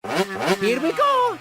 Here we go!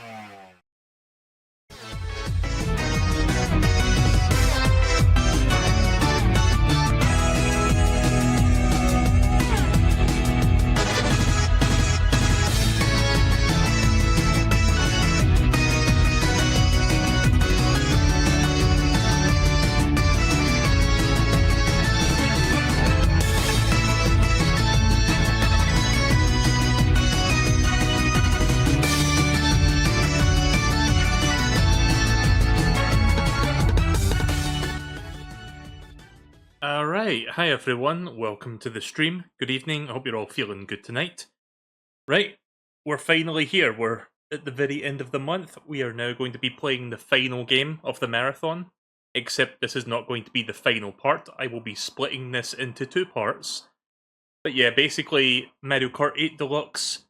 Alright, hi everyone, welcome to the stream. Good evening, I hope you're all feeling good tonight. Right, we're finally here, we're at the very end of the month. We are now going to be playing the final game of the marathon, except this is not going to be the final part. I will be splitting this into two parts. But yeah, basically, Mario Kart 8 Deluxe,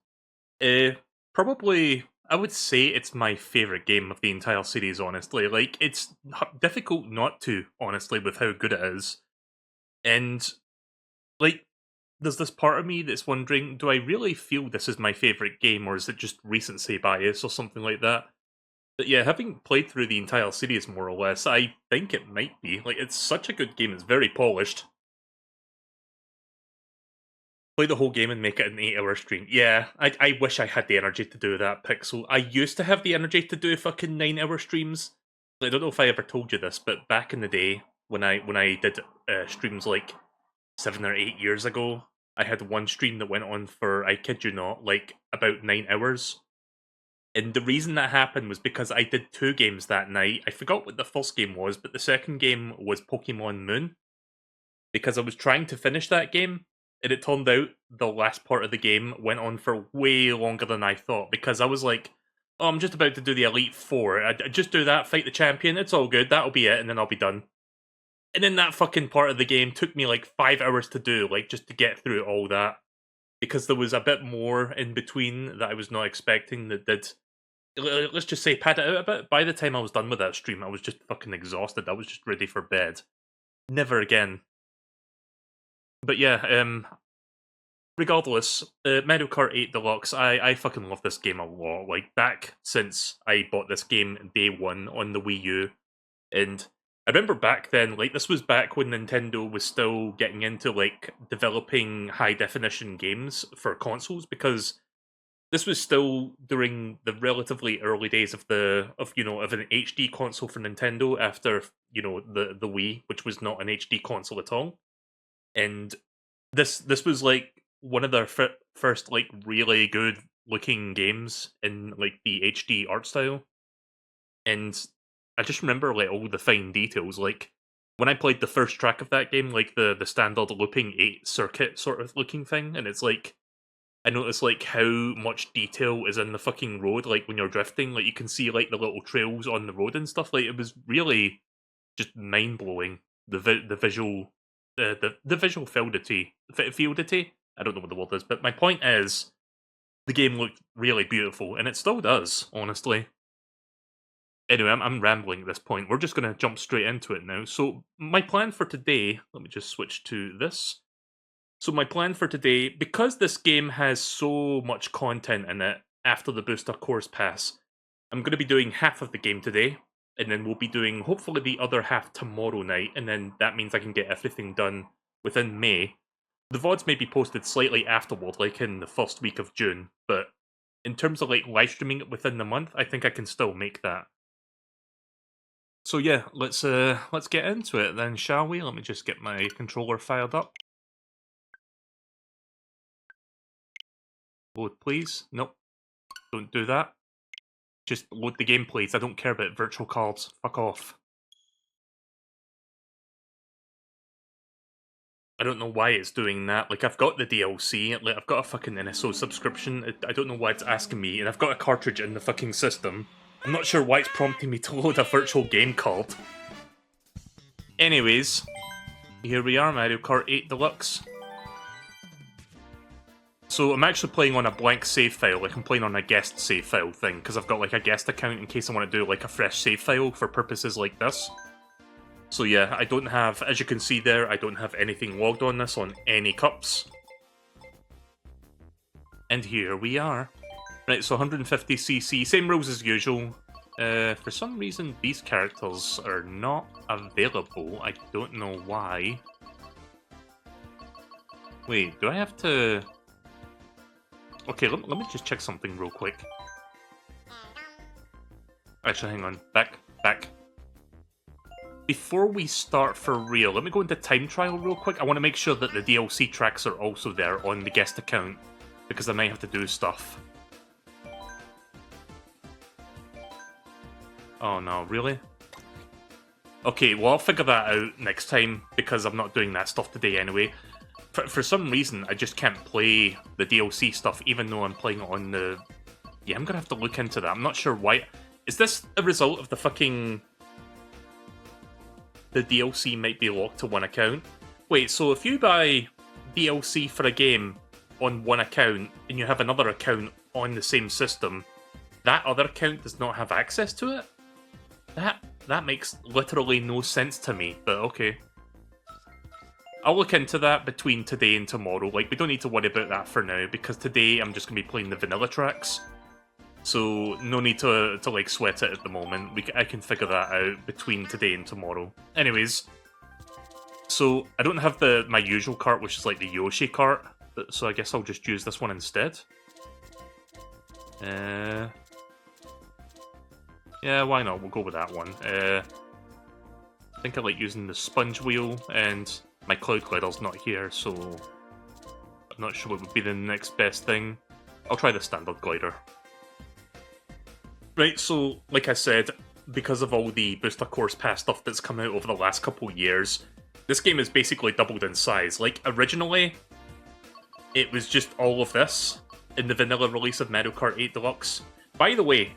probably, I would say it's my favourite game of the entire series, honestly. Like, it's difficult not to, honestly, with how good it is. And, like, there's this part of me that's wondering, do I really feel this is my favourite game, or is it just recency bias or something like that? But yeah, having played through the entire series more or less, I think it might be. Like, it's such a good game, it's very polished. Play the whole game and make it an 8-hour stream. Yeah, I wish I had the energy to do that, Pixel. I used to have the energy to do fucking 9-hour streams. I don't know if I ever told you this, but back in the day, when I did streams like 7 or 8 years ago, I had one stream that went on for, I kid you not, like about 9 hours. And the reason that happened was because I did two games that night. I forgot what the first game was, but the second game was Pokemon Moon. Because I was trying to finish that game, and it turned out the last part of the game went on for way longer than I thought. Because I was like, oh, I'm just about to do the Elite Four. I just do that, fight the champion, it's all good, that'll be it, and then I'll be done. And then that fucking part of the game took me like 5 hours to do, like just to get through all that. Because there was a bit more in between that I was not expecting that did, let's just say, pad it out a bit. By the time I was done with that stream, I was just fucking exhausted. I was just ready for bed. Never again. But yeah, regardless, Mario Kart 8 Deluxe, I fucking love this game a lot. Like, back since I bought this game day one on the Wii U, and I remember back then, like, this was back when Nintendo was still getting into, like, developing high-definition games for consoles, because this was still during the relatively early days of an HD console for Nintendo after, the Wii, which was not an HD console at all. And this was, like, one of their first, like, really good-looking games in, like, the HD art style. And I just remember, like, all the fine details, like, when I played the first track of that game, like, the standard looping 8 circuit sort of looking thing, and it's like, I noticed, like, how much detail is in the fucking road, like, when you're drifting, like, you can see, like, the little trails on the road and stuff, like, it was really just mind-blowing, the visual, the visual fieldity, I don't know what the word is, but my point is, the game looked really beautiful, and it still does, honestly. Anyway, I'm rambling at this point. We're just going to jump straight into it now. So, my plan for today, let me just switch to this. So, my plan for today, because this game has so much content in it after the Booster Course Pass, I'm going to be doing half of the game today, and then we'll be doing hopefully the other half tomorrow night, and then that means I can get everything done within May. The VODs may be posted slightly afterward, like in the first week of June, but in terms of like live streaming it within the month, I think I can still make that. So yeah, let's get into it then, shall we? Let me just get my controller fired up. Load, please. Nope. Don't do that. Just load the game, please. I don't care about virtual cards. Fuck off. I don't know why it's doing that. Like, I've got the DLC, like, I've got a fucking NSO subscription. I don't know why it's asking me, and I've got a cartridge in the fucking system. I'm not sure why it's prompting me to load a virtual game card. Anyways, here we are, Mario Kart 8 Deluxe. So I'm actually playing on a blank save file, like I'm playing on a guest save file thing, because I've got like a guest account in case I want to do like a fresh save file for purposes like this. So yeah, I don't have, as you can see there, I don't have anything logged on this on any cups. And here we are. Right, so 150cc, same rules as usual. For some reason, these characters are not available. I don't know why. Wait, do I have to... Okay, let me just check something real quick. Actually, hang on. Back. Before we start for real, let me go into time trial real quick. I want to make sure that the DLC tracks are also there on the guest account, because I might have to do stuff. Oh no, really? Okay, well I'll figure that out next time, because I'm not doing that stuff today anyway. For some reason, I just can't play the DLC stuff, even though I'm playing it on the... Yeah, I'm gonna have to look into that. I'm not sure why. Is this a result of the fucking... The DLC might be locked to one account? Wait, so if you buy DLC for a game on one account, and you have another account on the same system, that other account does not have access to it? That makes literally no sense to me, but okay. I'll look into that between today and tomorrow. Like, we don't need to worry about that for now, because today I'm just going to be playing the vanilla tracks. So, no need to like, sweat it at the moment. I can figure that out between today and tomorrow. Anyways, so I don't have my usual cart, which is like the Yoshi cart, so I guess I'll just use this one instead. Yeah, why not? We'll go with that one. I think I like using the sponge wheel, and my cloud glider's not here, so I'm not sure what would be the next best thing. I'll try the standard glider. Right, so, like I said, because of all the Booster Course Pass stuff that's come out over the last couple years, this game is basically doubled in size. Like, originally, it was just all of this in the vanilla release of Mario Kart 8 Deluxe. By the way,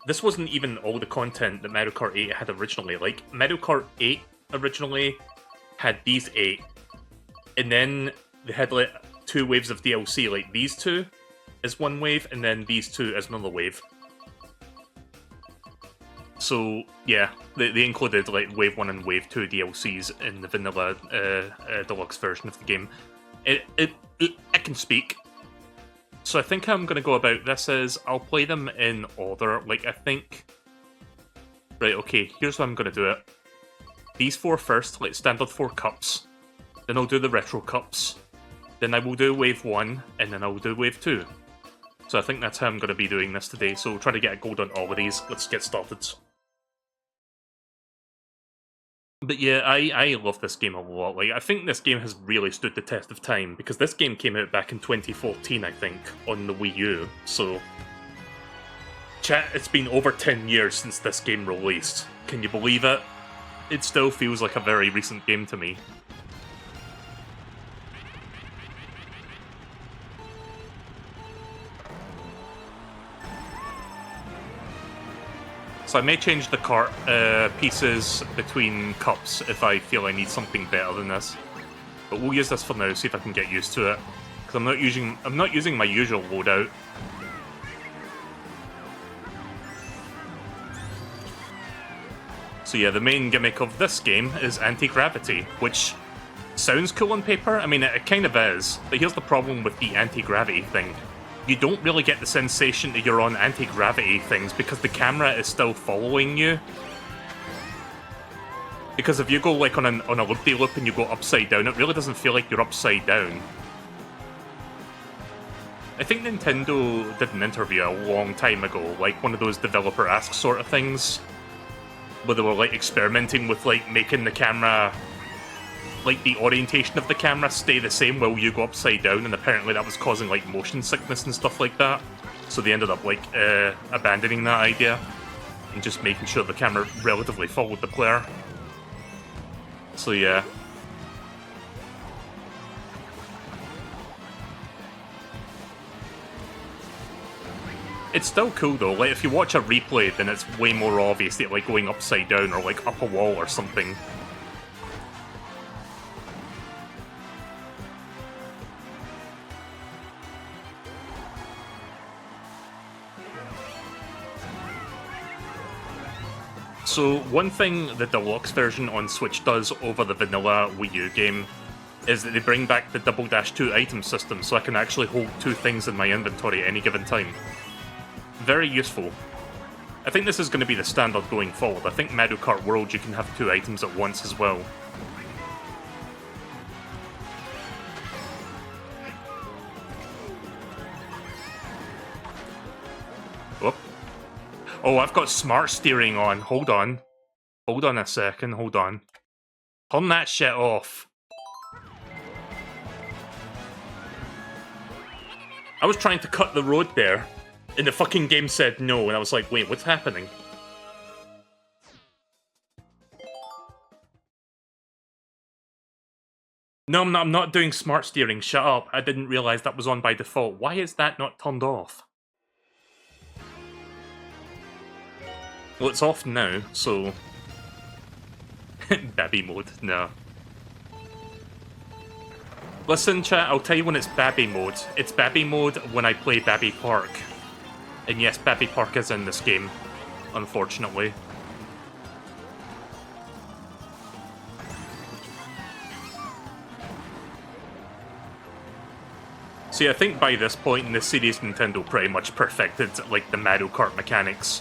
this wasn't even all the content that Mario Kart 8 had originally. Like, Mario Kart 8 originally had these 8, and then they had like 2 waves of DLC, like these 2 as one wave, and then these 2 as another wave. So, yeah, they included like Wave 1 and Wave 2 DLCs in the vanilla deluxe version of the game. I can speak. So I think I'm going to go about this as, I'll play them in order. Like, I think... Right, okay, here's how I'm going to do it. These 4 first, like standard 4 cups. Then I'll do the retro cups. Then I will do Wave 1, and then I will do Wave 2. So I think that's how I'm going to be doing this today. So we'll try to get a gold on all of these. Let's get started. But yeah, I love this game a lot. Like, I think this game has really stood the test of time, because this game came out back in 2014, I think, on the Wii U. So, chat, it's been over 10 years since this game released. Can you believe it? It still feels like a very recent game to me. So I may change the cart pieces between cups if I feel I need something better than this. But we'll use this for now, see if I can get used to it. Because I'm not using my usual loadout. So yeah, the main gimmick of this game is anti-gravity, which sounds cool on paper. I mean, it kind of is. But here's the problem with the anti-gravity thing. You don't really get the sensation that you're on anti-gravity things because the camera is still following you. Because if you go like on a loop-de-loop and you go upside down, it really doesn't feel like you're upside down. I think Nintendo did an interview a long time ago, like one of those developer ask sort of things, where they were like experimenting with like making the camera, like the orientation of the camera stay the same while you go upside down, and apparently that was causing like motion sickness and stuff like that. So they ended up like abandoning that idea and just making sure the camera relatively followed the player. So yeah. It's still cool though, like if you watch a replay then it's way more obvious that like going upside down or like up a wall or something. So one thing the Deluxe version on Switch does over the vanilla Wii U game is that they bring back the double-2 item system, so I can actually hold 2 things in my inventory at any given time. Very useful. I think this is going to be the standard going forward. I think Mario Kart World you can have 2 items at once as well. Whoop. Oh, I've got smart steering on. Hold on. Hold on a second, hold on. Turn that shit off. I was trying to cut the road there, and the fucking game said no, and I was like, wait, what's happening? No, I'm not doing smart steering, shut up. I didn't realize that was on by default. Why is that not turned off? Well, it's off now, so... Babby mode, no. Listen, chat, I'll tell you when it's Babby mode. It's Babby mode when I play Babby Park. And yes, Babby Park is in this game, unfortunately. See, I think by this point in the series, Nintendo pretty much perfected, like, the Mario Kart mechanics.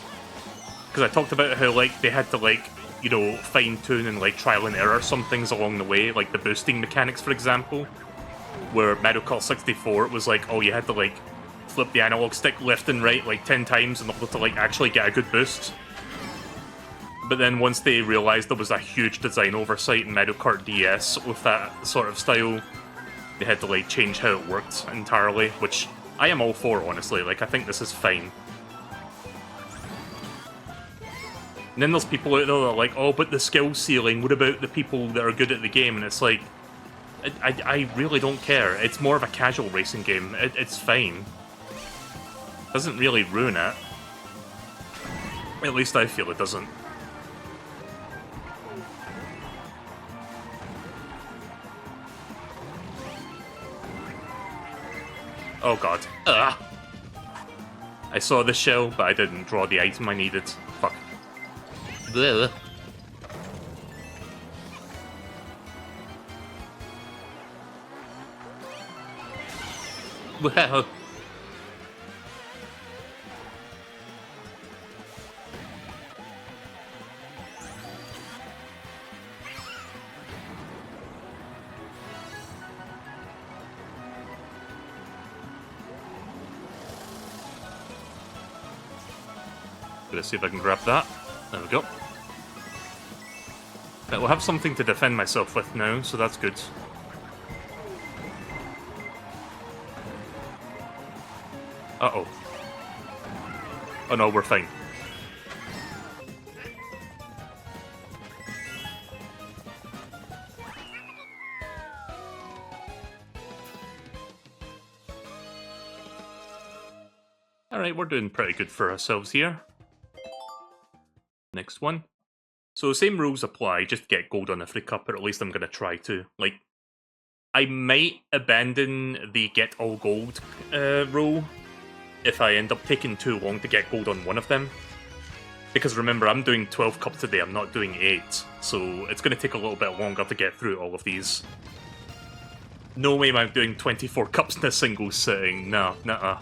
Because I talked about how, like, they had to, like, you know, fine-tune and, like, trial and error some things along the way, like the boosting mechanics, for example. Where Mario Kart 64, it was like, oh, you had to, like, flip the analog stick left and right, like, 10 times in order to, like, actually get a good boost. But then once they realised there was a huge design oversight in Mario Kart DS with that sort of style, they had to, like, change how it worked entirely, which I am all for, honestly. Like, I think this is fine. And then there's people out there that are like, oh, but the skill ceiling, what about the people that are good at the game? And it's like, I really don't care. It's more of a casual racing game. It's fine. Doesn't really ruin it. At least I feel it doesn't. Oh god. Ugh. I saw the shell, but I didn't draw the item I needed. Fuck. Blech. Well. Gonna see if I can grab that. There we go. Right, we'll have something to defend myself with now, so that's good. Uh-oh. Oh no, we're fine. Alright, we're doing pretty good for ourselves here. Next one. So same rules apply, just get gold on every cup, or at least I'm going to try to. Like, I might abandon the get all gold rule if I end up taking too long to get gold on one of them. Because remember, I'm doing 12 cups today, I'm not doing 8, so it's going to take a little bit longer to get through all of these. No way am I doing 24 cups in a single sitting, no, nuh-uh.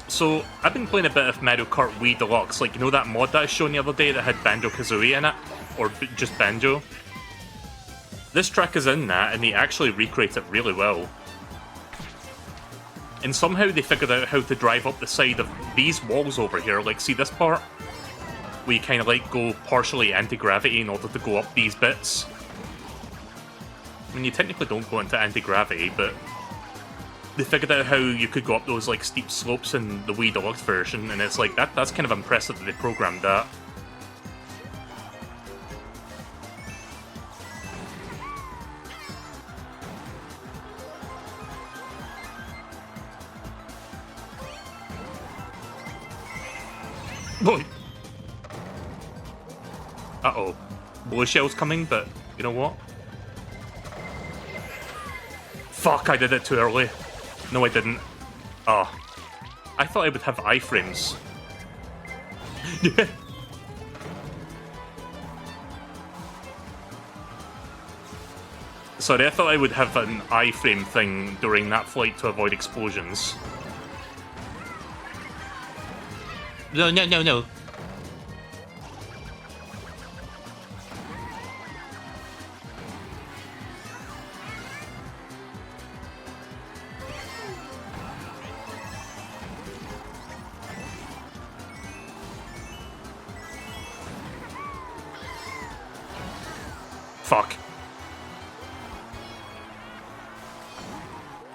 So, I've been playing a bit of Mario Kart Wii Deluxe, like, you know that mod that I showed the other day that had Banjo-Kazooie in it? Or just Banjo? This track is in that, and they actually recreate it really well. And somehow they figured out how to drive up the side of these walls over here, like, see this part? Where you kind of, like, go partially anti-gravity in order to go up these bits. I mean, you technically don't go into anti-gravity, but they figured out how you could go up those, like, steep slopes in the Wii Deluxe version, and it's like, that's kind of impressive that they programmed that. Boy. Uh-oh. Blue shell's coming, but you know what? Fuck, I did it too early. No, I didn't. Oh. I thought I would have iframes. Sorry, I thought I would have an iframe thing during that flight to avoid explosions. No, no, no, no. Fuck.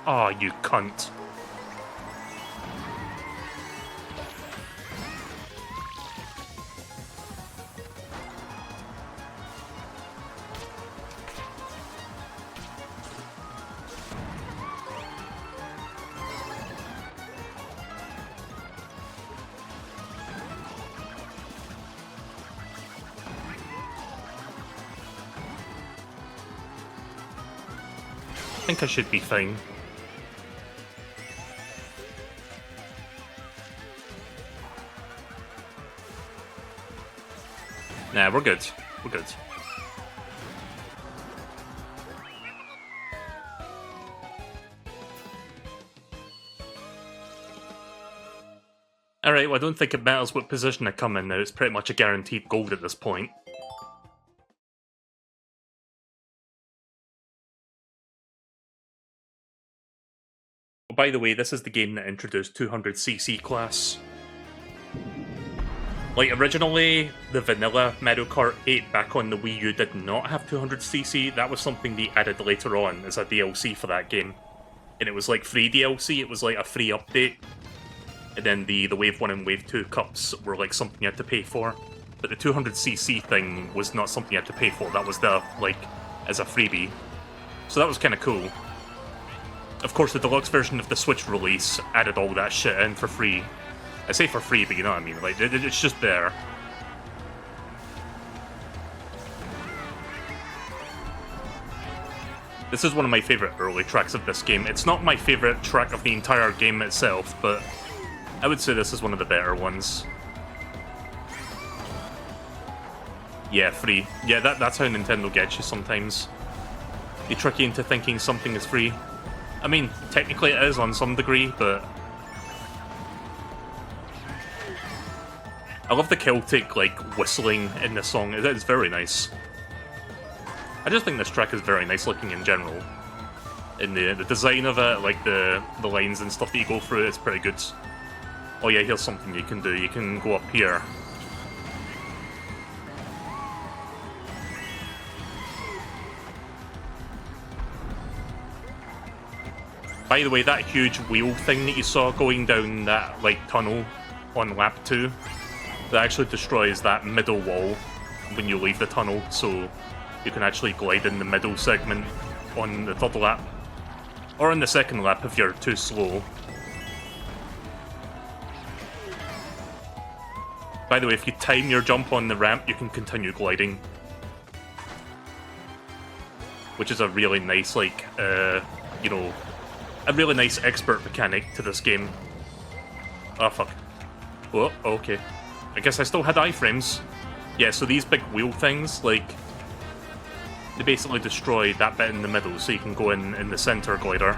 Aw, you cunt. I think I should be fine. Nah, we're good. We're good. Alright, well I don't think it matters what position I come in now, it's pretty much a guaranteed gold at this point. By the way, this is the game that introduced 200cc class. Like, originally, the vanilla Mario Kart 8 back on the Wii U did not have 200cc. That was something they added later on as a DLC for that game. And it was like free DLC, it was like a free update. And then the Wave 1 and Wave 2 cups were like something you had to pay for. But the 200cc thing was not something you had to pay for, that was the, like, as a freebie. So that was kind of cool. Of course, the deluxe version of the Switch release added all that shit in for free. I say for free, but you know what I mean, like, it's just there. This is one of my favourite early tracks of this game. It's not my favourite track of the entire game itself, but I would say this is one of the better ones. Yeah, free. Yeah, that's how Nintendo gets you sometimes. They trick you into thinking something is free. I mean, technically it is on some degree, but I love the Celtic, like, whistling in the song. It's very nice. I just think this track is very nice looking in general. In the design of it, like the lines and stuff that you go through, it's pretty good. Oh yeah, here's something you can do. You can go up here. By the way, that huge wheel thing that you saw going down that, like, tunnel on lap 2, that actually destroys that middle wall when you leave the tunnel, so you can actually glide in the middle segment on the third lap. Or on the second lap if you're too slow. By the way, if you time your jump on the ramp, you can continue gliding. Which is a really nice, like, you know, a really nice expert mechanic to this game. Oh, fuck. Oh, okay. I guess I still had iframes. Yeah, so these big wheel things, like, they basically destroy that bit in the middle, so you can go in the center glider.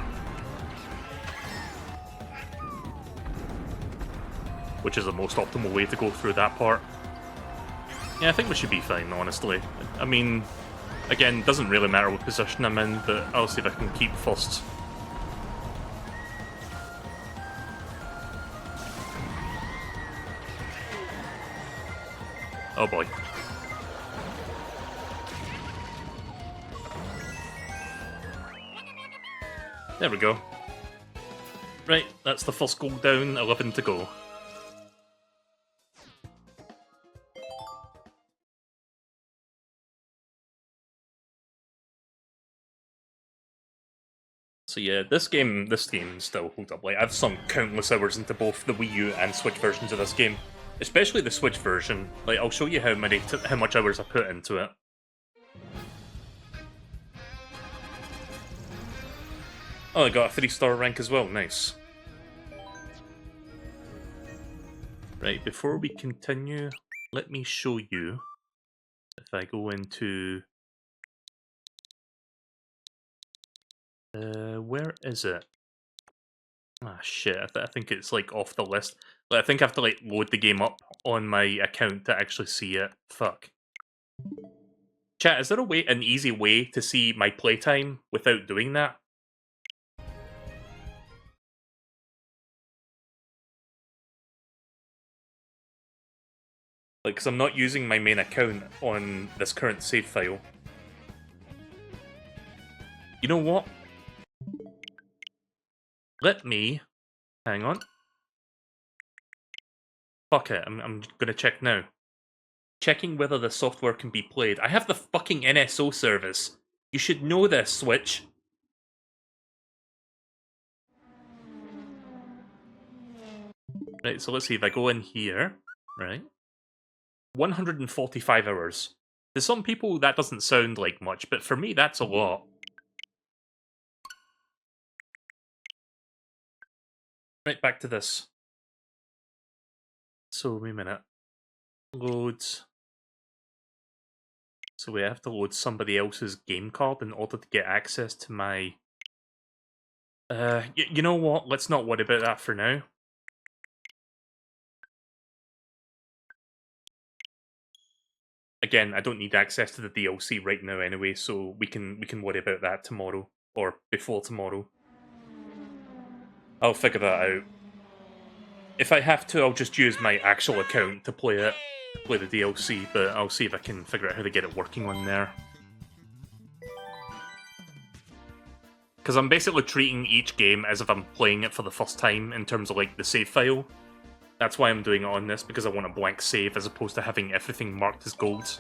Which is the most optimal way to go through that part. Yeah, I think we should be fine, honestly. I mean, again, doesn't really matter what position I'm in, but I'll see if I can keep first. Oh boy. There we go. Right, that's the first goal down, 11 to go. So yeah, this game still holds up. Like, I've sunk countless hours into both the Wii U and Switch versions of this game. Especially the Switch version. Like, I'll show you how much hours I put into it. Oh, I got a 3-star rank as well, nice. Right, before we continue, let me show you, if I go into Where is it? Ah, shit, I think it's, like, off the list. Like, I think I have to, like, load the game up on my account to actually see it. Fuck. Chat, is there an easy way to see my playtime without doing that? Like, because I'm not using my main account on this current save file. You know what? Let me... Hang on. Fuck it, I'm gonna check now. Checking whether the software can be played. I have the fucking NSO service. You should know this, Switch. Right, so let's see if I go in here. Right. 145 hours. To some people, that doesn't sound like much, but for me, that's a lot. Right, back to this. So, wait a minute. Loads. So we have to load somebody else's game card in order to get access to my... you know what? Let's not worry about that for now. Again, I don't need access to the DLC right now anyway, so we can worry about that tomorrow. Or before tomorrow. I'll figure that out. If I have to, I'll just use my actual account to play it. Play the DLC, but I'll see if I can figure out how to get it working on there. Because I'm basically treating each game as if I'm playing it for the first time in terms of, like, the save file. That's why I'm doing it on this, because I want a blank save as opposed to having everything marked as gold.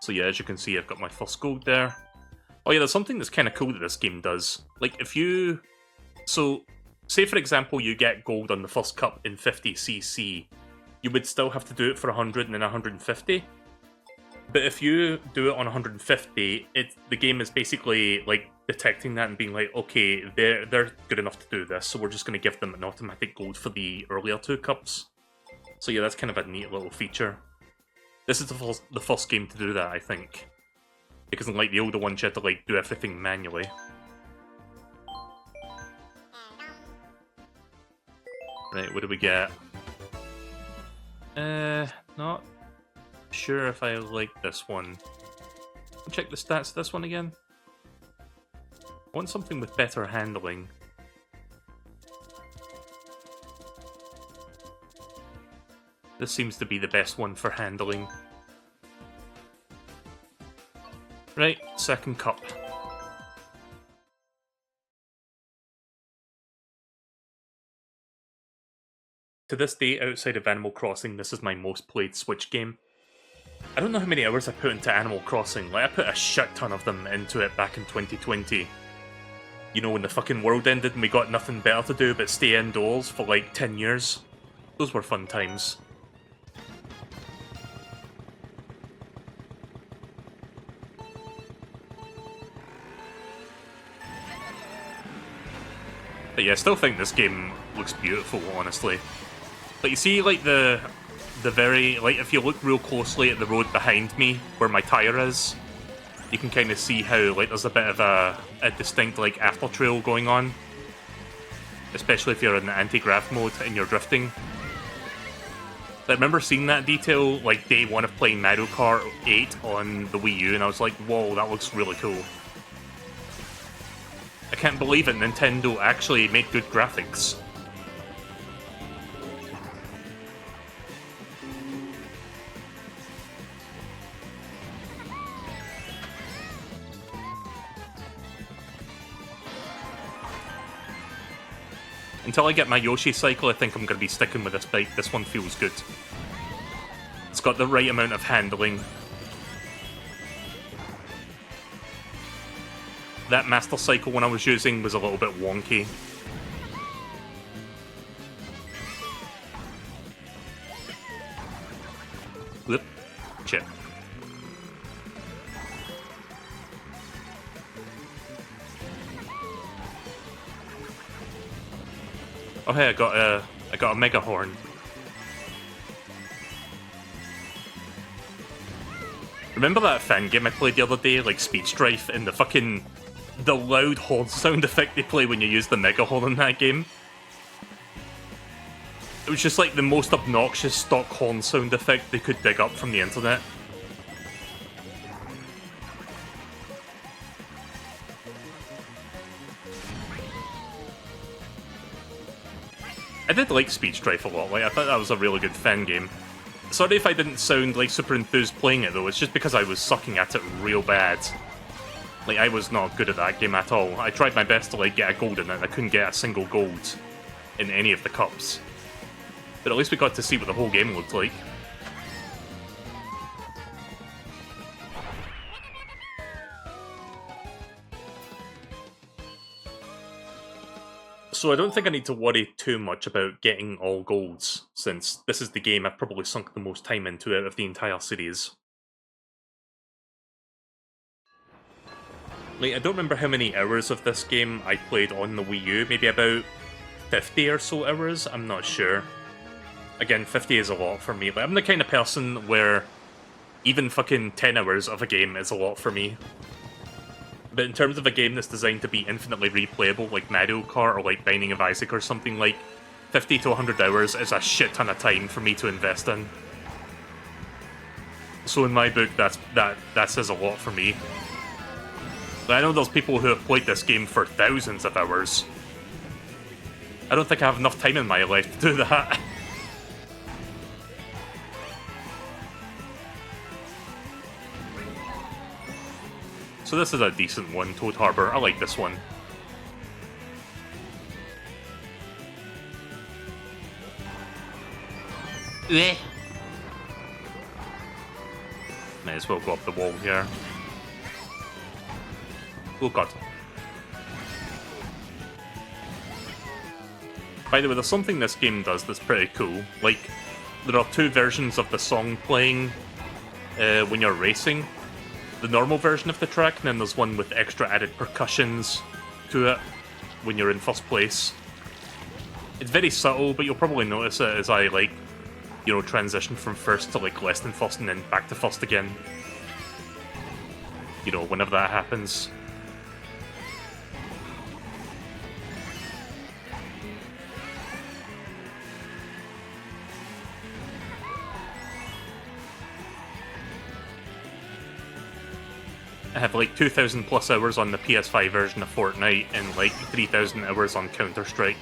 So yeah, as you can see, I've got my first gold there. Oh yeah, there's something that's kind of cool that this game does. Like, if you... So, say for example you get gold on the first cup in 50cc, you would still have to do it for 100 and then 150. But if you do it on 150, the game is basically, like, detecting that and being like, okay, they're good enough to do this, so we're just going to give them an automatic gold for the earlier 2 cups. So yeah, that's kind of a neat little feature. This is the first game to do that, I think. Because unlike the older ones, you had to, like, do everything manually. Right, what do we get? Not sure if I like this one. Check the stats of this one again. I want something with better handling. This seems to be the best one for handling. Right, second cup. To this day, outside of Animal Crossing, this is my most played Switch game. I don't know how many hours I put into Animal Crossing. Like, I put a shit ton of them into it back in 2020. You know, when the fucking world ended and we got nothing better to do but stay indoors for like 10 years. Those were fun times. But yeah, I still think this game looks beautiful, honestly. But you see, like, the very... Like, if you look real closely at the road behind me, where my tyre is, you can kind of see how, like, there's a bit of a distinct, like, after trail going on. Especially if you're in the anti-grav mode and you're drifting. I remember seeing that detail, like, day one of playing Mario Kart 8 on the Wii U, and I was like, whoa, that looks really cool. I can't believe it, Nintendo actually made good graphics. Until I get my Yoshi cycle, I think I'm going to be sticking with this bike. This one feels good. It's got the right amount of handling. That Master Cycle one I was using was a little bit wonky. Whoop. Shit. Oh hey, I got a Mega Horn. Remember that fan game I played the other day, like Speed Strife, and the the loud horn sound effect they play when you use the Mega Horn in that game. It was just like the most obnoxious stock horn sound effect they could dig up from the internet. I did like Speed Strife a lot, like I thought that was a really good fan game. Sorry if I didn't sound like super enthused playing it though, it's just because I was sucking at it real bad. Like I was not good at that game at all. I tried my best to like get a gold in it and I couldn't get a single gold in any of the cups. But at least we got to see what the whole game looked like. So I don't think I need to worry too much about getting all golds, since this is the game I've probably sunk the most time into out of the entire series. Like, I don't remember how many hours of this game I played on the Wii U, maybe about 50 or so hours, I'm not sure. Again, 50 is a lot for me. Like, I'm the kind of person where even fucking 10 hours of a game is a lot for me. But in terms of a game that's designed to be infinitely replayable, like Mario Kart or like Binding of Isaac or something, like 50 to 100 hours is a shit ton of time for me to invest in. So in my book, that says a lot for me. But I know there's people who have played this game for thousands of hours. I don't think I have enough time in my life to do that. So this is a decent one, Toad Harbor. I like this one. May as well go up the wall here. Oh god. By the way, there's something this game does that's pretty cool. Like, there are two versions of the song playing when you're racing. The normal version of the track, and then there's one with extra added percussions to it when you're in first place. It's very subtle, but you'll probably notice it as I, like, you know, transition from first to, like, less than first and then back to first again. You know, whenever that happens. I have like 2,000 plus hours on the PS5 version of Fortnite and like 3,000 hours on Counter-Strike.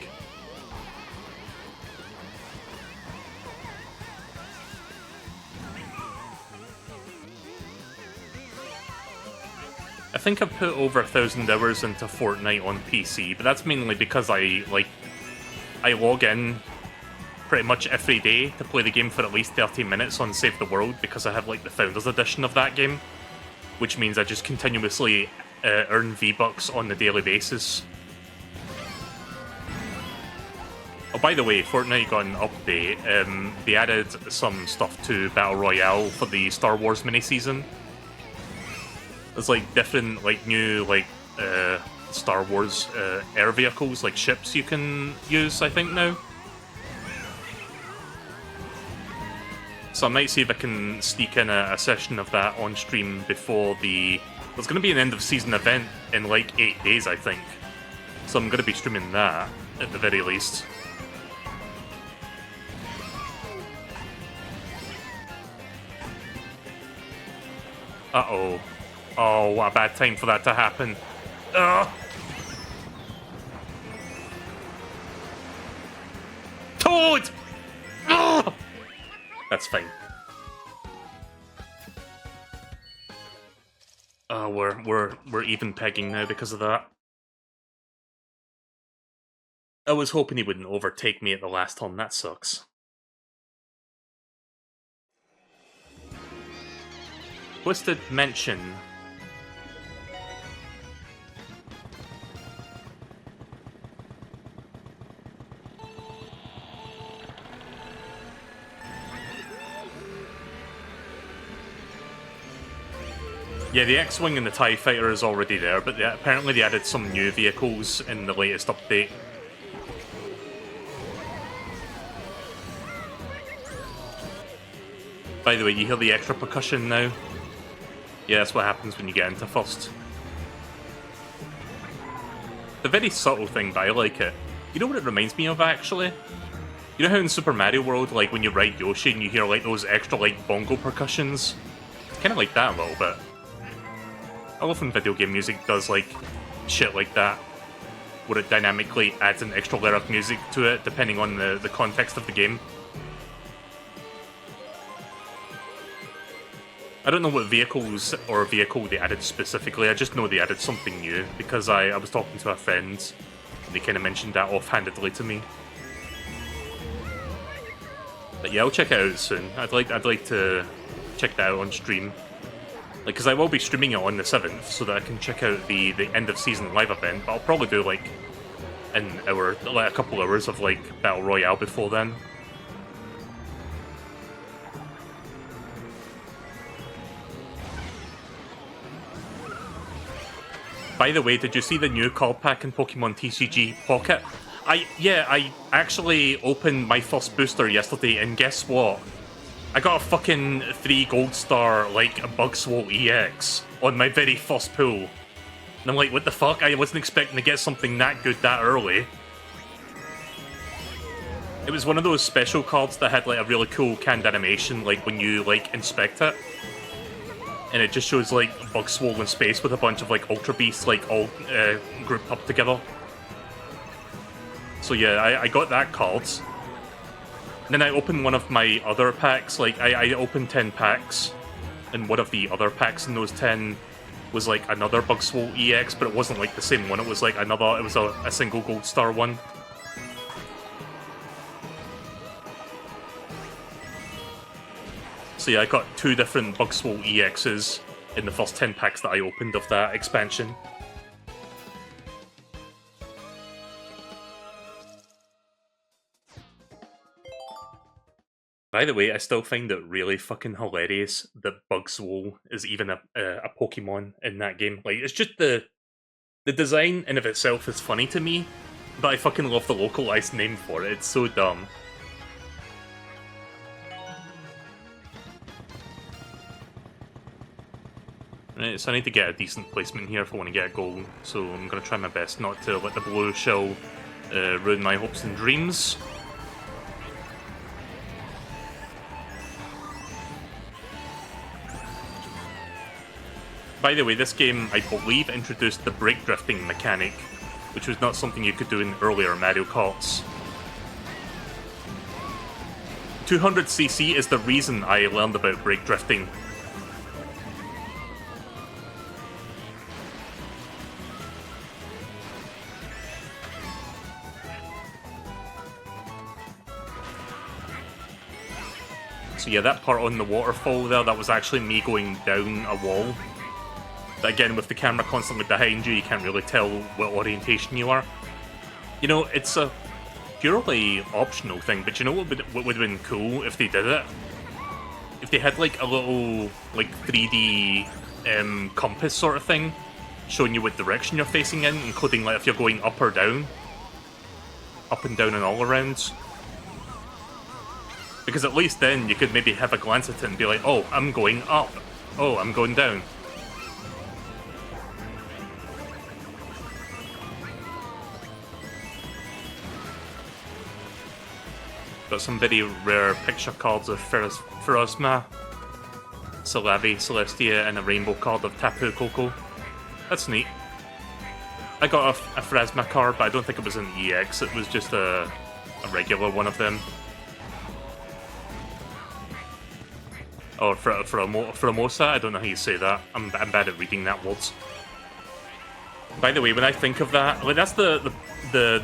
I think I've put over 1,000 hours into Fortnite on PC, but that's mainly because I log in pretty much every day to play the game for at least 30 minutes on Save the World because I have like the Founders Edition of that game. Which means I just continuously earn V-Bucks on a daily basis. Oh, by the way, Fortnite got an update. They added some stuff to Battle Royale for the Star Wars mini-season. There's like different, like new, like Star Wars air vehicles, like ships you can use, I think, now. So I might see if I can sneak in a session of that on stream before the... There's going to be an end-of-season event in like 8 days, I think. So I'm going to be streaming that, at the very least. Uh-oh. Oh, what a bad time for that to happen. Ugh! Toad! Ugh! That's fine. We're even pegging now because of that. I was hoping he wouldn't overtake me at the last turn. That sucks. Twisted Mention. Yeah, the X-Wing and the TIE Fighter is already there, but apparently they added some new vehicles in the latest update. By the way, you hear the extra percussion now? Yeah, that's what happens when you get into first. a very subtle thing, but I like it. You know what it reminds me of, actually? You know how in Super Mario World, like, when you ride Yoshi and you hear, like, those extra, like, bongo percussions? It's kind of like that a little bit. I love when video game music does, like, shit like that, where it dynamically adds an extra layer of music to it, depending on the context of the game. I don't know what vehicles or vehicle they added specifically, I just know they added something new, because I was talking to a friend, and they kind of mentioned that offhandedly to me. But yeah, I'll check it out soon. I'd like to check that out on stream. Like, because I will be streaming it on the 7th, so that I can check out the end of season live event, but I'll probably do, like, an hour, like a couple hours of, like, Battle Royale before then. By the way, did you see the new card pack in Pokemon TCG Pocket? I actually opened my first booster yesterday, and guess what? I got a fucking 3 gold star, like, a Bugswole EX on my very first pull. And I'm like, what the fuck? I wasn't expecting to get something that good that early. It was one of those special cards that had, like, a really cool canned animation, like, when you, like, inspect it. And it just shows, like, Bugswole in space with a bunch of, like, Ultra Beasts, like, all grouped up together. So yeah, I got that card. And then I opened one of my other packs, like, I opened 10 packs, and one of the other packs in those 10 was, like, another Bugswole EX, but it wasn't, like, the same one, it was, like, another, it was a single gold star one. So yeah, I got 2 different Bugswole EXs in the first 10 packs that I opened of that expansion. By the way, I still find it really fucking hilarious that Bugswole is even a Pokemon in that game. Like, it's just the design in of itself is funny to me, but I fucking love the localized name for it. It's so dumb. Right, so I need to get a decent placement here if I want to get a goal, so I'm going to try my best not to let the blue shell ruin my hopes and dreams. By the way, this game, I believe, introduced the brake drifting mechanic, which was not something you could do in earlier Mario Karts. 200cc is the reason I learned about brake drifting. So yeah, that part on the waterfall there, that was actually me going down a wall. But again, with the camera constantly behind you, you can't really tell what orientation you are. You know, it's a purely optional thing, but you know what would have been cool if they did it? If they had, like, a little, like, 3D compass sort of thing, showing you what direction you're facing in, including, like, if you're going up or down. Up and down and all around. Because at least then you could maybe have a glance at it and be like, oh, I'm going up. Oh, I'm going down. Got some very rare picture cards of Ferozma, Celavi, Celestia, and a rainbow card of Tapu Koko. That's neat. I got a Phrasma card, but I don't think it was an EX, it was just a regular one of them. Or Framosa, I don't know how you say that. I'm bad at reading that words. By the way, when I think of that, like, that's the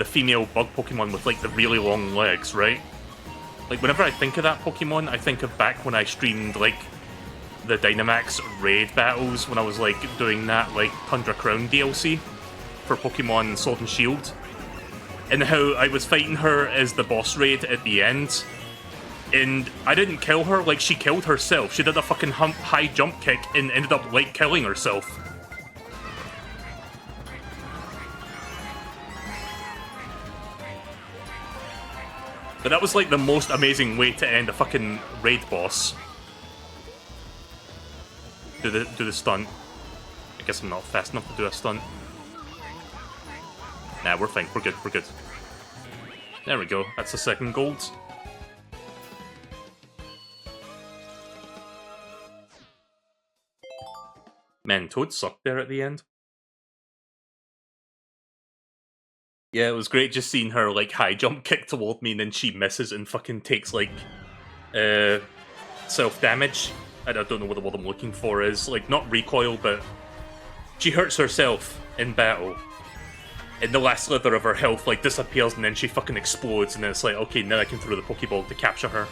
female bug Pokemon with, like, the really long legs, right? Like, whenever I think of that Pokemon, I think of back when I streamed, like, the Dynamax raid battles, when I was, like, doing that, like, Tundra Crown DLC for Pokemon Sword and Shield. And how I was fighting her as the boss raid at the end. And I didn't kill her, like, she killed herself. She did a fucking high jump kick and ended up, like, killing herself. But that was, like, the most amazing way to end a fucking raid boss. Do the stunt. I guess I'm not fast enough to do a stunt. Nah, we're fine. We're good. We're good. There we go. That's the second gold. Man, Toad sucked there at the end. Yeah, it was great just seeing her, like, high jump kick toward me, and then she misses and fucking takes, like, self-damage. I don't know what the word I'm looking for is. Like, not recoil, but she hurts herself in battle. And the last slither of her health, like, disappears, and then she fucking explodes, and then it's like, okay, now I can throw the Pokeball to capture her.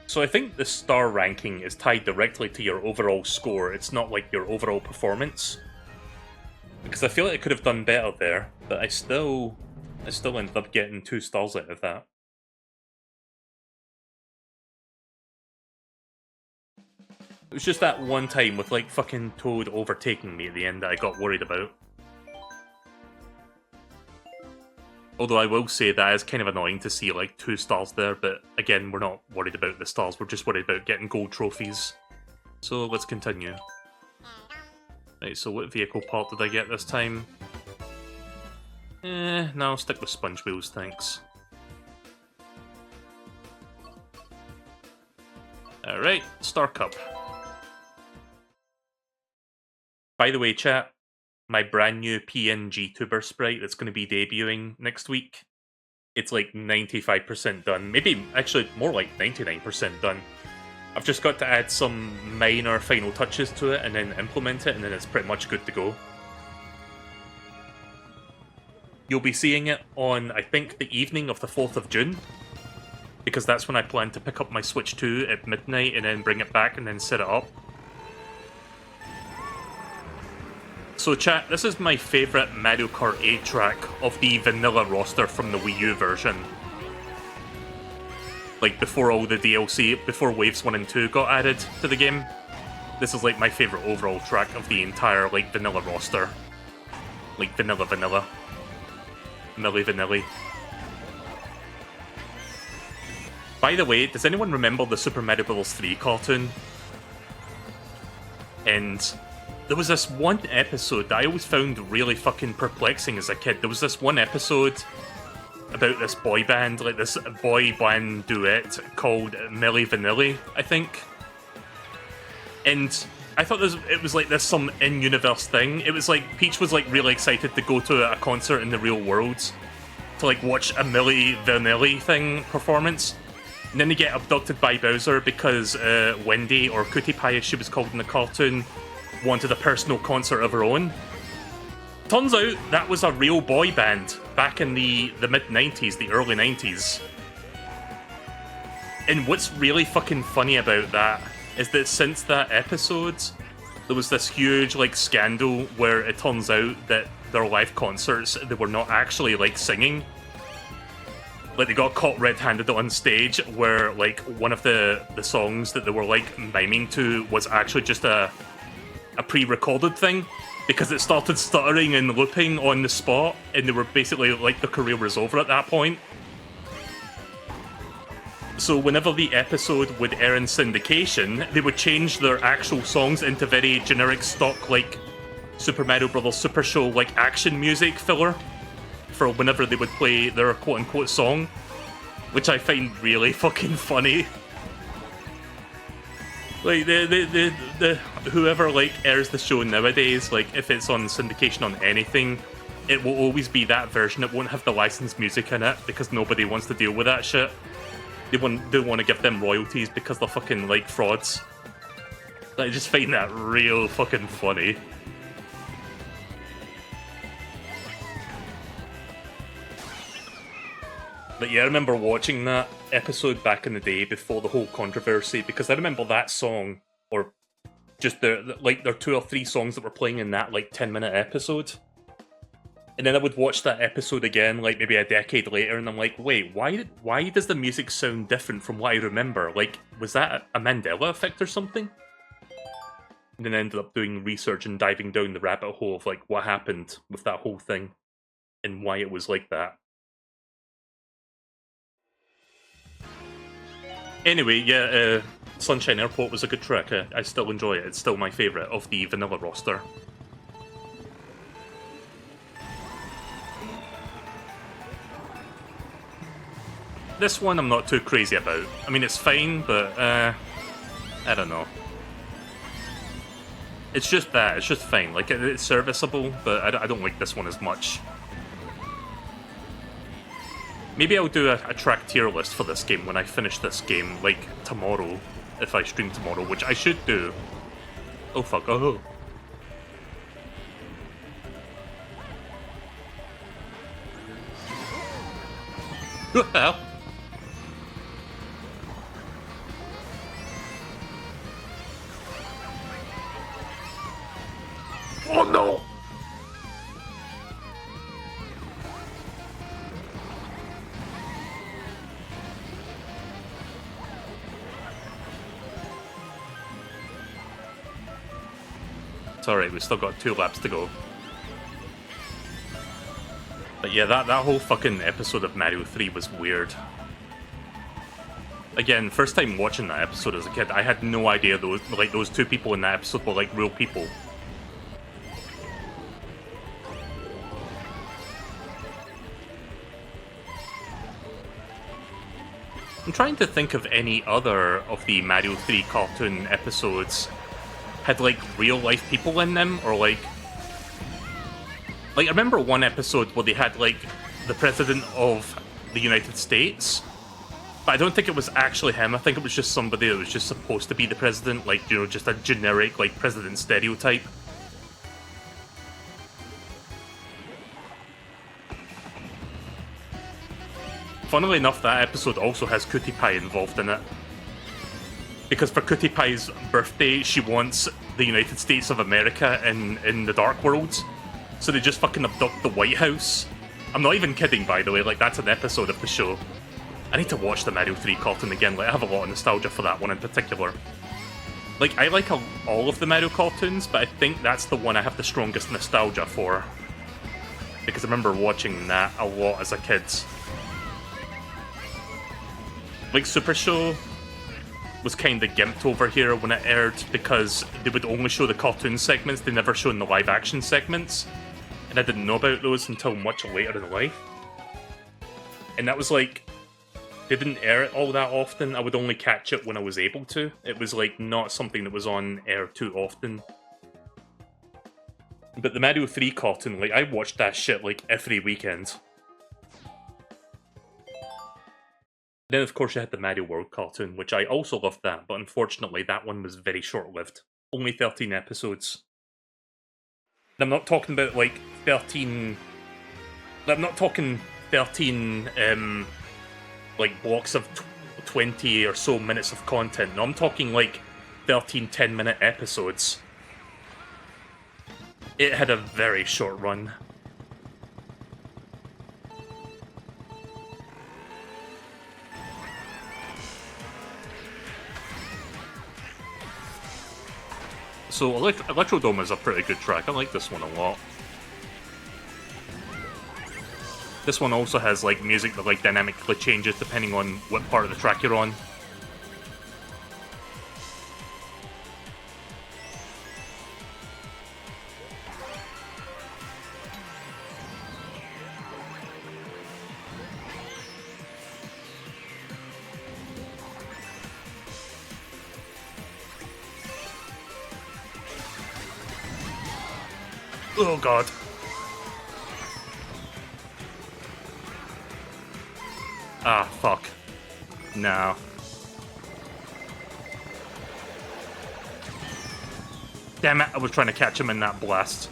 So I think the star ranking is tied directly to your overall score. It's not like your overall performance. Because I feel like I could have done better there, but I still ended up getting 2 stars out of that. It was just that one time with, like, fucking Toad overtaking me at the end that I got worried about. Although I will say that is kind of annoying to see, like, 2 stars there, but again, we're not worried about the stars, we're just worried about getting gold trophies. So let's continue. Right, so what vehicle part did I get this time? No, I'll stick with sponge wheels, thanks. Alright, Star Cup. By the way, chat, my brand new PNG tuber sprite that's going to be debuting next week, it's like 95% done. Maybe, actually, more like 99% done. I've just got to add some minor final touches to it and then implement it, and then it's pretty much good to go. You'll be seeing it on, I think, the evening of the 4th of June, because that's when I plan to pick up my Switch 2 at midnight and then bring it back and then set it up. So chat, this is my favourite Mario Kart 8 track of the vanilla roster from the Wii U version. Like, before all the DLC, before Waves 1 and 2 got added to the game. This is, like, my favourite overall track of the entire, like, vanilla roster. Like, vanilla. Milli Vanilli. By the way, does anyone remember the Super Mario Bros. 3 cartoon? And there was this one episode that I always found really fucking perplexing as a kid. There was this one episode about this boy band, like this boy band duet called Milli Vanilli, I think. And I thought it was like this some in-universe thing. It was like Peach was like really excited to go to a concert in the real world to like watch a Milli Vanilli thing performance. And then they get abducted by Bowser because Wendy, or Cutie Pie as she was called in the cartoon, wanted a personal concert of her own. Turns out that was a real boy band back in the mid-90s, the early 90s. And what's really fucking funny about that is that since that episode, there was this huge like scandal where it turns out that their live concerts, they were not actually like singing. Like they got caught red-handed on stage where like one of the songs that they were like miming to was actually just a pre-recorded thing, because it started stuttering and looping on the spot, and they were basically like their career was over at that point. So whenever the episode would air in syndication, they would change their actual songs into very generic stock like Super Mario Bros. Super Show like action music filler for whenever they would play their quote-unquote song, which I find really fucking funny. Like, the whoever, like, airs the show nowadays, like, if it's on syndication on anything, it will always be that version. It won't have the licensed music in it, because nobody wants to deal with that shit. They want to give them royalties because they're fucking, like, frauds. I just find that real fucking funny. But yeah, I remember watching that episode back in the day before the whole controversy, because I remember that song, or just their 2 or 3 songs that were playing in that like 10-minute episode. And then I would watch that episode again, like maybe a decade later, and I'm like, wait, why does the music sound different from what I remember? Like, was that a Mandela effect or something? And then I ended up doing research and diving down the rabbit hole of like what happened with that whole thing and why it was like that. Anyway, yeah, Sunshine Airport was a good track. I still enjoy it. It's still my favourite of the vanilla roster. This one I'm not too crazy about. I mean, it's fine, but I don't know. It's just that. It's just fine. Like, it's serviceable, but I don't like this one as much. Maybe I'll do a track tier list for this game when I finish this game, like, tomorrow. If I stream tomorrow, which I should do. Oh, fuck. Oh. What the hell? Oh no! It's alright, we've still got 2 laps to go. But yeah, that whole fucking episode of Mario 3 was weird. Again, first time watching that episode as a kid, I had no idea those 2 people in that episode were like real people. I'm trying to think of any other of the Mario 3 cartoon episodes had like real life people in them, or like I remember one episode where they had like the president of the United States, but I don't think it was actually him. I think it was just somebody that was just supposed to be the president, like, you know, just a generic like president stereotype. Funnily enough, that episode also has Cutie Pie involved in it. Because for Cutie Pie's birthday, she wants the United States of America in the Dark World. So they just fucking abduct the White House. I'm not even kidding, by the way, like, that's an episode of the show. I need to watch the Mario 3 cartoon again, like, I have a lot of nostalgia for that one in particular. Like, I like all of the Mario cartoons, but I think that's the one I have the strongest nostalgia for. Because I remember watching that a lot as a kid. Like, Super Show was kind of gimped over here when it aired because they would only show the cartoon segments, they never showed the live action segments. And I didn't know about those until much later in life. And that was like, they didn't air it all that often. I would only catch it when I was able to. It was like not something that was on air too often. But the Mario 3 cartoon, like, I watched that shit like every weekend. Then, of course, you had the Mario World cartoon, which I also loved that, but unfortunately that one was very short-lived. Only 13 episodes. And I'm not talking about, like, 13... I'm not talking 13, like, blocks of 20 or so minutes of content. No, I'm talking, like, 13 10-minute episodes. It had a very short run. So Electrodome is a pretty good track. I like this one a lot. This one also has like music that like dynamically changes depending on what part of the track you're on. Oh god. Ah, fuck. No. Damn it, I was trying to catch him in that blast.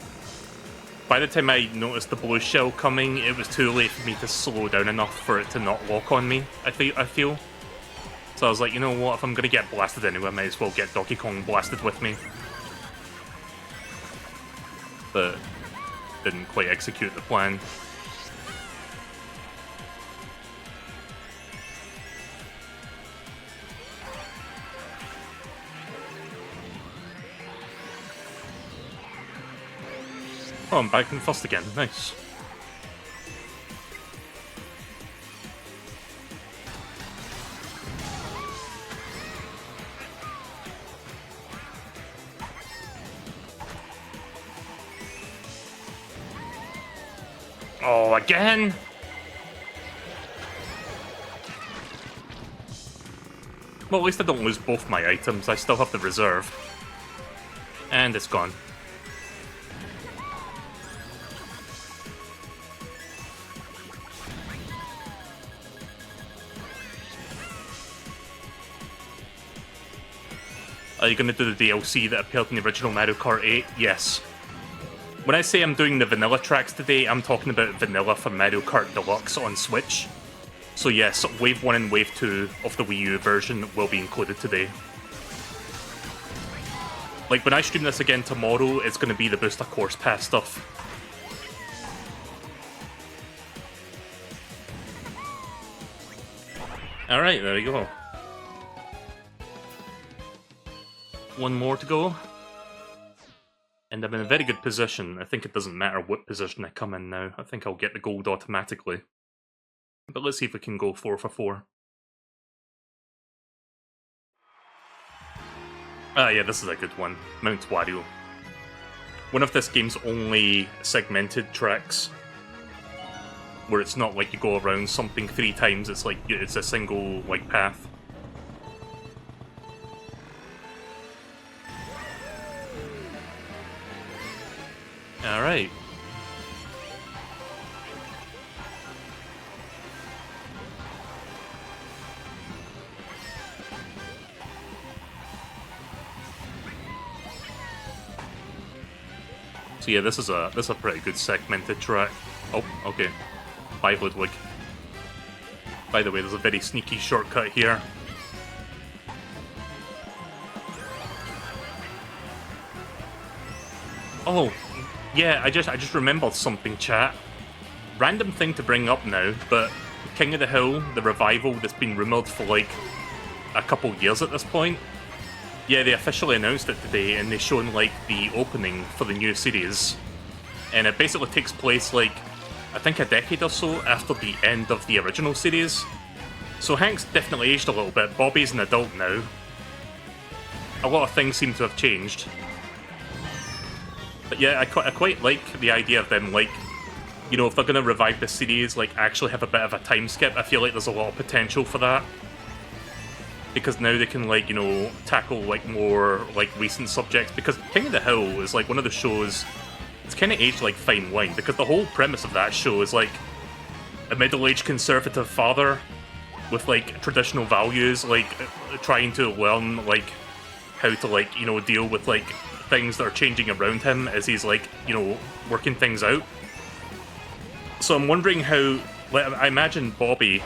By the time I noticed the blue shell coming, it was too late for me to slow down enough for it to not lock on me, I feel. So I was like, you know what, if I'm gonna get blasted anyway, I might as well get Donkey Kong blasted with me. But didn't quite execute the plan. Oh, I'm back in first again. Nice. Oh, again? Well, at least I don't lose both my items. I still have the reserve. And it's gone. Are you going to do the DLC that appeared in the original Mario Kart 8? Yes. When I say I'm doing the vanilla tracks today, I'm talking about vanilla for Mario Kart Deluxe on Switch. So yes, Wave 1 and Wave 2 of the Wii U version will be included today. Like, when I stream this again tomorrow, it's going to be the Booster Course Pass stuff. Alright, there you go. One more to go. And I'm in a very good position. I think it doesn't matter what position I come in now. I think I'll get the gold automatically. But let's see if we can go 4 for 4. Ah, yeah, this is a good one. Mount Wario. One of this game's only segmented tracks. Where it's not like you go around something 3 times, it's like, it's a single, like, path. Alright. So yeah, this is a pretty good segmented track. Oh, okay. Bye, Ludwig. By the way, there's a very sneaky shortcut here. Oh, yeah, I just remembered something, chat. Random thing to bring up now, but King of the Hill, the revival that's been rumoured for like a couple years at this point. Yeah, they officially announced it today, and they've shown like the opening for the new series. And it basically takes place like, I think a decade or so after the end of the original series. So Hank's definitely aged a little bit. Bobby's an adult now. A lot of things seem to have changed. But yeah, I quite like the idea of them, like, you know, if they're going to revive the series, like, actually have a bit of a time skip. I feel like there's a lot of potential for that. Because now they can, like, you know, tackle, like, more, like, recent subjects. Because King of the Hill is, like, one of the shows, it's kind of aged like fine wine. Because the whole premise of that show is, like, a middle-aged conservative father with, like, traditional values, like, trying to learn, like, how to, like, you know, deal with, like, things that are changing around him as he's, like, you know, working things out. So I'm wondering how, like, I imagine Bobby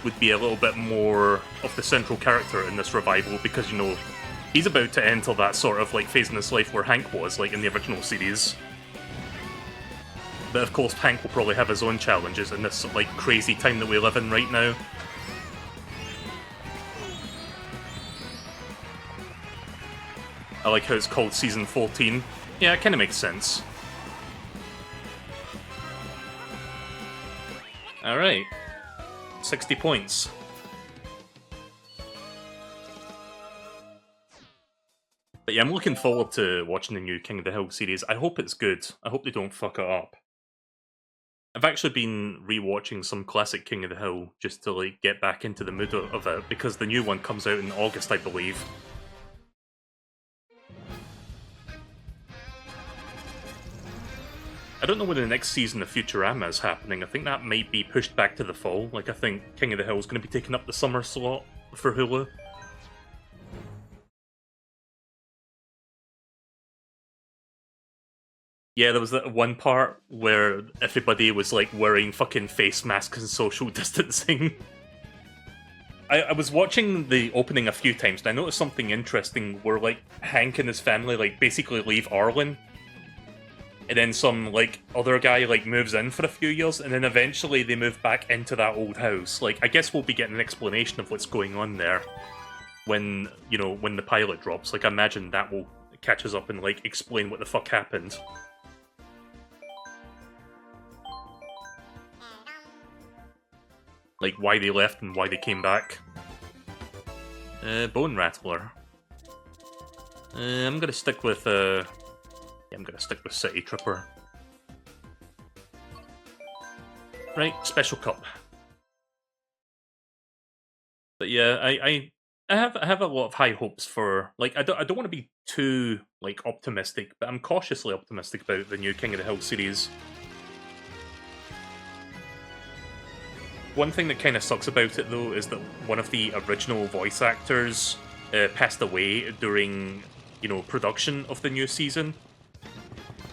would be a little bit more of the central character in this revival because, you know, he's about to enter that sort of, like, phase in his life where Hank was, like, in the original series. But of course, Hank will probably have his own challenges in this, like, crazy time that we live in right now. I like how it's called Season 14. Yeah, it kind of makes sense. Alright. 60 points. But yeah, I'm looking forward to watching the new King of the Hill series. I hope it's good. I hope they don't fuck it up. I've actually been rewatching some classic King of the Hill just to, like, get back into the mood of it, because the new one comes out in August, I believe. I don't know when the next season of Futurama is happening. I think that might be pushed back to the fall. Like, I think King of the Hill is going to be taking up the summer slot for Hulu. Yeah, there was that one part where everybody was, like, wearing fucking face masks and social distancing. I was watching the opening a few times, and I noticed something interesting where, like, Hank and his family, like, basically leave Arlen. And then some, like, other guy, like, moves in for a few years, and then eventually they move back into that old house. Like, I guess we'll be getting an explanation of what's going on there when, you know, when the pilot drops. Like, I imagine that will catch us up and, like, explain what the fuck happened. Like, why they left and why they came back. Bone Rattler. I'm gonna stick with, yeah, I'm gonna stick with City Tripper. Right, Special Cup. But yeah, I have a lot of high hopes for, like, I don't want to be too like optimistic, but I'm cautiously optimistic about the new King of the Hill series. One thing that kind of sucks about it though is that one of the original voice actors passed away during, you know, production of the new season.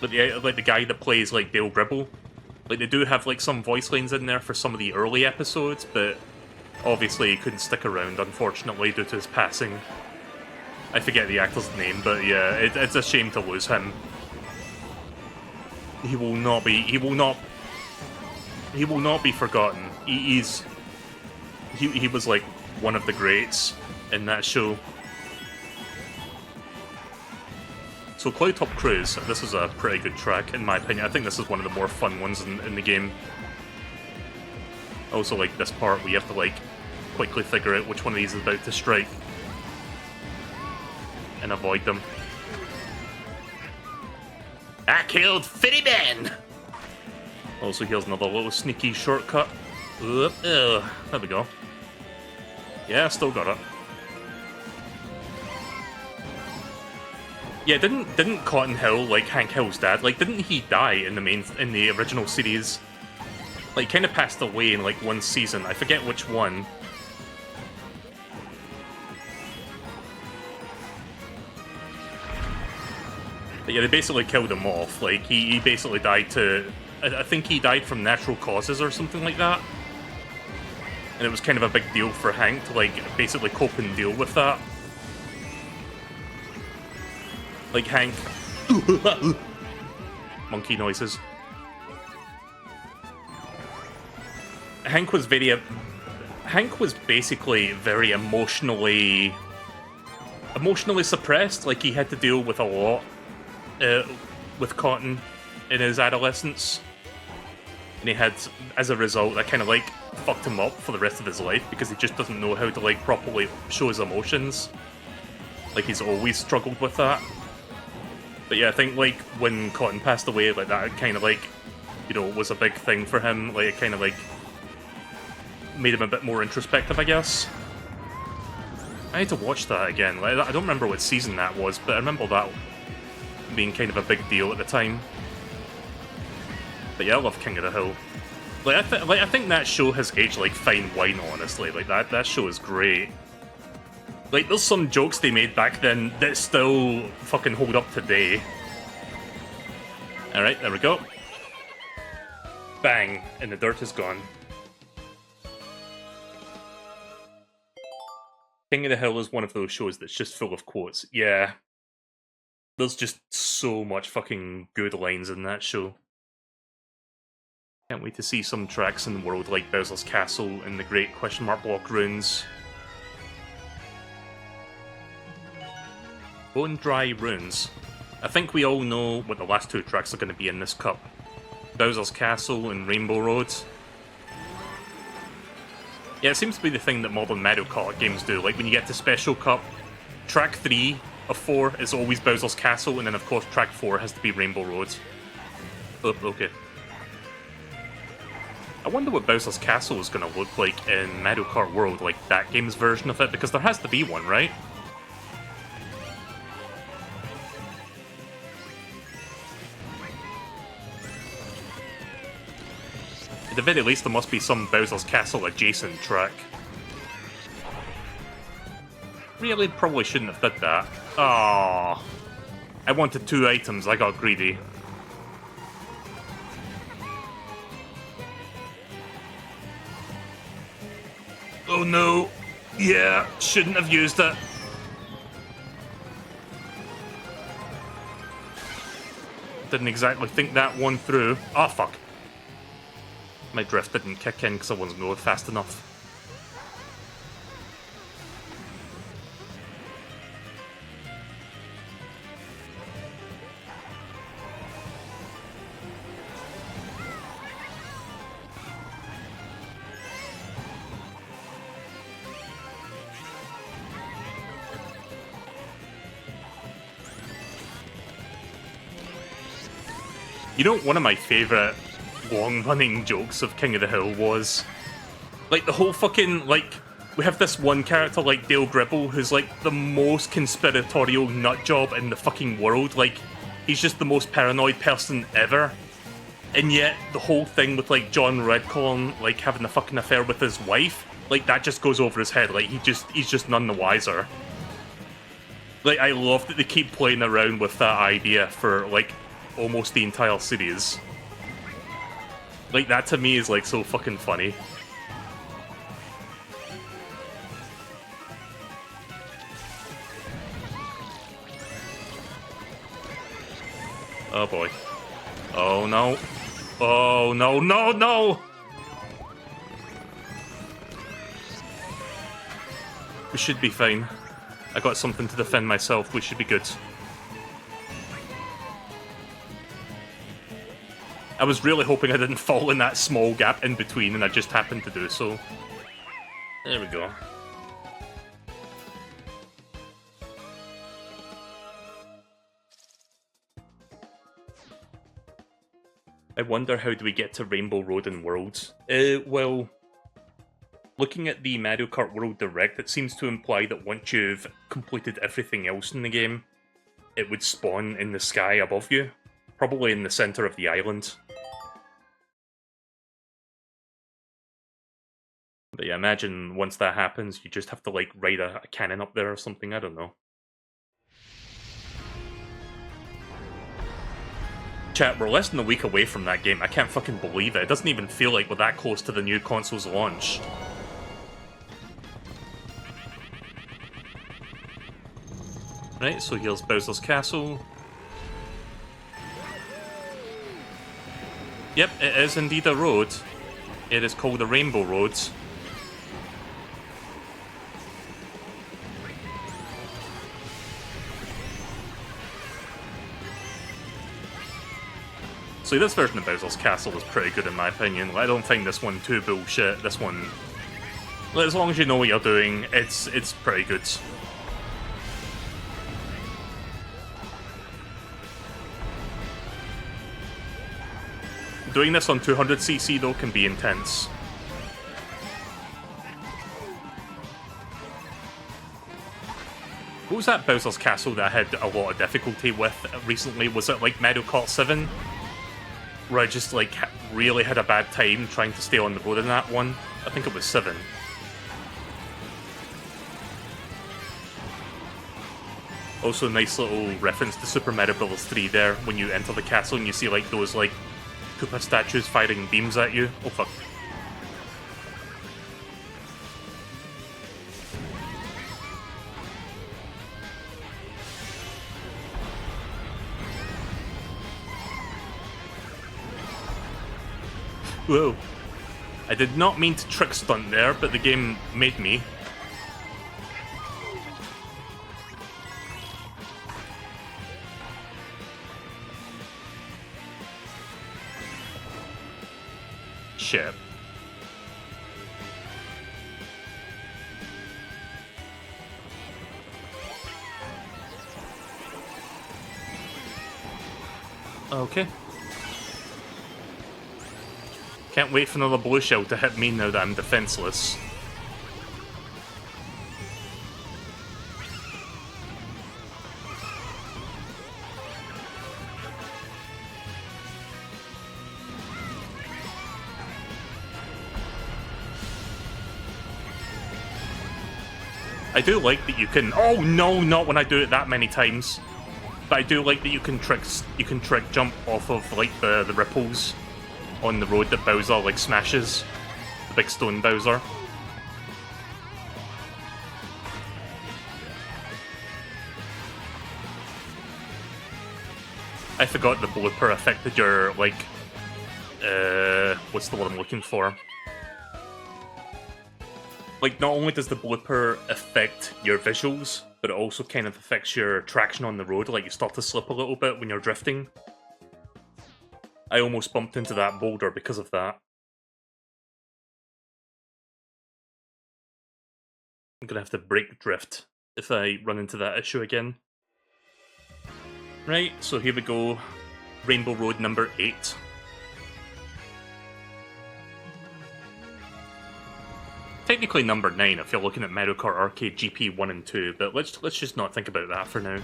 Like the guy that plays like Dale Gribble. Like they do have like some voice lines in there for some of the early episodes, but obviously he couldn't stick around, unfortunately, due to his passing. I forget the actor's name, but yeah, it's a shame to lose him. He will not be forgotten. He was like one of the greats in that show. So Cloud Top Cruise, this is a pretty good track in my opinion. I think this is one of the more fun ones in the game. I also like this part where you have to like quickly figure out which one of these is about to strike and avoid them. I killed Fitty Ben! Also, here's another little sneaky shortcut. There we go. Yeah, still got it. Yeah, didn't Cotton Hill, like Hank Hill's dad, like didn't he die in the original series? Like kind of passed away in like one season. I forget which one. But yeah, they basically killed him off. Like he basically died to, I think he died from natural causes or something like that. And it was kind of a big deal for Hank to like basically cope and deal with that. Like Hank... Monkey noises. Hank was basically very emotionally suppressed. Like he had to deal with a lot with Cotton in his adolescence. And he had, as a result, that kind of like fucked him up for the rest of his life because he just doesn't know how to like properly show his emotions. Like he's always struggled with that. But yeah, I think like when Cotton passed away, like that kind of like, you know, was a big thing for him. Like it kind of like made him a bit more introspective, I guess. I need to watch that again. Like, I don't remember what season that was, but I remember that being kind of a big deal at the time. But yeah, I love King of the Hill. Like I think that show has aged like fine wine, honestly. Like that show is great. Like, there's some jokes they made back then that still fucking hold up today. Alright, there we go. Bang, and the dirt is gone. King of the Hill is one of those shows that's just full of quotes. Yeah. There's just so much fucking good lines in that show. Can't wait to see some tracks in the world like Bowser's Castle and the Great Question Mark Block Runes. Bone Dry Runes. I think we all know what the last two tracks are going to be in this cup. Bowser's Castle and Rainbow Road. Yeah, it seems to be the thing that modern Mario Kart games do. Like when you get to Special Cup, track 3 of 4 is always Bowser's Castle, and then of course track 4 has to be Rainbow Road. Oh, okay. I wonder what Bowser's Castle is going to look like in Mario Kart World, like that game's version of it, because there has to be one, right? At the very least, there must be some Bowser's Castle adjacent track. Really, probably shouldn't have did that. Oh, I wanted 2 items, I got greedy. Oh no! Yeah, shouldn't have used it. Didn't exactly think that one through. Ah, oh, fuck. My drift didn't kick in because I wasn't going fast enough. You know, one of my favourite long-running jokes of King of the Hill was, like, the whole fucking, like, we have this one character like Dale Gribble who's like the most conspiratorial nutjob in the fucking world. Like, he's just the most paranoid person ever. And yet, the whole thing with like John Redcorn like having a fucking affair with his wife, like that just goes over his head. Like he's just none the wiser. Like, I love that they keep playing around with that idea for like almost the entire series. Like, that to me is like so fucking funny. Oh boy. Oh no. Oh no, no, no! We should be fine. I got something to defend myself. We should be good. I was really hoping I didn't fall in that small gap in between, and I just happened to do so. There we go. I wonder, how do we get to Rainbow Road and Worlds? Well, looking at the Mario Kart World Direct, it seems to imply that once you've completed everything else in the game, it would spawn in the sky above you, probably in the center of the island. But yeah, imagine once that happens, you just have to like ride a cannon up there or something, I don't know. Chat, we're less than a week away from that game. I can't fucking believe it. It doesn't even feel like we're that close to the new console's launch. Right, so here's Bowser's Castle. Yep, it is indeed a road. It is called the Rainbow Road. So this version of Bowser's Castle is pretty good in my opinion. I don't think this one too bullshit. This one, as long as you know what you're doing, it's pretty good. Doing this on 200cc though can be intense. What was that Bowser's Castle that I had a lot of difficulty with recently? Was it like Mario Kart 7? Where I just like really had a bad time trying to stay on the road in that one? I think it was 7. Also, a nice little reference to Super Mario Bros. 3 there, when you enter the castle and you see like those like Koopa statues firing beams at you. Oh fuck. Whoa. I did not mean to trick stunt there, but the game made me. Shit. Okay. Can't wait for another blue shell to hit me now that I'm defenseless. I do like that you can. Oh no, not when I do it that many times. But I do like that you can trick jump off of like the ripples on the road that Bowser like smashes. The big stone Bowser. I forgot the blooper affected your like what's the word I'm looking for? Like, not only does the blooper affect your visuals, but it also kind of affects your traction on the road. Like, you start to slip a little bit when you're drifting. I almost bumped into that boulder because of that. I'm gonna have to brake drift if I run into that issue again. Right, so here we go. Rainbow Road number 8. technically number 9 if you're looking at Mario Kart Arcade GP 1 and 2, but let's just not think about that for now.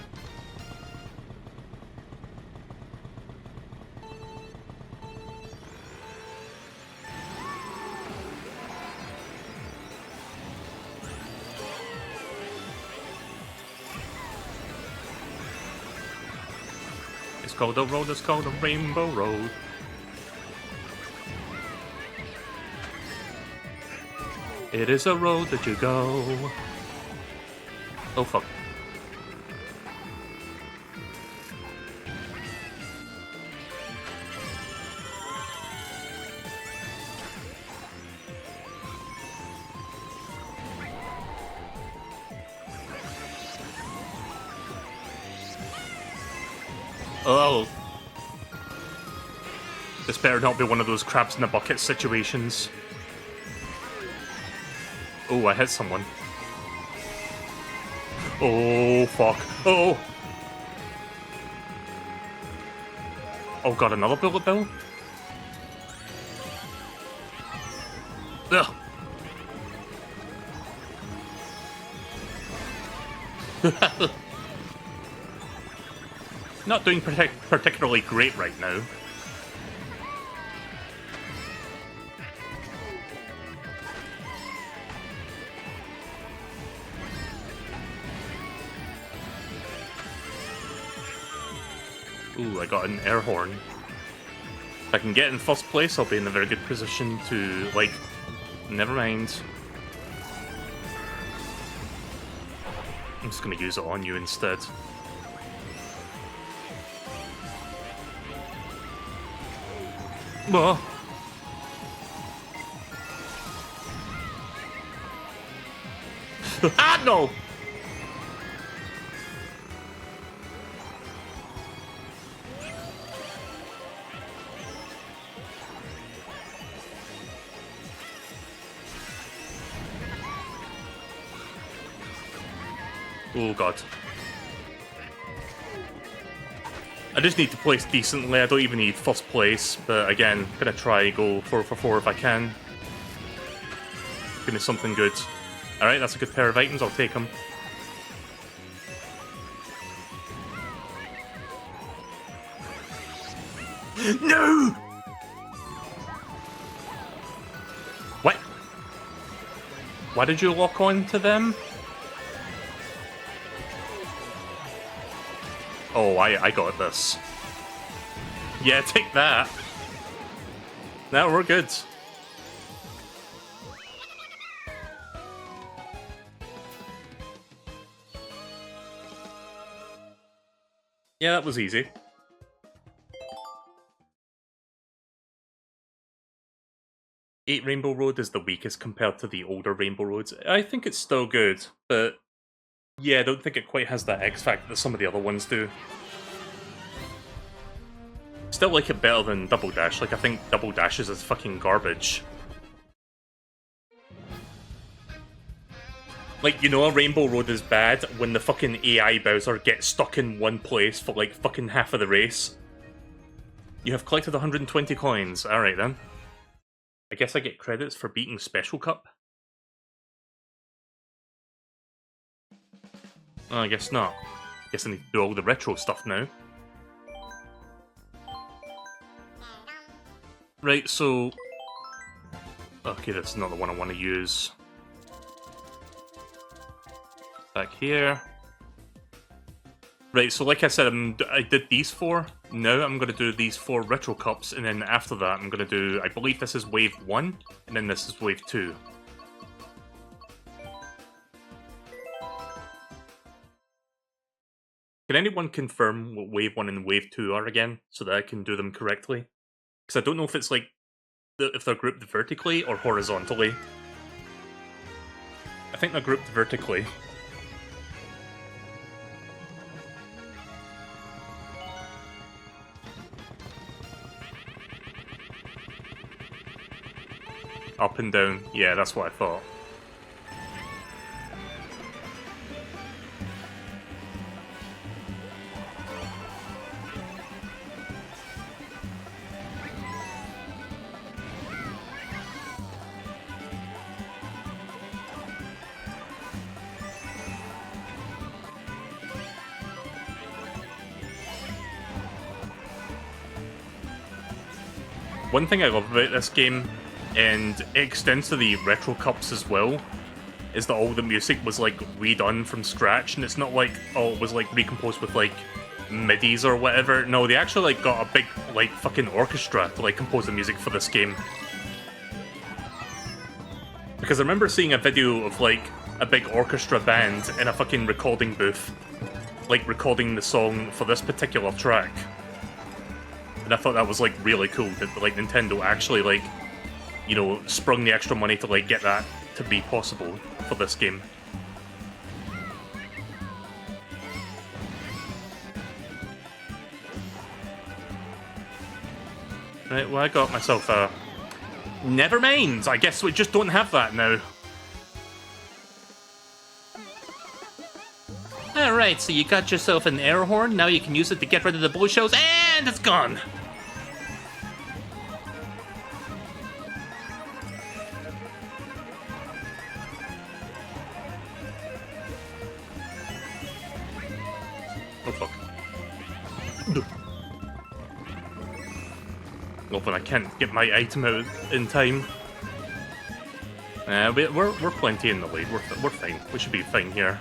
It's called a road, it's called a Rainbow Road. It is a road that you go. Oh fuck. Oh. This better not be one of those crabs in a bucket situations. Oh, I hit someone. Oh, fuck. Oh! Oh god, another bullet bill? Ugh. Not doing particularly great right now. Ooh, I got an air horn. If I can get in first place, I'll be in a very good position to, like... Never mind. I'm just gonna use it on you instead. Whoa. Ah, no! Oh god. I just need to place decently, I don't even need first place, but again, gonna try go 4 for 4 if I can. Give me something good. Alright, that's a good pair of items, I'll take them. No! What? Why did you lock on to them? Oh, I got this. Yeah, take that. Now we're good. Yeah, that was easy. Eight Rainbow Road is the weakest compared to the older Rainbow Roads. I think it's still good, but yeah, I don't think it quite has that X factor that some of the other ones do. Still like it better than Double Dash. Like, I think Double Dashes is fucking garbage. Like, you know a Rainbow Road is bad when the fucking AI Bowser gets stuck in one place for like fucking half of the race. You have collected 120 coins. Alright then. I guess I get credits for beating Special Cup? Oh, I guess not. Guess I need to do all the retro stuff now. Right, so... Okay, that's not the one I want to use. Back here. Right, so like I said, I did these 4. Now I'm going to do these 4 retro cups, and then after that I'm going to do... I believe this is wave 1, and then this is wave 2. Can anyone confirm what wave 1 and wave 2 are again, so that I can do them correctly? Because I don't know if it's like, if they're grouped vertically or horizontally. I think they're grouped vertically. Up and down, yeah, that's what I thought. one thing I love about this game, and it extends to the retro cups as well, is that all the music was like redone from scratch, and it's not like, oh, it was like recomposed with like midis or whatever. No, they actually like got a big like fucking orchestra to like compose the music for this game. Because I remember seeing a video of like a big orchestra band in a fucking recording booth, like recording the song for this particular track. And I thought that was like really cool that like Nintendo actually like, you know, sprung the extra money to like get that to be possible for this game. Right, well I got myself a... Never mind, I guess we just don't have that now. Alright, so you got yourself an air horn, now you can use it to get rid of the blue shells, and it's gone! Oh fuck. Well, but I can't get my item out in time. We're plenty in the lead, we're fine, we should be fine here.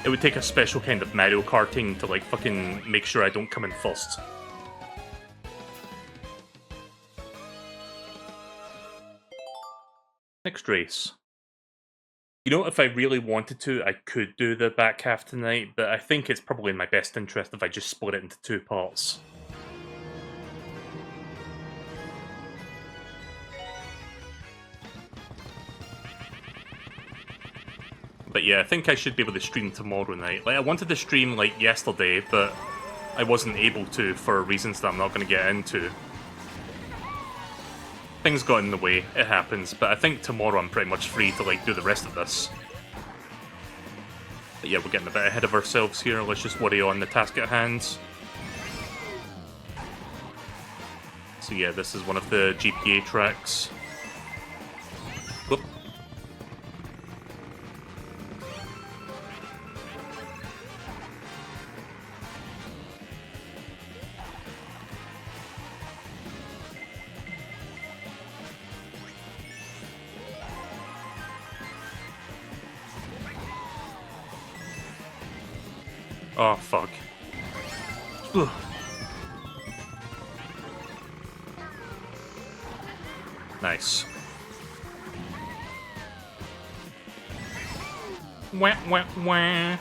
It would take a special kind of Mario Karting to like fucking make sure I don't come in first. Next race. You know, if I really wanted to, I could do the back half tonight, but I think it's probably in my best interest if I just split it into 2 parts. But yeah, I think I should be able to stream tomorrow night. Like, I wanted to stream, like, yesterday, but I wasn't able to for reasons that I'm not going to get into. Things got in the way, it happens, but I think tomorrow I'm pretty much free to, like, do the rest of this. But yeah, we're getting a bit ahead of ourselves here, let's just worry on the task at hand. So yeah, this is one of the GPA tracks. Whoop. Oh, fuck. Ugh. Nice. Wah, wah, wah.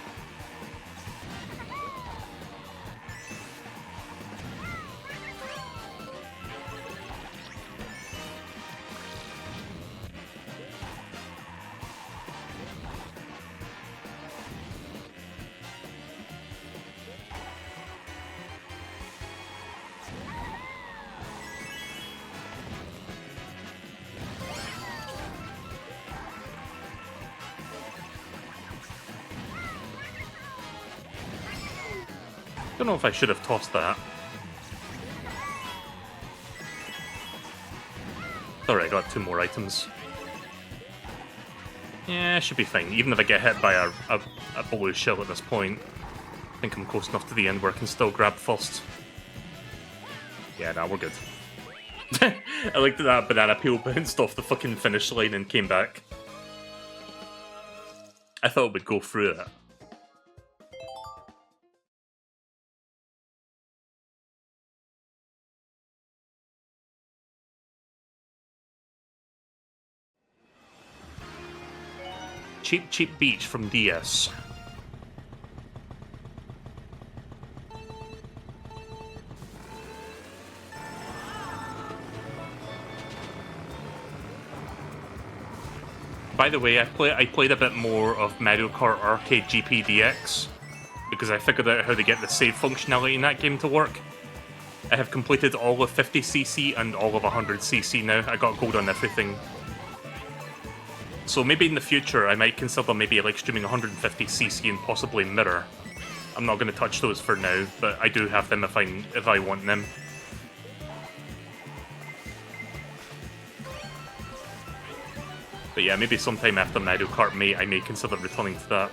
Don't know if I should have tossed that. Alright, I got 2 more items. Yeah, should be fine. Even if I get hit by a blue shell at this point, I think I'm close enough to the end where I can still grab first. Yeah, nah, we're good. I liked that banana peel bounced off the fucking finish line and came back. I thought it would go through it. Cheap Cheap Beach from DS. By the way, I played a bit more of Mario Kart Arcade GP DX because I figured out how to get the save functionality in that game to work. I have completed all of 50cc and all of 100cc now. I got gold on everything. So maybe in the future I might consider maybe like streaming 150cc and possibly Mirror. I'm not going to touch those for now, but I do have them if I want them. But yeah, maybe sometime after Mario Kart I may consider returning to that.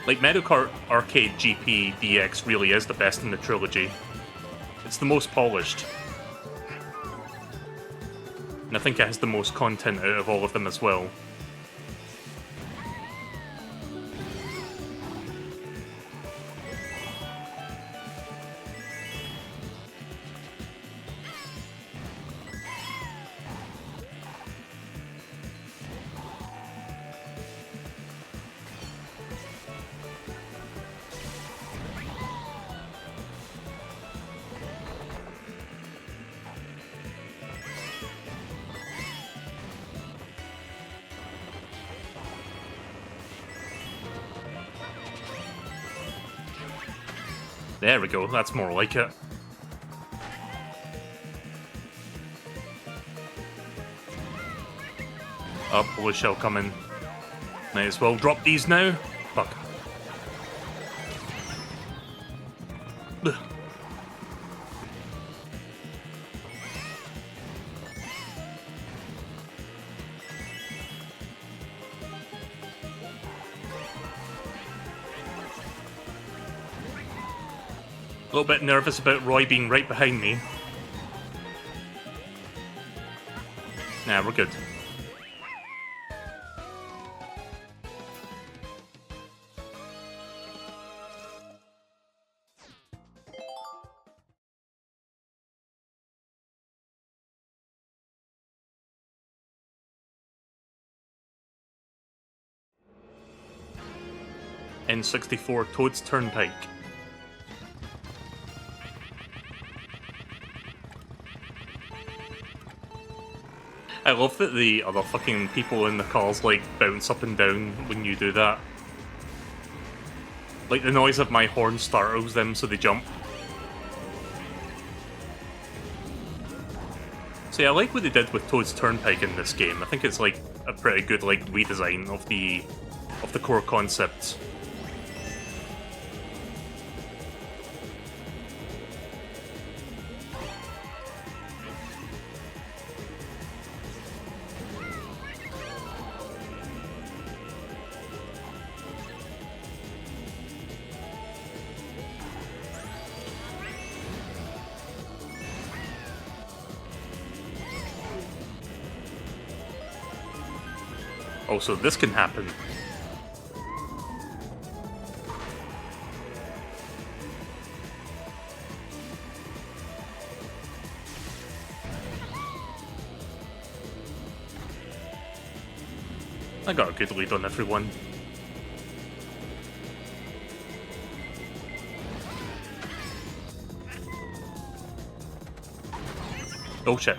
Like, Mario Kart Arcade GP DX really is the best in the trilogy. It's the most polished. And I think it has the most content out of all of them as well. There we go, that's more like it. Oh, blue shell coming. Might as well drop these now. Fuck. Ugh. A little bit nervous about Roy being right behind me. Nah, we're good. N64 Toad's Turnpike. I love that the other fucking people in the cars, like, bounce up and down when you do that. Like, the noise of my horn startles them, so they jump. So yeah, I like what they did with Toad's Turnpike in this game. I think it's, like, a pretty good, like, redesign of the core concept. Also, this can happen. I got a good lead on everyone. Oh shit.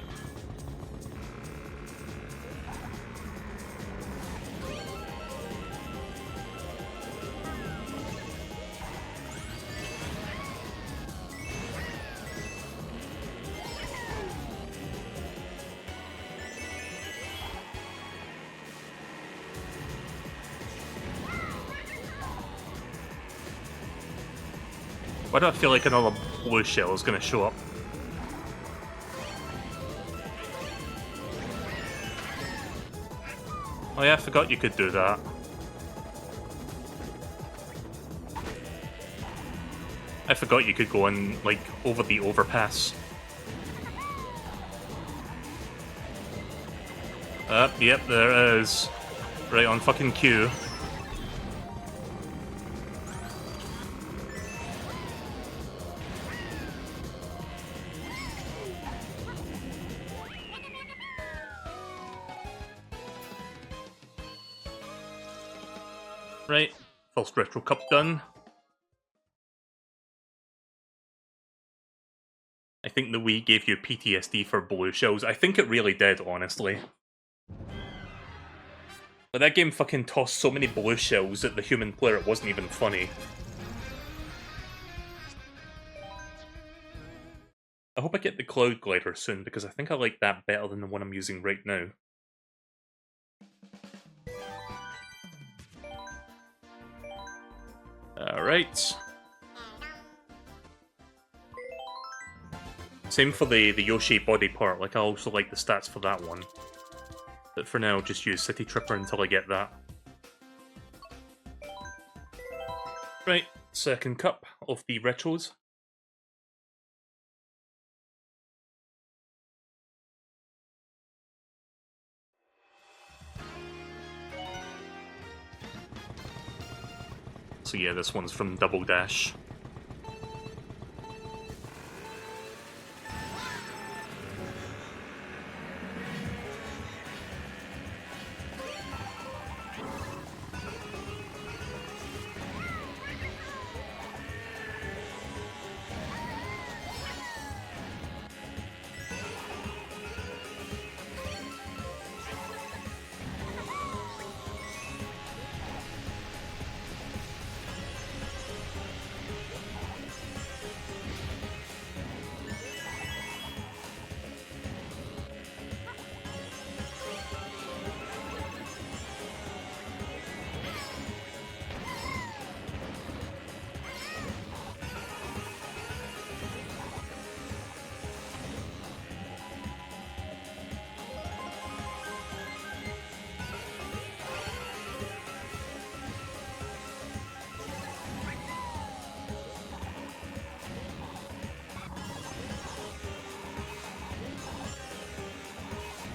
Why do I feel like another blue shell is going to show up? Oh yeah, I forgot you could do that. I forgot you could go in, like, over the overpass. Yep, there it is. Right on fucking cue. Right, first Retro Cup done. I think the Wii gave you PTSD for blue shells. I think it really did, honestly. But that game fucking tossed so many blue shells at the human player it wasn't even funny. I hope I get the Cloud Glider soon, because I think I like that better than the one I'm using right now. Alright. Same for the Yoshi body part, like I also like the stats for that one. But for now, I'll just use City Tripper until I get that. Right, second cup of the retros. So yeah, this one's from Double Dash.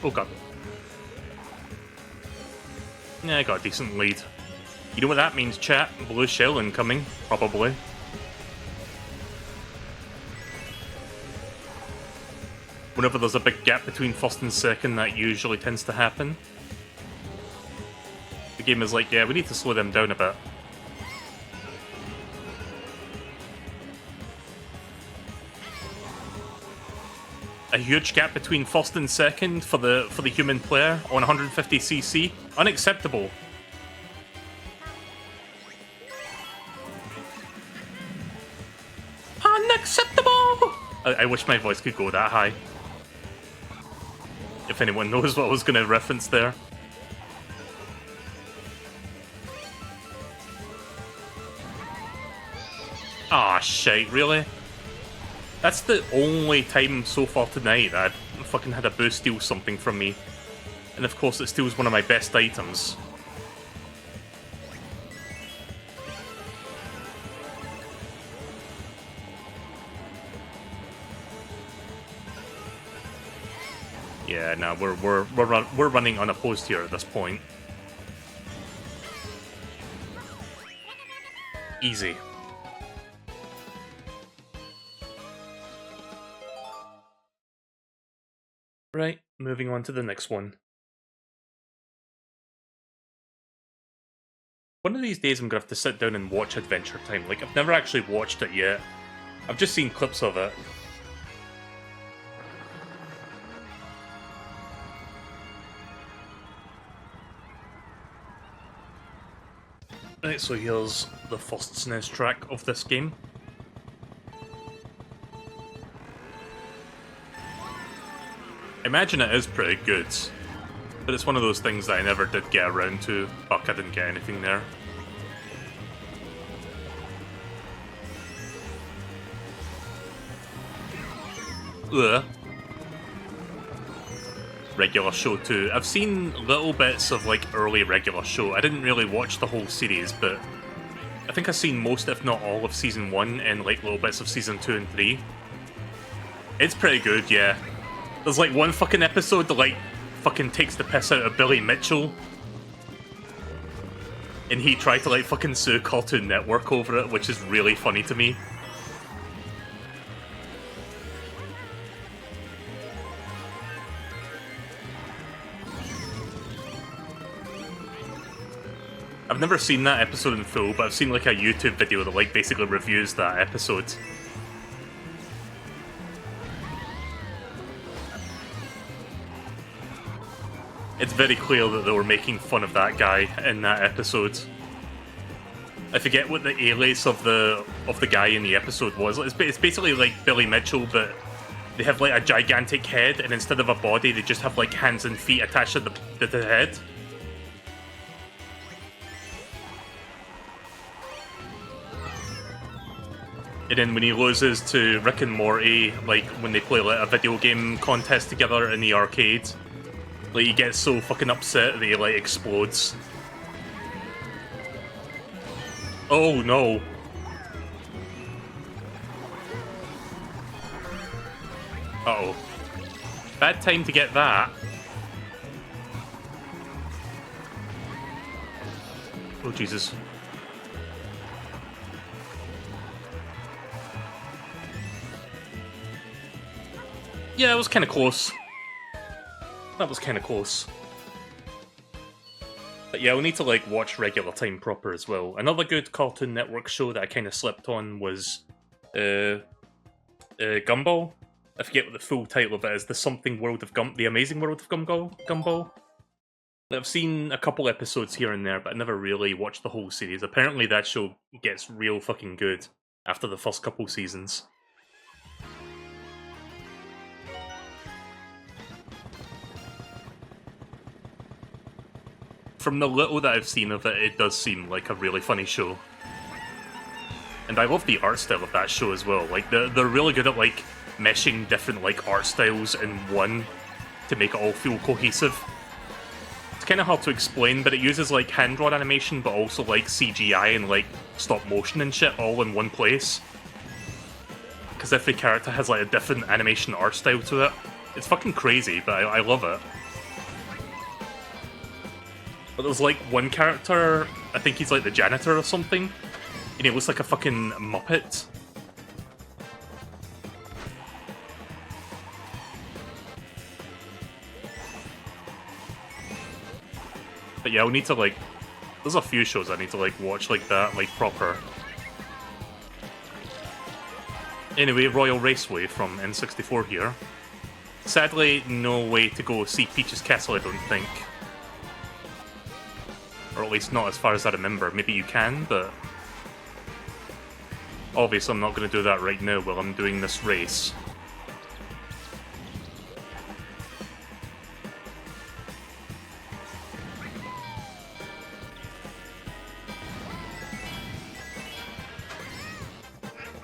Oh god. Yeah, I got a decent lead. You know what that means, chat? Blue shell incoming, probably. Whenever there's a big gap between first and second, that usually tends to happen. The game is like, yeah, we need to slow them down a bit. A huge gap between first and second for the human player on 150cc. Unacceptable. Unacceptable! I wish my voice could go that high. If anyone knows what I was going to reference there. Ah, shite, really? That's the only time so far tonight that I've fucking had a boo steal something from me. And of course it steals one of my best items. Yeah, no, we're running unopposed here at this point. Easy. Right, moving on to the next one. One of these days I'm gonna have to sit down and watch Adventure Time. Like, I've never actually watched it yet. I've just seen clips of it. Right, so here's the first SNES track of this game. I imagine it is pretty good, but it's one of those things that I never did get around to. Fuck, I didn't get anything there. Ugh. Regular Show 2. I've seen little bits of like early Regular Show. I didn't really watch the whole series, but I think I've seen most, if not all, of Season 1 and like little bits of Season 2 and 3. It's pretty good, yeah. There's like one fucking episode that like fucking takes the piss out of Billy Mitchell. And he tried to like fucking sue Cartoon Network over it, which is really funny to me. I've never seen that episode in full, but I've seen like a YouTube video that like basically reviews that episode. It's very clear that they were making fun of that guy in that episode. I forget what the alias of the guy in the episode was. It's basically like Billy Mitchell, but they have like a gigantic head, and instead of a body, they just have like hands and feet attached to the head. And then when he loses to Rick and Morty, like when they play like a video game contest together in the arcade, like he gets so fucking upset that he like explodes. Oh no. Uh-oh. Bad time to get that. Oh, Jesus. Yeah, it was kind of close. That was kind of close. But yeah, we'll need to, like, watch Regular Time proper as well. Another good Cartoon Network show that I kind of slipped on was Gumball. I forget what the full title of it is. The Something World of The Amazing World of Gumball. I've seen a couple episodes here and there, but I never really watched the whole series. Apparently that show gets real fucking good after the first couple seasons. From the little that I've seen of it, it does seem like a really funny show. And I love the art style of that show as well. Like, they're really good at, like, meshing different, like, art styles in one to make it all feel cohesive. It's kind of hard to explain, but it uses, like, hand-drawn animation, but also, like, CGI and, like, stop motion and shit all in one place. Because every character has, like, a different animation art style to it. It's fucking crazy, but I love it. But there's, like, one character, I think he's, like, the janitor or something, and he looks like a fucking Muppet. But yeah, we need to, like... There's a few shows I need to, like, watch like that, like, proper. Anyway, Royal Raceway from N64 here. Sadly, no way to go see Peach's Castle, I don't think. Or at least not as far as I remember. Maybe you can, but... Obviously, I'm not going to do that right now while I'm doing this race.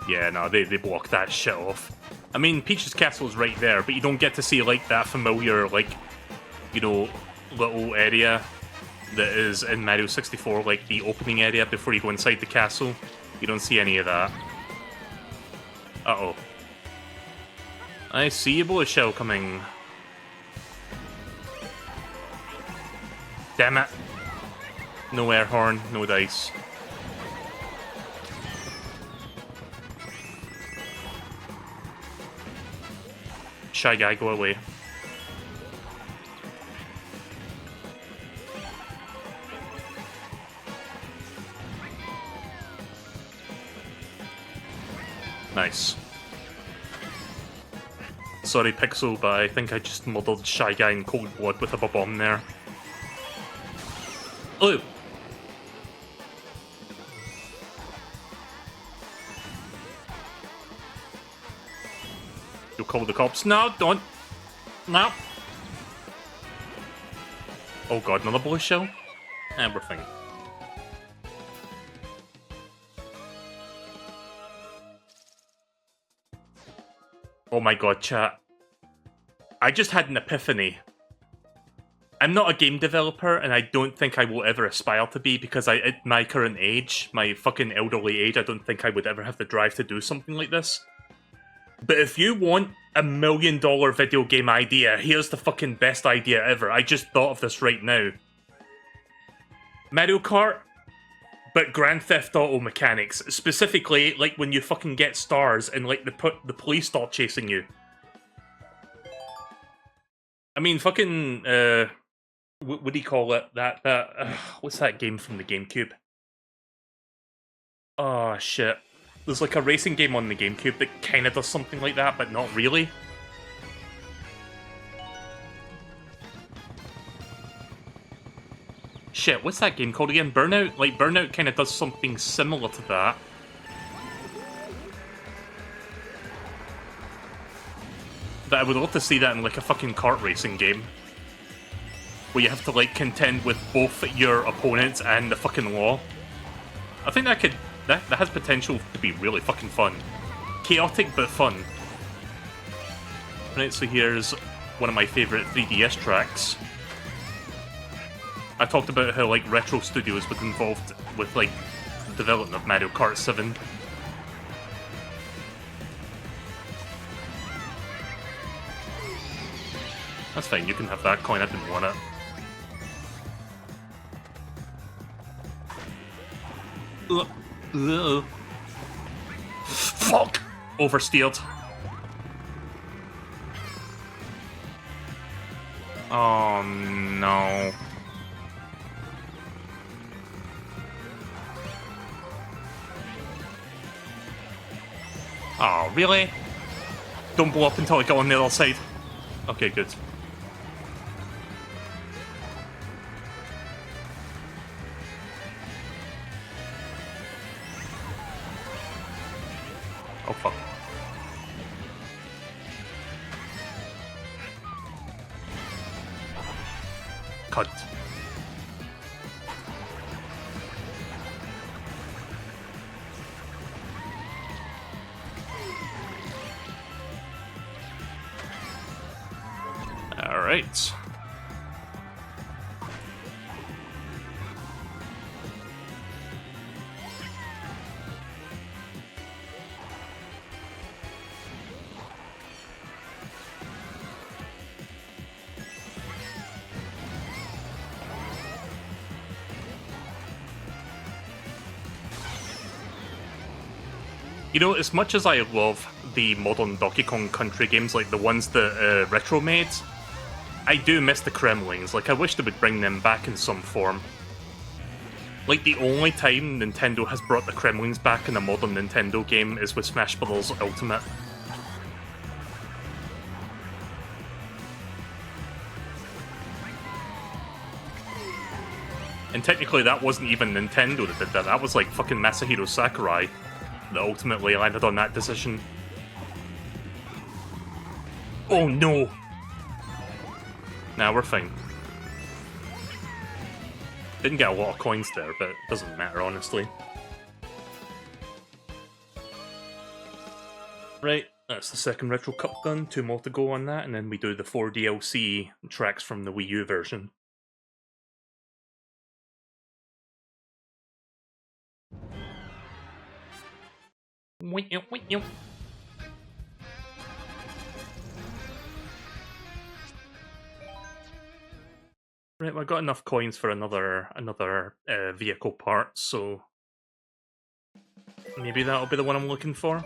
Yeah, no, they block that shit off. I mean, Peach's Castle's right there, but you don't get to see, like, that familiar, like, you know, little area that is in Mario 64, like the opening area before you go inside the castle. You don't see any of that. Uh-oh. I see a bullet shell coming. Damn it. No air horn, no dice. Shy Guy, go away. Nice. Sorry, Pixel, but I think I just murdered Shy Guy in cold blood with a bomb there. Oh! You'll call the cops. No, don't! No! Oh god, another bullet shell? Everything. Oh my god, chat. I just had an epiphany. I'm not a game developer, and I don't think I will ever aspire to be, because at my current age, my fucking elderly age, I don't think I would ever have the drive to do something like this. But if you want $1 million video game idea, here's the fucking best idea ever. I just thought of this right now. Mario Kart, but Grand Theft Auto mechanics. Specifically, like, when you fucking get stars and, like, the police start chasing you. I mean, fucking, what do you call it? What's that game from the GameCube? Oh, shit. There's, like, a racing game on the GameCube that kind of does something like that, but not really. Shit, what's that game called again? Burnout? Like, Burnout kind of does something similar to that. But I would love to see that in, like, a fucking kart racing game. Where you have to, like, contend with both your opponents and the fucking law. I think that could... That has potential to be really fucking fun. Chaotic, but fun. Right, so here's one of my favourite 3DS tracks. I talked about how, like, Retro Studios was involved with, like, the development of Mario Kart 7. That's fine, you can have that coin, I didn't want it. Fuck! Oversteered. Oh no. Oh, really? Don't blow up until I get on the other side. Okay, good. Oh, fuck. Cut. Alright. You know, as much as I love the modern Donkey Kong Country games, like the ones that Retro made, I do miss the Kremlings. Like, I wish they would bring them back in some form. Like, the only time Nintendo has brought the Kremlings back in a modern Nintendo game is with Smash Bros. Ultimate. And technically that wasn't even Nintendo that did that, that was like fucking Masahiro Sakurai that ultimately landed on that decision. Oh no! Nah, we're fine. Didn't get a lot of coins there, but it doesn't matter, honestly. Right, that's the second Retro Cup done, 2 more to go on that, and then we do the 4 DLC tracks from the Wii U version. Right, well, I got enough coins for another vehicle part, so maybe that'll be the one I'm looking for.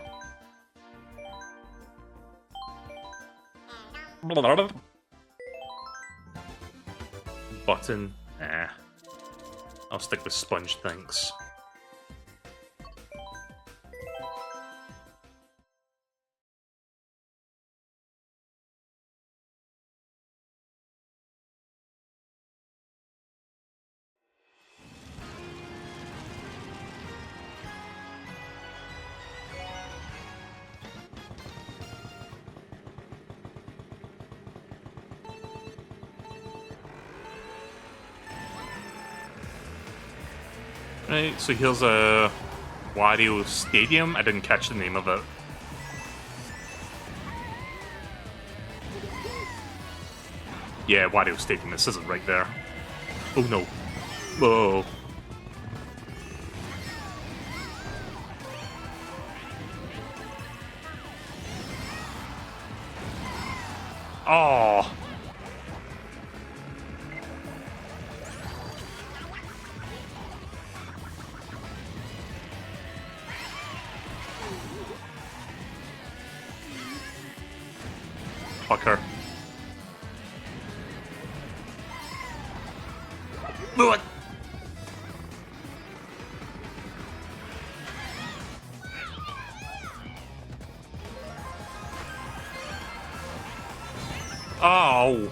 Button. I'll stick with sponge, thanks. Right, so here's a Wario Stadium. I didn't catch the name of it. Yeah, Wario Stadium. This isn't right there. Oh no. Whoa. Oh. Fucker. What? Oh.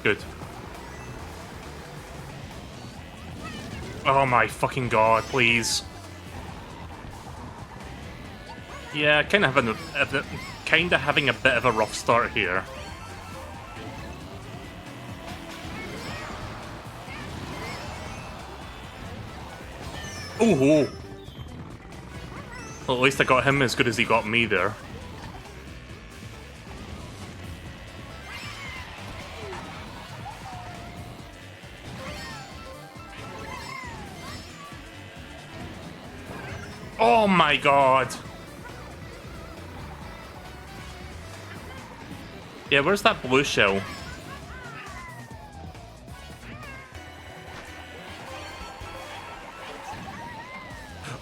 Good. Oh my fucking god, please. Yeah, kind of having a bit of a rough start here. Ooh. Well, at least I got him as good as he got me there. Oh my god! Yeah, where's that blue shell?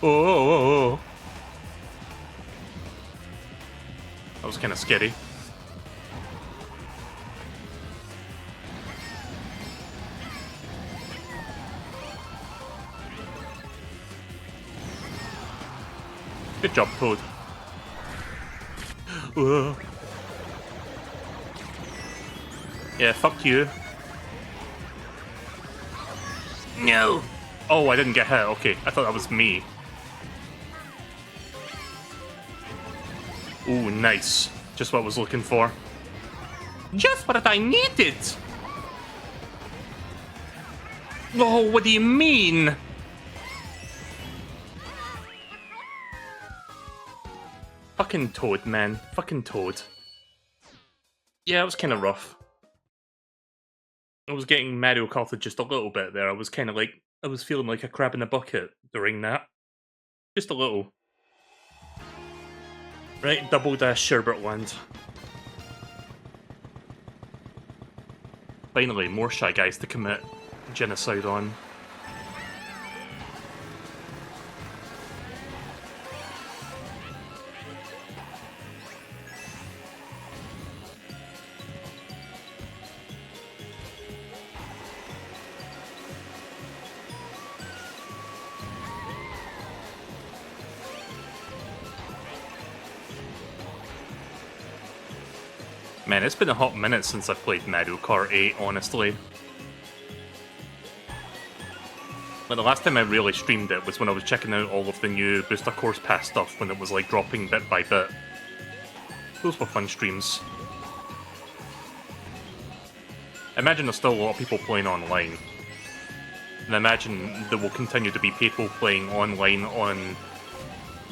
Oh. That was kind of scary. Good job, Toad. Yeah, fuck you. No! Oh, I didn't get hit. Okay, I thought that was me. Ooh, nice. Just what I was looking for. Just what I needed! Oh, what do you mean? Fucking Toad, man. Fucking Toad. Yeah, it was kind of rough. I was getting Mario Karted just a little bit there. I was kind of like, I was feeling like a crab in a bucket during that. Just a little. Right, double dash Sherbert Land. Finally, more Shy Guys to commit genocide on. Man, it's been a hot minute since I've played Mario Kart 8, honestly. But the last time I really streamed it was when I was checking out all of the new Booster Course Pass stuff, when it was like dropping bit by bit. Those were fun streams. I imagine there's still a lot of people playing online. And I imagine there will continue to be people playing online on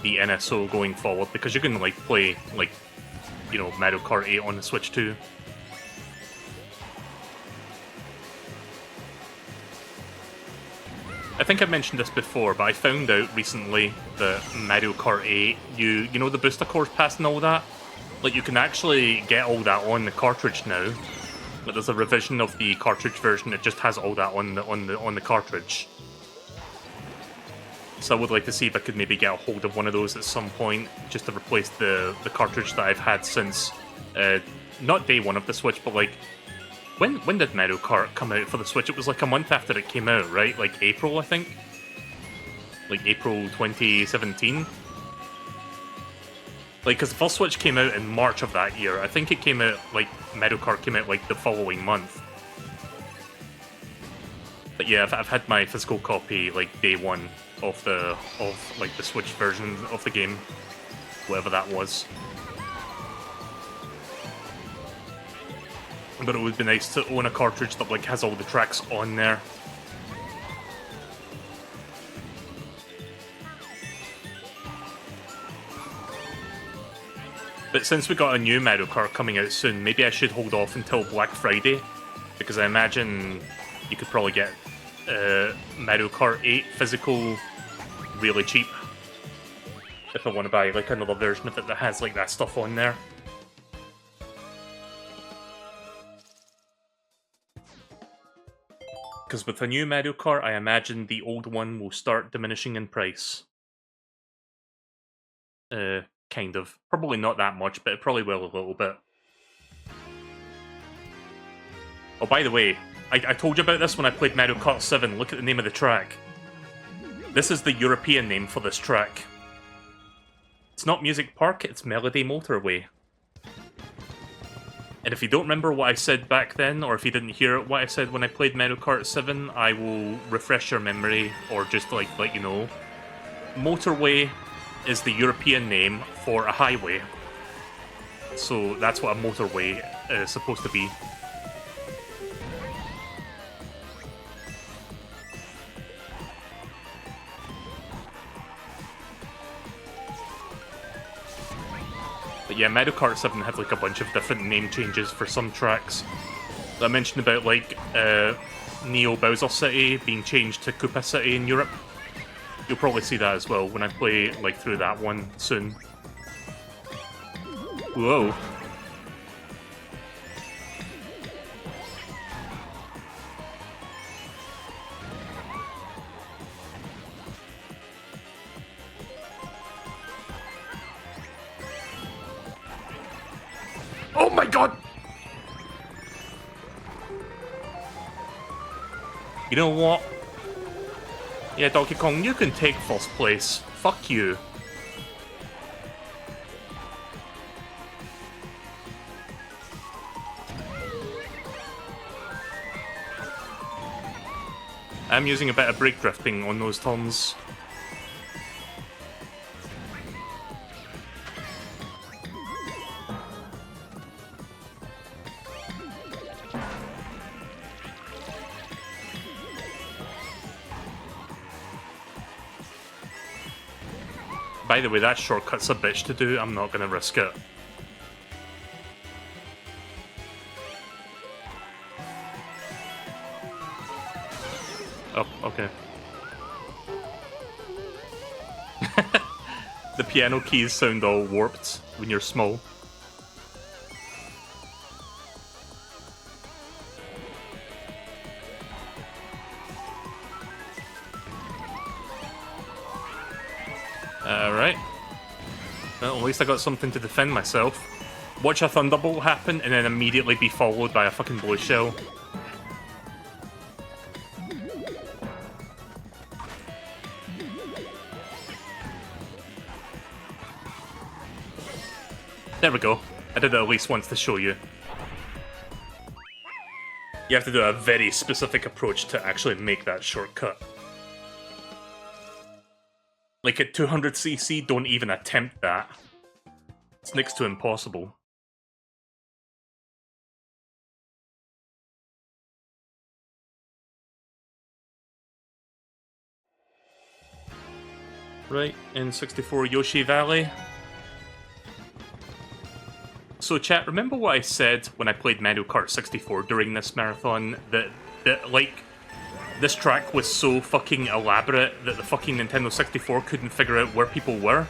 the NSO going forward, because you can like play like, you know, Mario Kart 8 on the Switch too. I think I mentioned this before, but I found out recently that Mario Kart 8, you know the Booster Course Pass and all that? Like, you can actually get all that on the cartridge now. But there's a revision of the cartridge version that just has all that on the cartridge. So I would like to see if I could maybe get a hold of one of those at some point, just to replace the cartridge that I've had since, not day one of the Switch, but like, when did Mario Kart come out for the Switch? It was like a month after it came out, right? Like April, I think? Like April 2017? Like, because the first Switch came out in March of that year. I think it came out, like, Mario Kart came out, like, the following month. But yeah, I've had my physical copy, like, day one of the Switch version of the game. Whatever that was. But it would be nice to own a cartridge that, like, has all the tracks on there. But since we got a new Mario Kart coming out soon, maybe I should hold off until Black Friday, because I imagine you could probably get Mario Kart 8 physical really cheap if I want to buy like another version of it that has like that stuff on there. Because with a new Mario Kart, I imagine the old one will start diminishing in price. Kind of. Probably not that much, but it probably will a little bit. Oh, by the way, I told you about this when I played Mario Kart 7. Look at the name of the track. This is the European name for this track. It's not Music Park, it's Melody Motorway. And if you don't remember what I said back then, or if you didn't hear what I said when I played Mario Kart 7, I will refresh your memory, or just like let you know. Motorway is the European name for a highway. So that's what a motorway is supposed to be. But yeah, Mario Kart 7 had like a bunch of different name changes for some tracks. I mentioned about like Neo Bowser City being changed to Koopa City in Europe. You'll probably see that as well when I play like through that one soon. Whoa. You know what? Yeah, Donkey Kong, you can take first place. Fuck you. I'm using a bit of brake drifting on those turns. By the way, that shortcut's a bitch to do. I'm not gonna risk it. Oh, okay. The piano keys sound all warped when you're small. Alright. Well, at least I got something to defend myself. Watch a thunderbolt happen and then immediately be followed by a fucking blue shell. There we go. I did it at least once to show you. You have to do a very specific approach to actually make that shortcut. Like at 200cc, don't even attempt that. It's next to impossible. Right, in 64 Yoshi Valley. So chat, remember what I said when I played Mario Kart 64 during this marathon? That like, this track was so fucking elaborate that the fucking Nintendo 64 couldn't figure out where people were?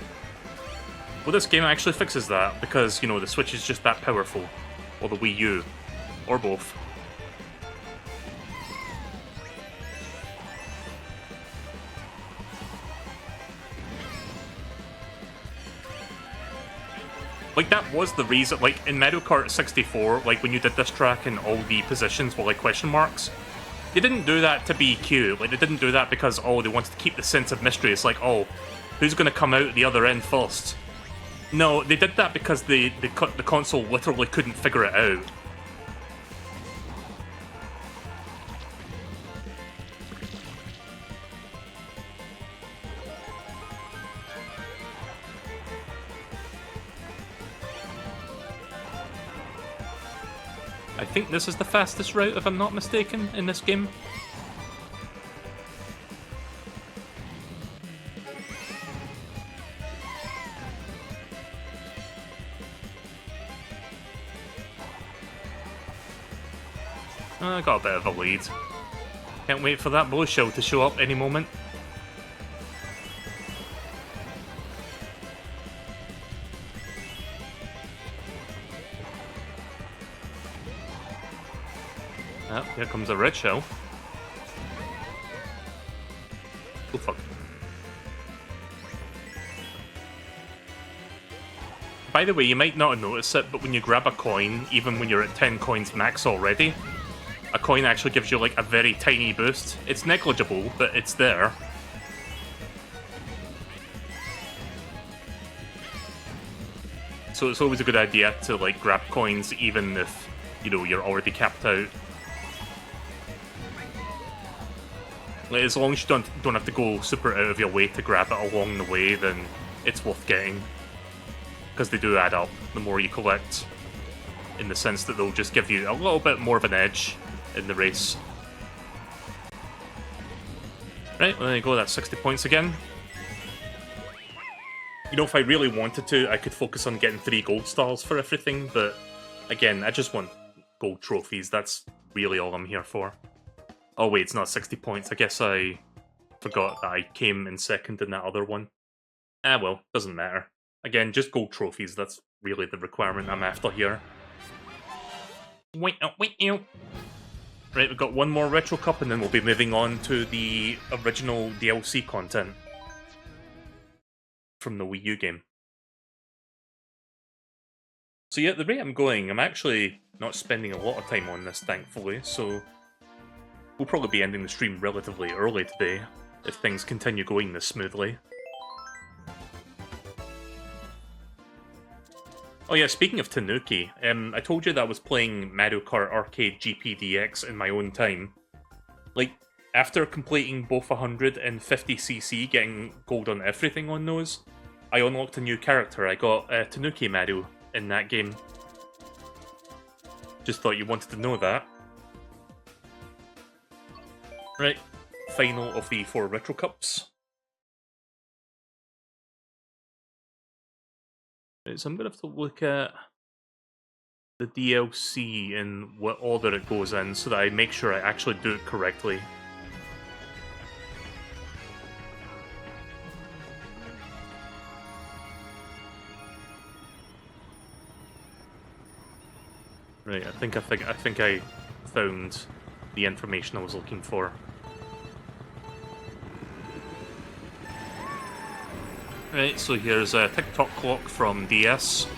Well, this game actually fixes that, because, you know, the Switch is just that powerful. Or the Wii U. Or both. Like, that was the reason, like, in Mario Kart 64, like, when you did this track and all the positions were, like, question marks, they didn't do that to be cute. Like, they didn't do that because, oh, they wanted to keep the sense of mystery. It's like, oh, who's gonna come out the other end first? No, they did that because the console literally couldn't figure it out. I think this is the fastest route, if I'm not mistaken, in this game. I got a bit of a lead. Can't wait for that blue shell to show up any moment. Oh, here comes a red shell. Oh, fuck. By the way, you might not notice it, but when you grab a coin, even when you're at 10 coins max already, a coin actually gives you, like, a very tiny boost. It's negligible, but it's there. So it's always a good idea to, like, grab coins even if, you know, you're already capped out. Like, as long as you don't have to go super out of your way to grab it along the way, then it's worth getting. Because they do add up the more you collect, in the sense that they'll just give you a little bit more of an edge in the race. Right, well, there you go, that's 60 points again. You know, if I really wanted to, I could focus on getting 3 gold stars for everything, but again, I just want gold trophies. That's really all I'm here for. Oh wait, it's not 60 points. I guess I forgot that I came in second in that other one. Ah well, doesn't matter. Again, just gold trophies. That's really the requirement I'm after here. Wait, right, we've got one more Retro Cup and then we'll be moving on to the original DLC content from the Wii U game. So yeah, at the rate I'm going, I'm actually not spending a lot of time on this, thankfully, so We'll probably be ending the stream relatively early today, if things continue going this smoothly. Oh yeah, speaking of Tanuki, I told you that I was playing Mario Kart Arcade GPDX in my own time. Like, after completing both 100 and 50cc, getting gold on everything on those, I unlocked a new character. I got Tanuki Maru in that game. Just thought you wanted to know that. Right, final of the 4 Retro Cups. Right, so I'm going to have to look at the DLC in what order it goes in so that I make sure I actually do it correctly. Right, I think I found the information I was looking for. Right, so here's a TikTok clock from DS.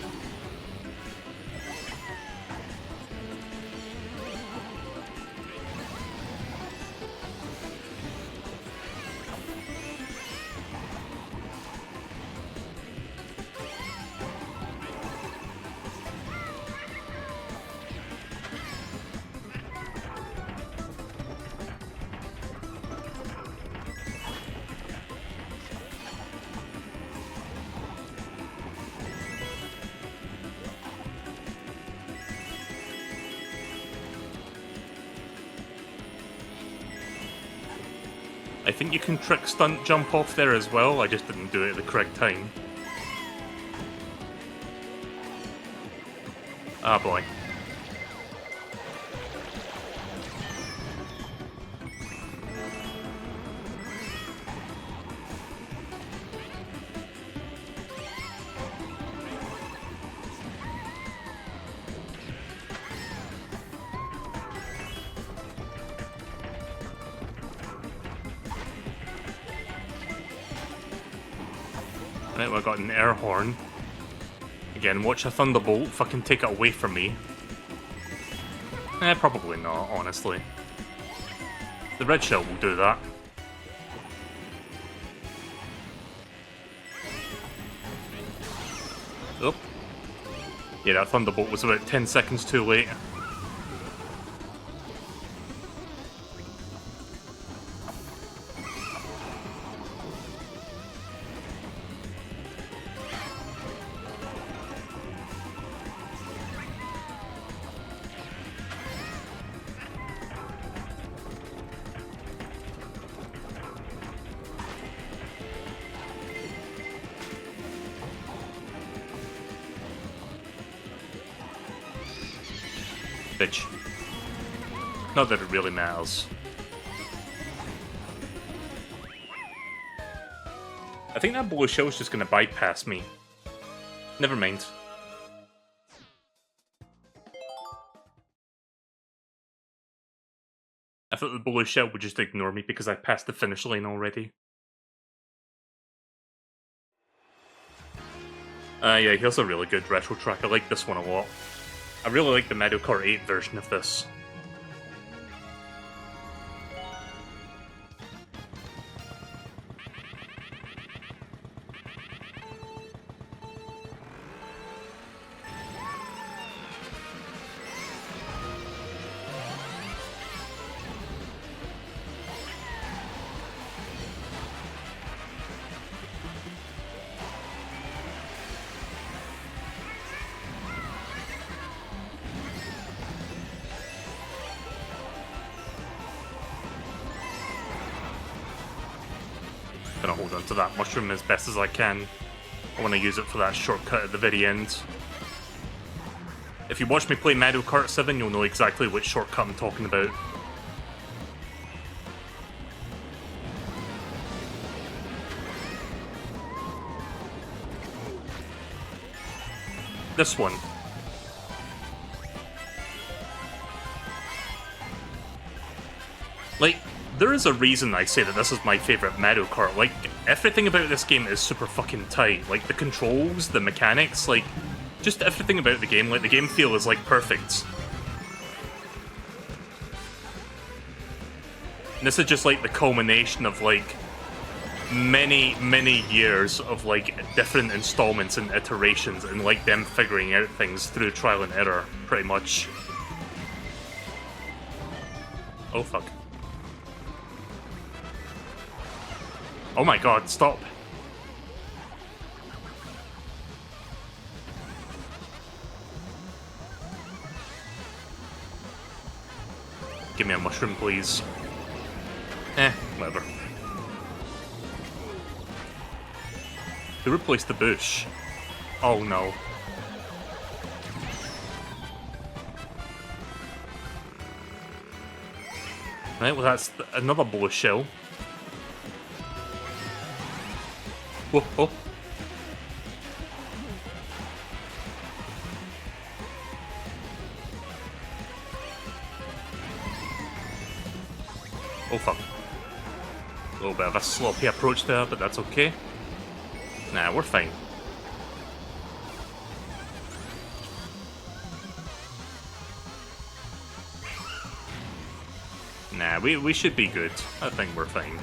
I think you can trick stunt jump off there as well, I just didn't do it at the correct time. Ah boy. Right, well, I got an air horn. Again, watch a thunderbolt fucking take it away from me. Probably not, honestly. The red shell will do that. Oh. Yeah, that thunderbolt was about 10 seconds too late. Bitch. Not that it really matters. I think that blue shell is just gonna bypass me. Never mind. I thought the blue shell would just ignore me because I passed the finish line already. Yeah, here's a really good retro track. I like this one a lot. I really like the Mario Kart 8 version of this. Gonna hold on to that mushroom as best as I can. I want to use it for that shortcut at the very end. If you watch me play Mario Kart 7, you'll know exactly which shortcut I'm talking about. This one. Like, there is a reason I say that this is my favourite Mario Kart. Like, everything about this game is super fucking tight. Like, the controls, the mechanics, like, just everything about the game. Like, the game feel is, like, perfect. This is just like the culmination of like many years of like different installments and iterations and like them figuring out things through trial and error, pretty much. Oh fuck. Oh my god, stop. Give me a mushroom, please. Whatever. They replaced the bush. Oh no. Right, well that's another blue shell. Whoa, oh. Oh fuck. A little bit of a sloppy approach there, but that's okay. Nah, we're fine. Nah, we should be good. I think we're fine.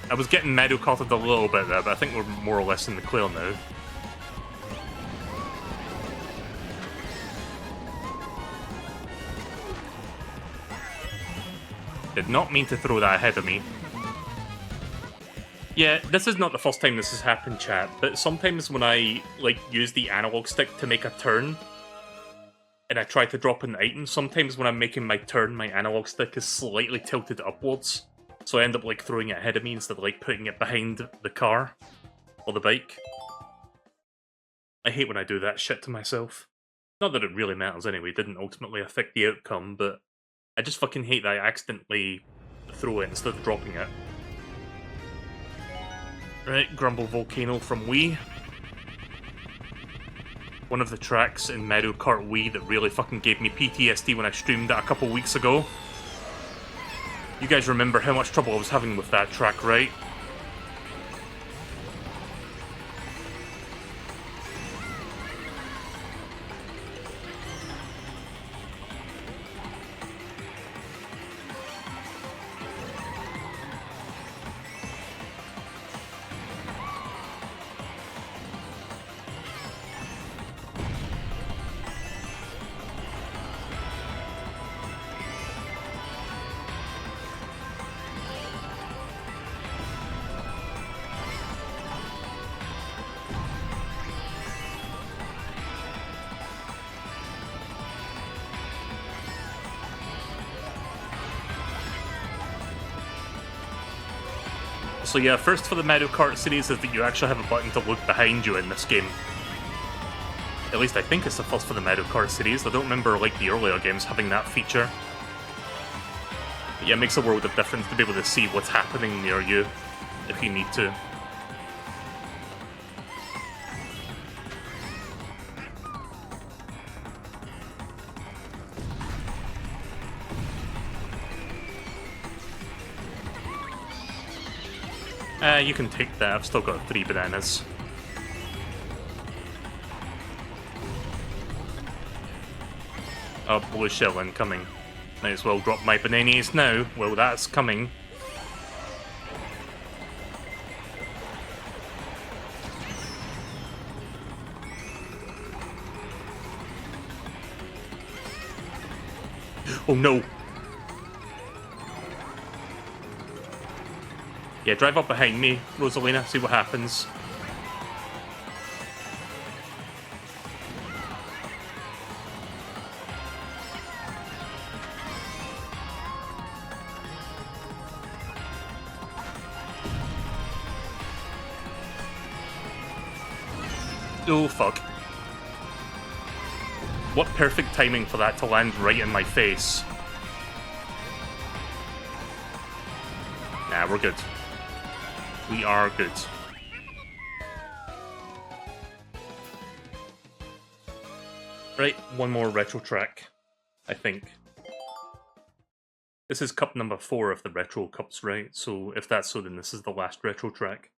I was getting medo-carted a little bit there, but I think we're more or less in the clear now. Did not mean to throw that ahead of me. Yeah, this is not the first time this has happened, chat, but sometimes when I, like, use the analog stick to make a turn, and I try to drop an item, sometimes when I'm making my turn, my analog stick is slightly tilted upwards, so I end up, like, throwing it ahead of me instead of, like, putting it behind the car, or the bike. I hate when I do that shit to myself. Not that it really matters anyway, it didn't ultimately affect the outcome, but I just fucking hate that I accidentally throw it instead of dropping it. Right, Grumble Volcano from Wii. One of the tracks in Mario Kart Wii that really fucking gave me PTSD when I streamed it a couple weeks ago. You guys remember how much trouble I was having with that track, right? So yeah, first for the Mario Kart series is that you actually have a button to look behind you in this game. At least I think it's the first for the Mario Kart series. I don't remember like the earlier games having that feature. But yeah, it makes a world of difference to be able to see what's happening near you, if you need to. You can take that, I've still got 3 bananas. Oh, blue shell incoming. Might as well drop my bananas now. Well, that's coming. Oh no! Yeah, drive up behind me, Rosalina, see what happens. Oh, fuck. What perfect timing for that to land right in my face. Nah, we're good. We are good. Right, one more retro track, I think. This is cup number 4 of the retro cups, right? So if that's so, then this is the last retro track.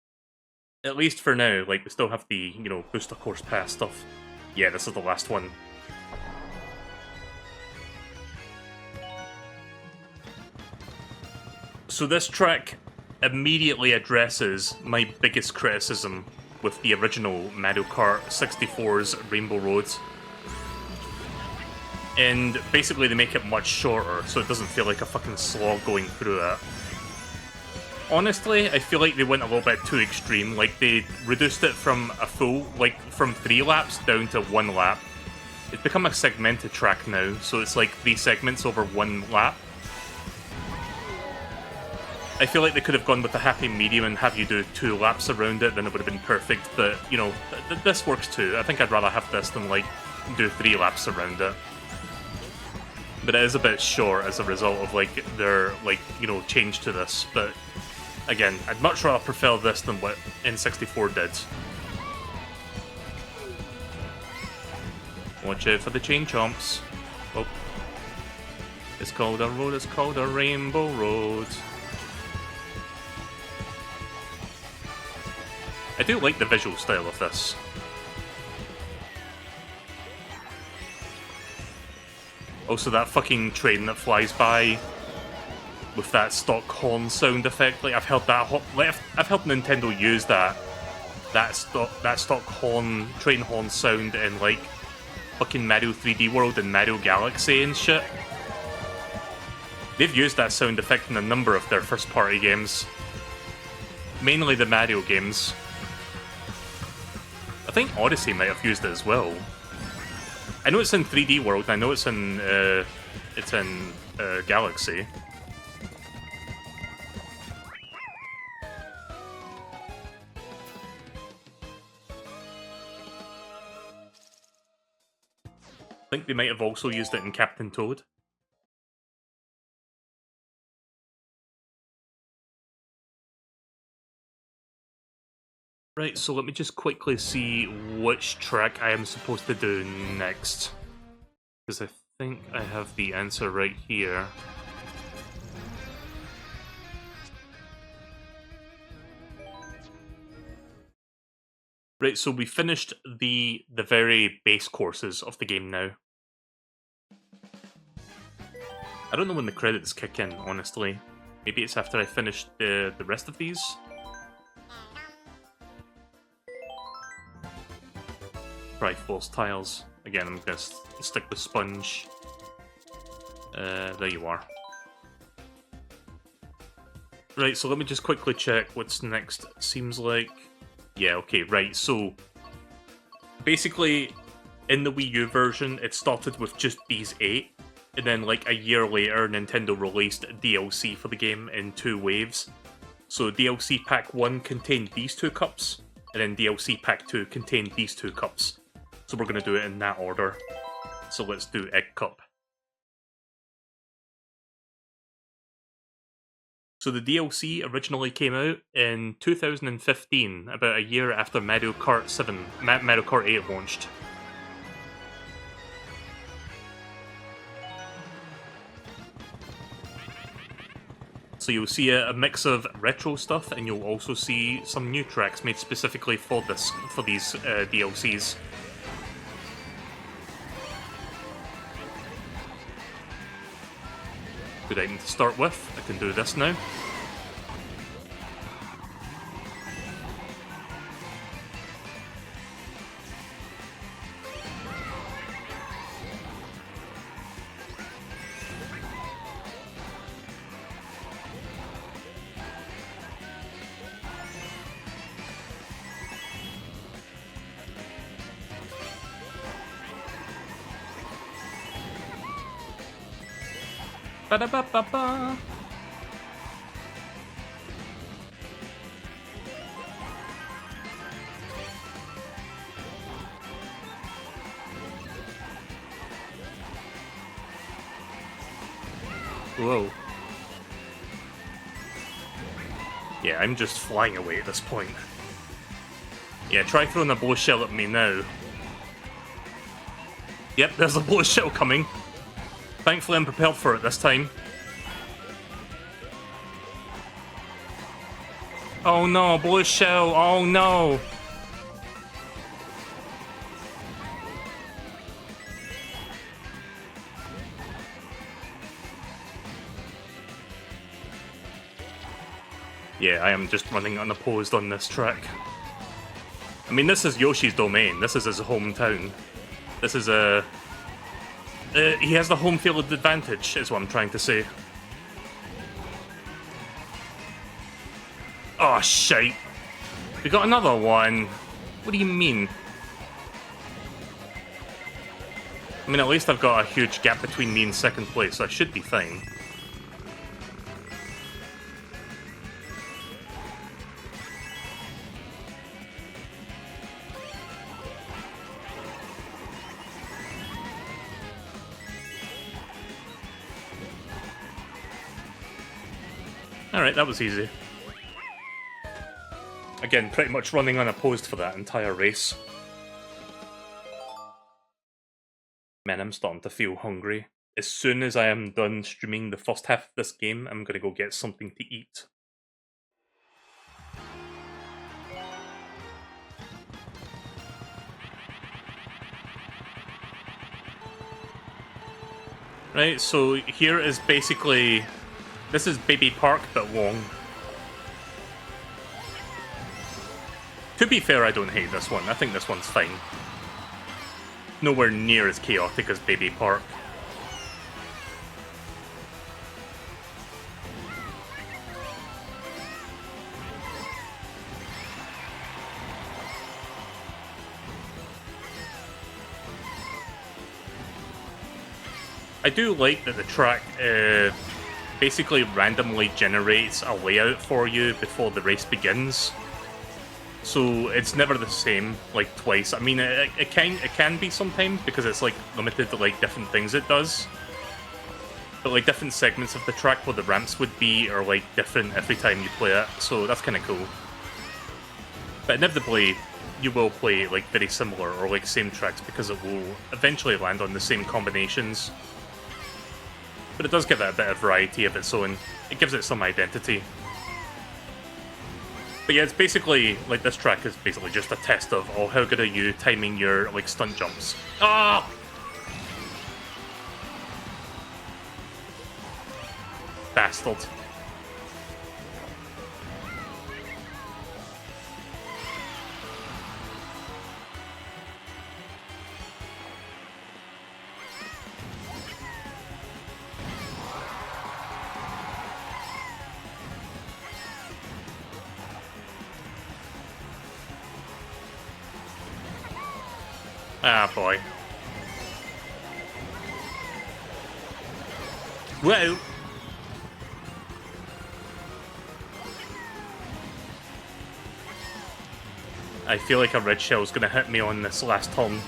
At least for now, like, we still have the, you know, booster course pass stuff. Yeah, this is the last one. So this track immediately addresses my biggest criticism with the original Mario Kart 64's Rainbow Road. And basically they make it much shorter, so it doesn't feel like a fucking slog going through it. Honestly, I feel like they went a little bit too extreme. Like, they reduced it from a full, like, from 3 laps down to 1 lap. It's become a segmented track now, so it's like 3 segments over 1 lap. I feel like they could have gone with a happy medium and have you do 2 laps around it, then it would have been perfect, but, you know, this works too. I think I'd rather have this than, like, do 3 laps around it. But it is a bit short as a result of, like, their, like, you know, change to this, but again, I'd much rather prefer this than what N64 did. Watch out for the chain chomps. Oh. It's called a road, it's called a Rainbow Road. I do like the visual style of this. Also, that fucking train that flies by with that stock horn sound effect. Like, I've heard Nintendo use that stock horn, train horn sound in like fucking Mario 3D World and Mario Galaxy and shit. They've used that sound effect in a number of their first-party games, mainly the Mario games. I think Odyssey might have used it as well. I know it's in 3D World, and I know it's in Galaxy. I think they might have also used it in Captain Toad. Right, so let me just quickly see which track I am supposed to do next. Because I think I have the answer right here. Right, so we finished the very base courses of the game now. I don't know when the credits kick in, honestly. Maybe it's after I finish the rest of these? Right, false tiles. Again, I'm gonna stick with sponge. There you are. Right, so let me just quickly check what's next. It seems like... Yeah, okay, right, so... Basically, in the Wii U version, it started with just these 8. And then, like, a year later, Nintendo released DLC for the game in 2 waves. So DLC Pack 1 contained these 2 cups, and then DLC Pack 2 contained these 2 cups. So we're going to do it in that order. So let's do Egg Cup. So the DLC originally came out in 2015, about a year after Mario Kart 8 launched. So you'll see a mix of retro stuff, and you'll also see some new tracks made specifically for these DLCs. Good item to start with. I can do this now. Ba-da-ba-ba-ba. Whoa. Yeah, I'm just flying away at this point. Yeah, try throwing a blow shell at me now. Yep, there's a blow shell coming. Thankfully, I'm prepared for it this time. Oh no, blue shell, oh no! Yeah, I am just running unopposed on this track. I mean, this is Yoshi's domain. This is his hometown. This is a... he has the home field advantage, is what I'm trying to say. Oh, shite. We got another one. What do you mean? I mean, at least I've got a huge gap between me and second place, so I should be fine. Alright, that was easy. Again, pretty much running unopposed for that entire race. Man, I'm starting to feel hungry. As soon as I am done streaming the first half of this game, I'm gonna go get something to eat. Right, so here is basically... This is Baby Park, but long. To be fair, I don't hate this one. I think this one's fine. Nowhere near as chaotic as Baby Park. I do like that the track basically randomly generates a layout for you before the race begins. So it's never the same, like, twice. I mean, it can be sometimes, because it's, like, limited to, like, different things it does. But, like, different segments of the track where the ramps would be are, like, different every time you play it, so that's kind of cool. But inevitably, you will play, like, very similar or, like, same tracks, because it will eventually land on the same combinations. But it does give it a bit of variety of its own. It gives it some identity. But yeah, it's basically, like, this track is basically just a test of, oh, how good are you timing your, like, stunt jumps. Ah! Bastard. Ah, boy. Well. I feel like a red shell's gonna hit me on this last turn.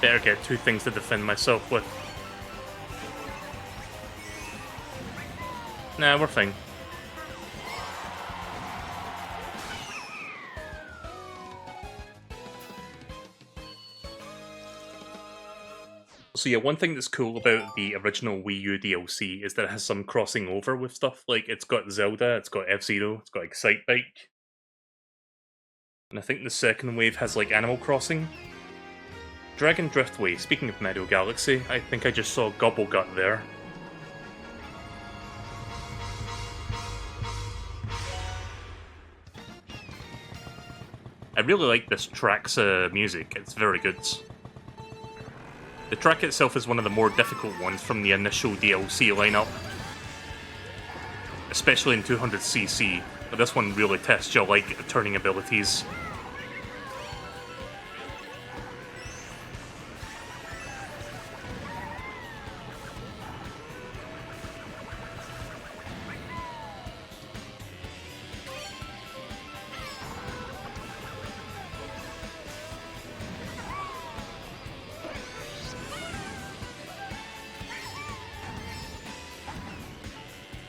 Better get two things to defend myself with. Nah, we're fine. So yeah, one thing that's cool about the original Wii U DLC is that it has some crossing over with stuff. Like, it's got Zelda, it's got F-Zero, it's got Excitebike. And I think the second wave has, like, Animal Crossing. Dragon Driftway, speaking of Mario Galaxy, I think I just saw Gobblegut there. I really like this track's music, it's very good. The track itself is one of the more difficult ones from the initial DLC lineup, especially in 200cc, but this one really tests your, like, turning abilities.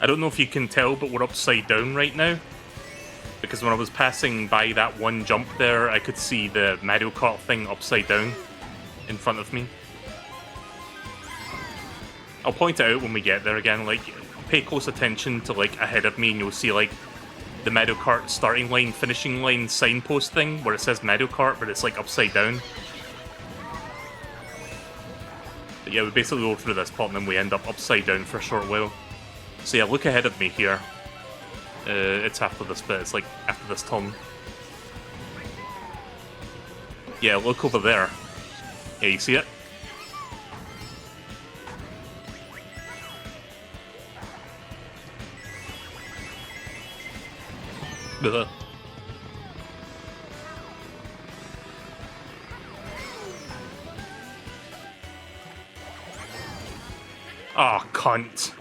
I don't know if you can tell, but we're upside down right now. Because when I was passing by that one jump there, I could see the Mario Kart thing upside down in front of me. I'll point it out when we get there again, like, pay close attention to, like, ahead of me and you'll see, like, the Mario Kart starting line, finishing line signpost thing, where it says Mario Kart, but it's, like, upside down. But yeah, we basically go through this part and then we end up upside down for a short while. So yeah, look ahead of me here. It's after this bit. It's like after this turn. Yeah, look over there. Yeah, you see it? Ugh. Oh, cunt.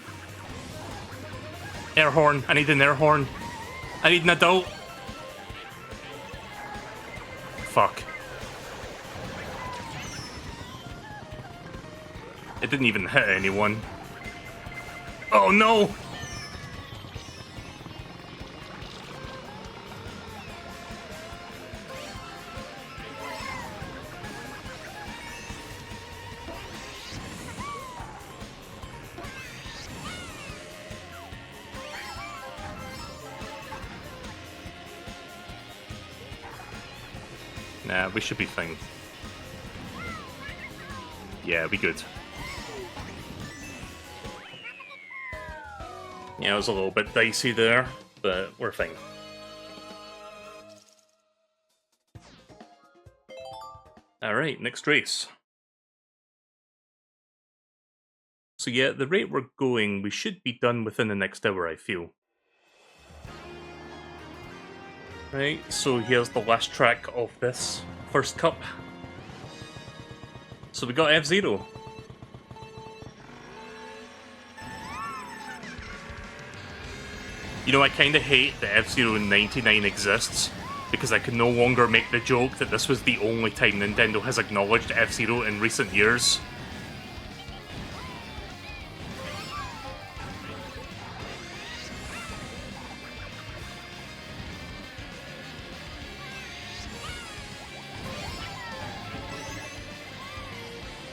Air horn. I need an air horn. I need an adult. Fuck. It didn't even hit anyone. Oh no! Nah, we should be fine. Yeah, we good. Yeah, it was a little bit dicey there, but we're fine. Alright, next race. So yeah, the rate we're going, we should be done within the next hour, I feel. Right, so here's the last track of this first cup. So we got F-Zero. You know, I kinda hate that F-Zero 99 exists, because I can no longer make the joke that this was the only time Nintendo has acknowledged F-Zero in recent years.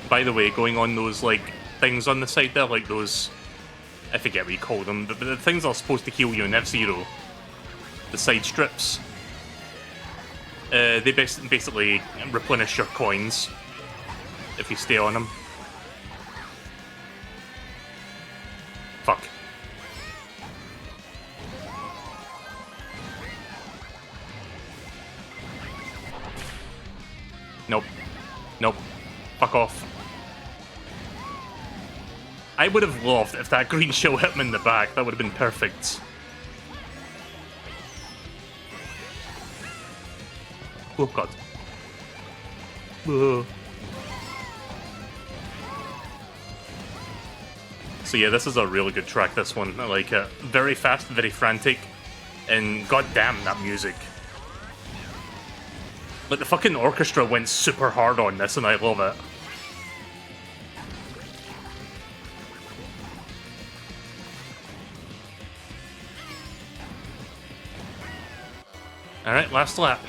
By the way, going on those, like, things on the side there, like those... I forget what you call them, but the things that are supposed to heal you in F-Zero. The side strips. They basically replenish your coins if you stay on them. Fuck. Nope. Nope. Fuck off. I would have loved if that green shell hit me in the back. That would have been perfect. Oh god. Whoa. So yeah, this is a really good track, this one. I like it. Very fast, very frantic, and goddamn that music. Like, the fucking orchestra went super hard on this, and I love it. Alright, last lap.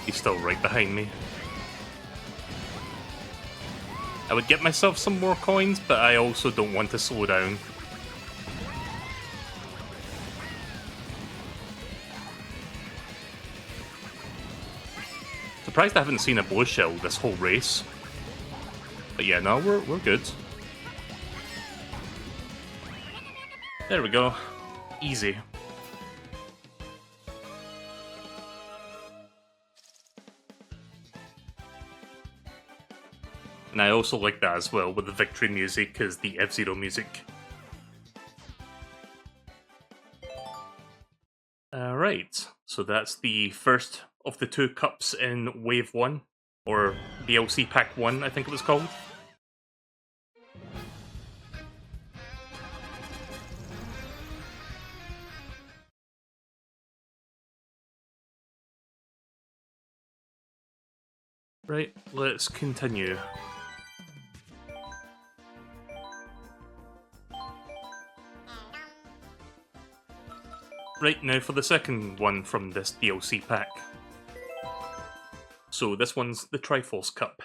He's still right behind me. I would get myself some more coins, but I also don't want to slow down. Surprised I haven't seen a blow shell this whole race. But yeah, no, we're good. There we go. Easy. And I also like that as well, with the victory music as the F-Zero music. Alright, so that's the first of the two cups in Wave 1, or DLC Pack 1, I think it was called. Right, let's continue. Right, now for the second one from this DLC pack. So this one's the Triforce Cup.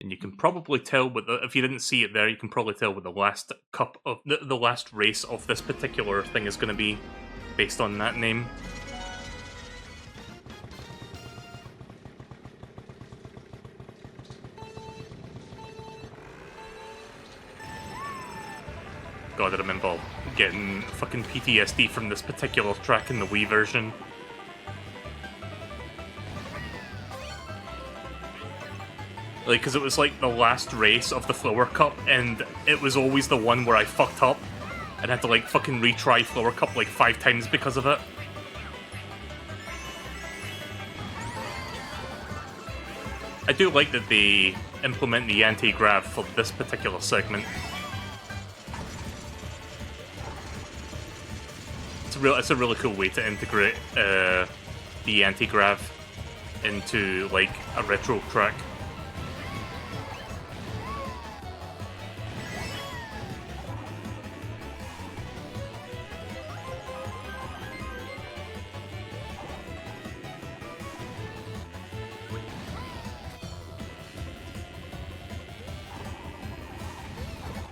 And you can probably tell, with if you didn't see it there, you can probably tell what the last cup of the last race of this particular thing is going to be, based on that name. God, I remember getting fucking PTSD from this particular track in the Wii version. Like, because it was like the last race of the Flower Cup, and it was always the one where I fucked up and had to like fucking retry Flower Cup like 5 times because of it. I do like that they implement the anti-grav for this particular segment. It's a really cool way to integrate the anti-grav into like a retro track.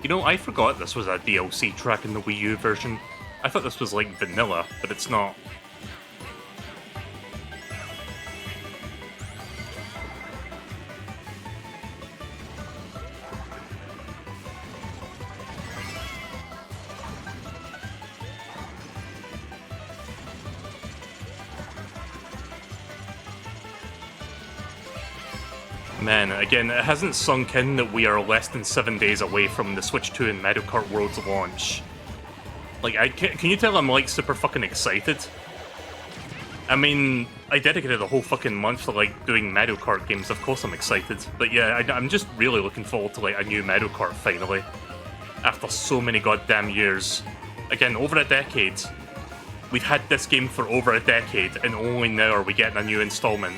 You know, I forgot this was a DLC track in the Wii U version. I thought this was like vanilla, but it's not. Man, again, it hasn't sunk in that we are less than 7 days away from the Switch 2 and Mario Kart World's launch. Like, can you tell I'm, like, super fucking excited? I mean, I dedicated a whole fucking month to, like, doing Mario Kart games, of course I'm excited. But yeah, I'm just really looking forward to, like, a new Mario Kart, finally. After so many goddamn years. Again, over a decade. We've had this game for over a decade, and only now are we getting a new installment.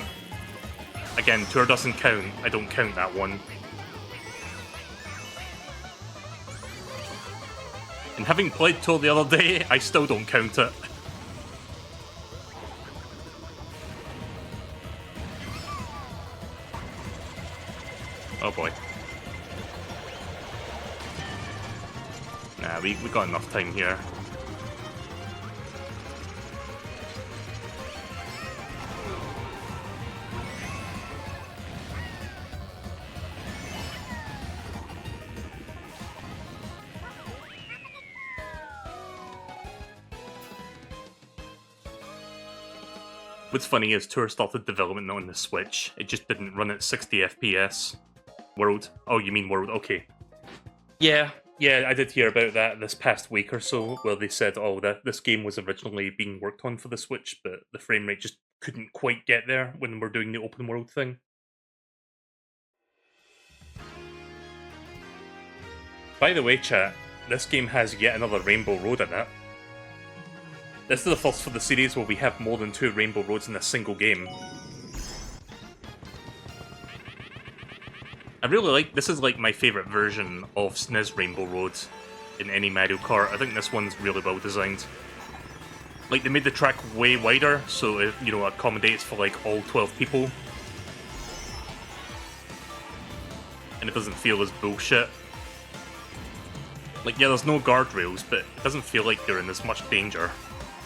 Again, Tour doesn't count. I don't count that one. And having played Tour the other day, I still don't count it. Oh boy. Nah, we got enough time here. What's funny is Tour started development on the Switch. It just didn't run at 60 FPS. World? Oh, you mean World? Okay. Yeah, I did hear about that this past week or so, where they said, oh, that this game was originally being worked on for the Switch, but the frame rate just couldn't quite get there when we're doing the open world thing. By the way, chat, this game has yet another Rainbow Road in it. This is the first for the series where we have more than 2 Rainbow Roads in a single game. I really like, this is like my favourite version of SNES Rainbow Road in any Mario Kart. I think this one's really well designed. Like, they made the track way wider, so it, you know, accommodates for like all 12 people. And it doesn't feel as bullshit. Like, yeah, there's no guardrails, but it doesn't feel like you're in as much danger.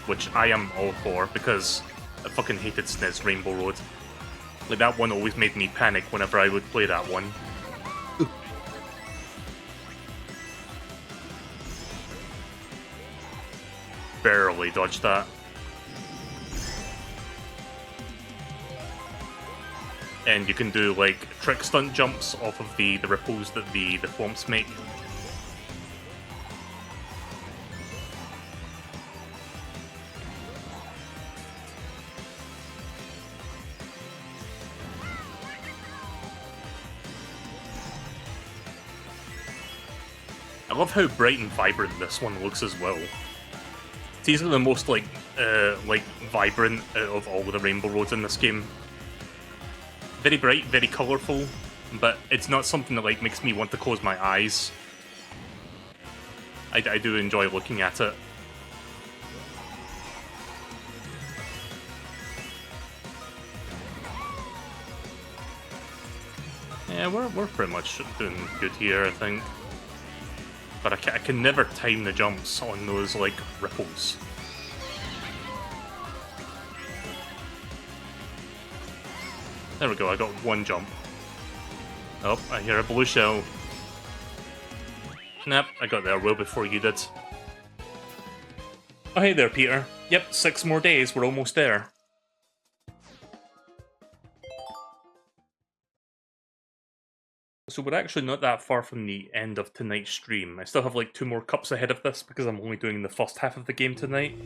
Which I am all for, because I fucking hated SNES Rainbow Road. Like, that one always made me panic whenever I would play that one. Ooh. Barely dodged that. And you can do, like, trick stunt jumps off of the ripples that the thwomps make. I love how bright and vibrant this one looks as well. It's easily the most like vibrant out of all the Rainbow Roads in this game. Very bright, very colourful, but it's not something that like makes me want to close my eyes. I do enjoy looking at it. Yeah, we're pretty much doing good here, I think. But I can never time the jumps on those, like, ripples. There we go, I got one jump. Oh, I hear a blue shell. Nope, I got there well before you did. Oh, hey there, Peter. Yep, 6 more days, we're almost there. So we're actually not that far from the end of tonight's stream. I still have like 2 more cups ahead of this because I'm only doing the first half of the game tonight.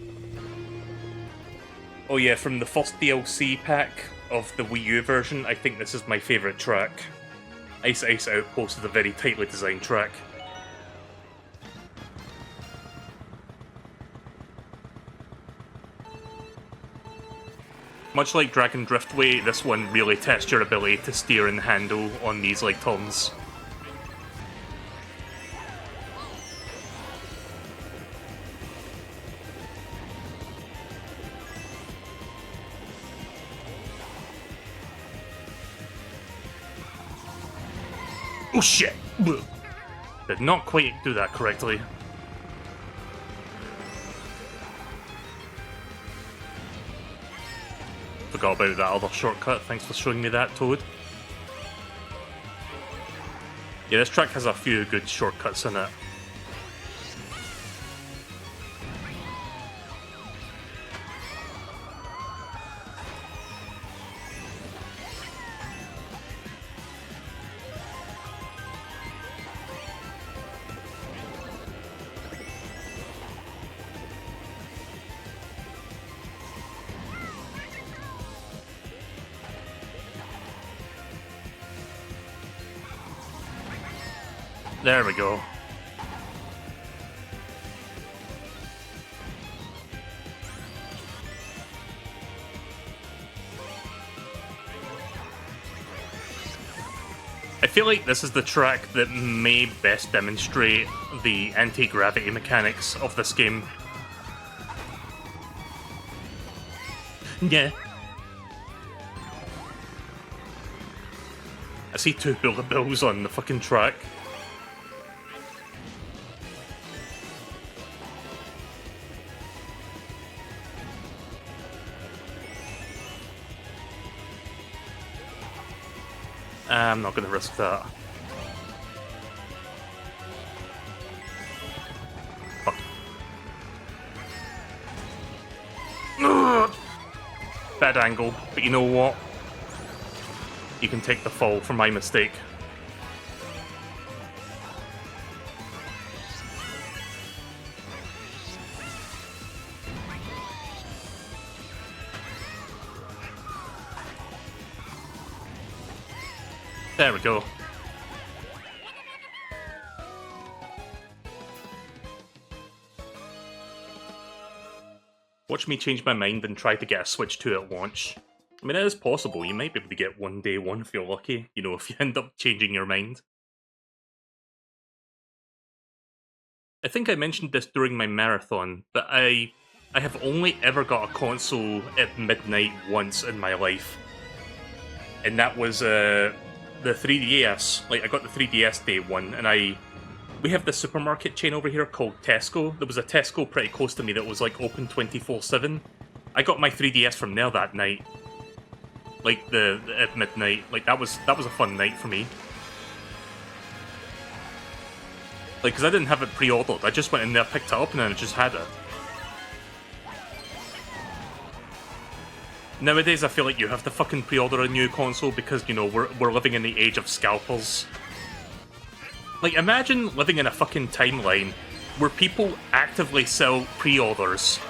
Oh yeah, from the first DLC pack of the Wii U version, I think this is my favourite track. Ice Ice Outpost is a very tightly designed track. Much like Dragon Driftway, this one really tests your ability to steer and handle on these like turns. Oh shit! Did not quite do that correctly. Forgot about that other shortcut, thanks for showing me that, Toad. Yeah, this track has a few good shortcuts in it. There we go. I feel like this is the track that may best demonstrate the anti-gravity mechanics of this game. Yeah. I see 2 bullet bills on the fucking track. I'm not going to risk that. Fuck. Ugh. Bad angle, but you know what? You can take the fall for my mistake. There we go. Watch me change my mind and try to get a Switch 2 at launch. I mean, it is possible. You might be able to get one day one if you're lucky, you know, if you end up changing your mind. I think I mentioned this during my marathon, but I have only ever got a console at midnight once in my life. And that was, the 3DS. Like, I got the 3DS day one, and we have this supermarket chain over here called Tesco. There was a Tesco pretty close to me that was, like, open 24/7. I got my 3DS from there that night. Like, at midnight. Like, that was a fun night for me. Like, because I didn't have it pre-ordered. I just went in there, picked it up, and then I just had it. Nowadays, I feel like you have to fucking pre-order a new console because, you know, we're living in the age of scalpers. Like, imagine living in a fucking timeline where people actively sell pre-orders.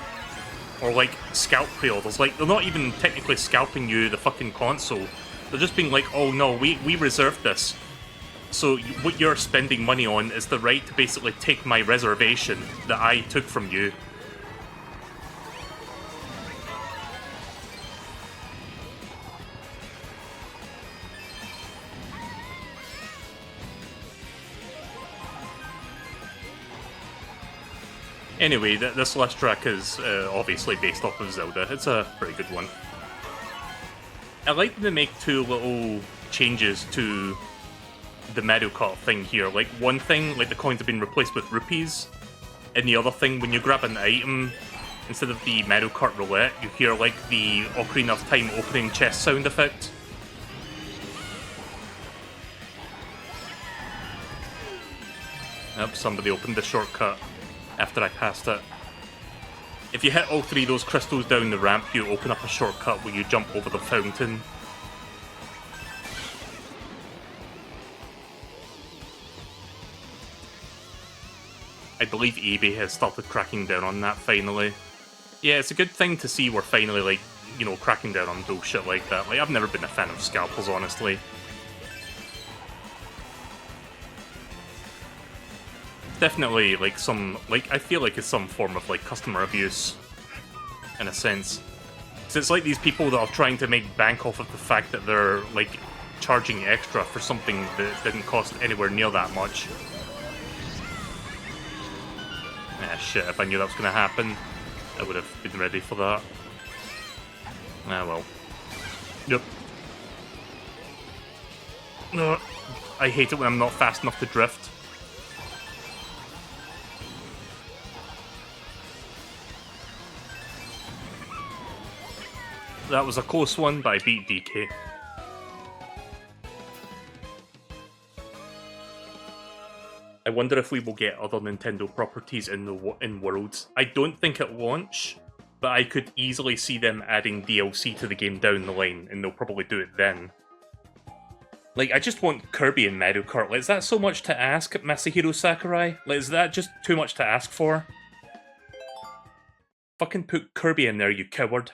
Or, like, scalp pre-orders. Like, they're not even technically scalping you the fucking console. They're just being like, oh no, we reserved this. So what you're spending money on is the right to basically take my reservation that I took from you. Anyway, this last track is obviously based off of Zelda. It's a pretty good one. I like to make 2 little changes to the Mario Kart thing here. Like, one thing, like, the coins have been replaced with rupees, and the other thing, when you grab an item, instead of the Mario Kart roulette, you hear, like, the Ocarina of Time opening chest sound effect. Yep, somebody opened the shortcut after I passed it. If you hit all 3 of those crystals down the ramp, you open up a shortcut where you jump over the fountain. I believe eBay has started cracking down on that finally. Yeah, it's a good thing to see we're finally, like, you know, cracking down on bullshit like that. Like, I've never been a fan of scalpels, honestly. Definitely, like, some, like, I feel like it's some form of, like, customer abuse, in a sense. Because it's like these people that are trying to make bank off of the fact that they're, like, charging extra for something that didn't cost anywhere near that much. Ah, shit, if I knew that was going to happen, I would have been ready for that. Ah, well. Yep. No, I hate it when I'm not fast enough to drift. That was a close one, but I beat DK. I wonder if we will get other Nintendo properties in Worlds. I don't think at launch, but I could easily see them adding DLC to the game down the line, and they'll probably do it then. Like, I just want Kirby in Mario Kart. Like, is that so much to ask, Masahiro Sakurai? Like, is that just too much to ask for? Fucking put Kirby in there, you coward.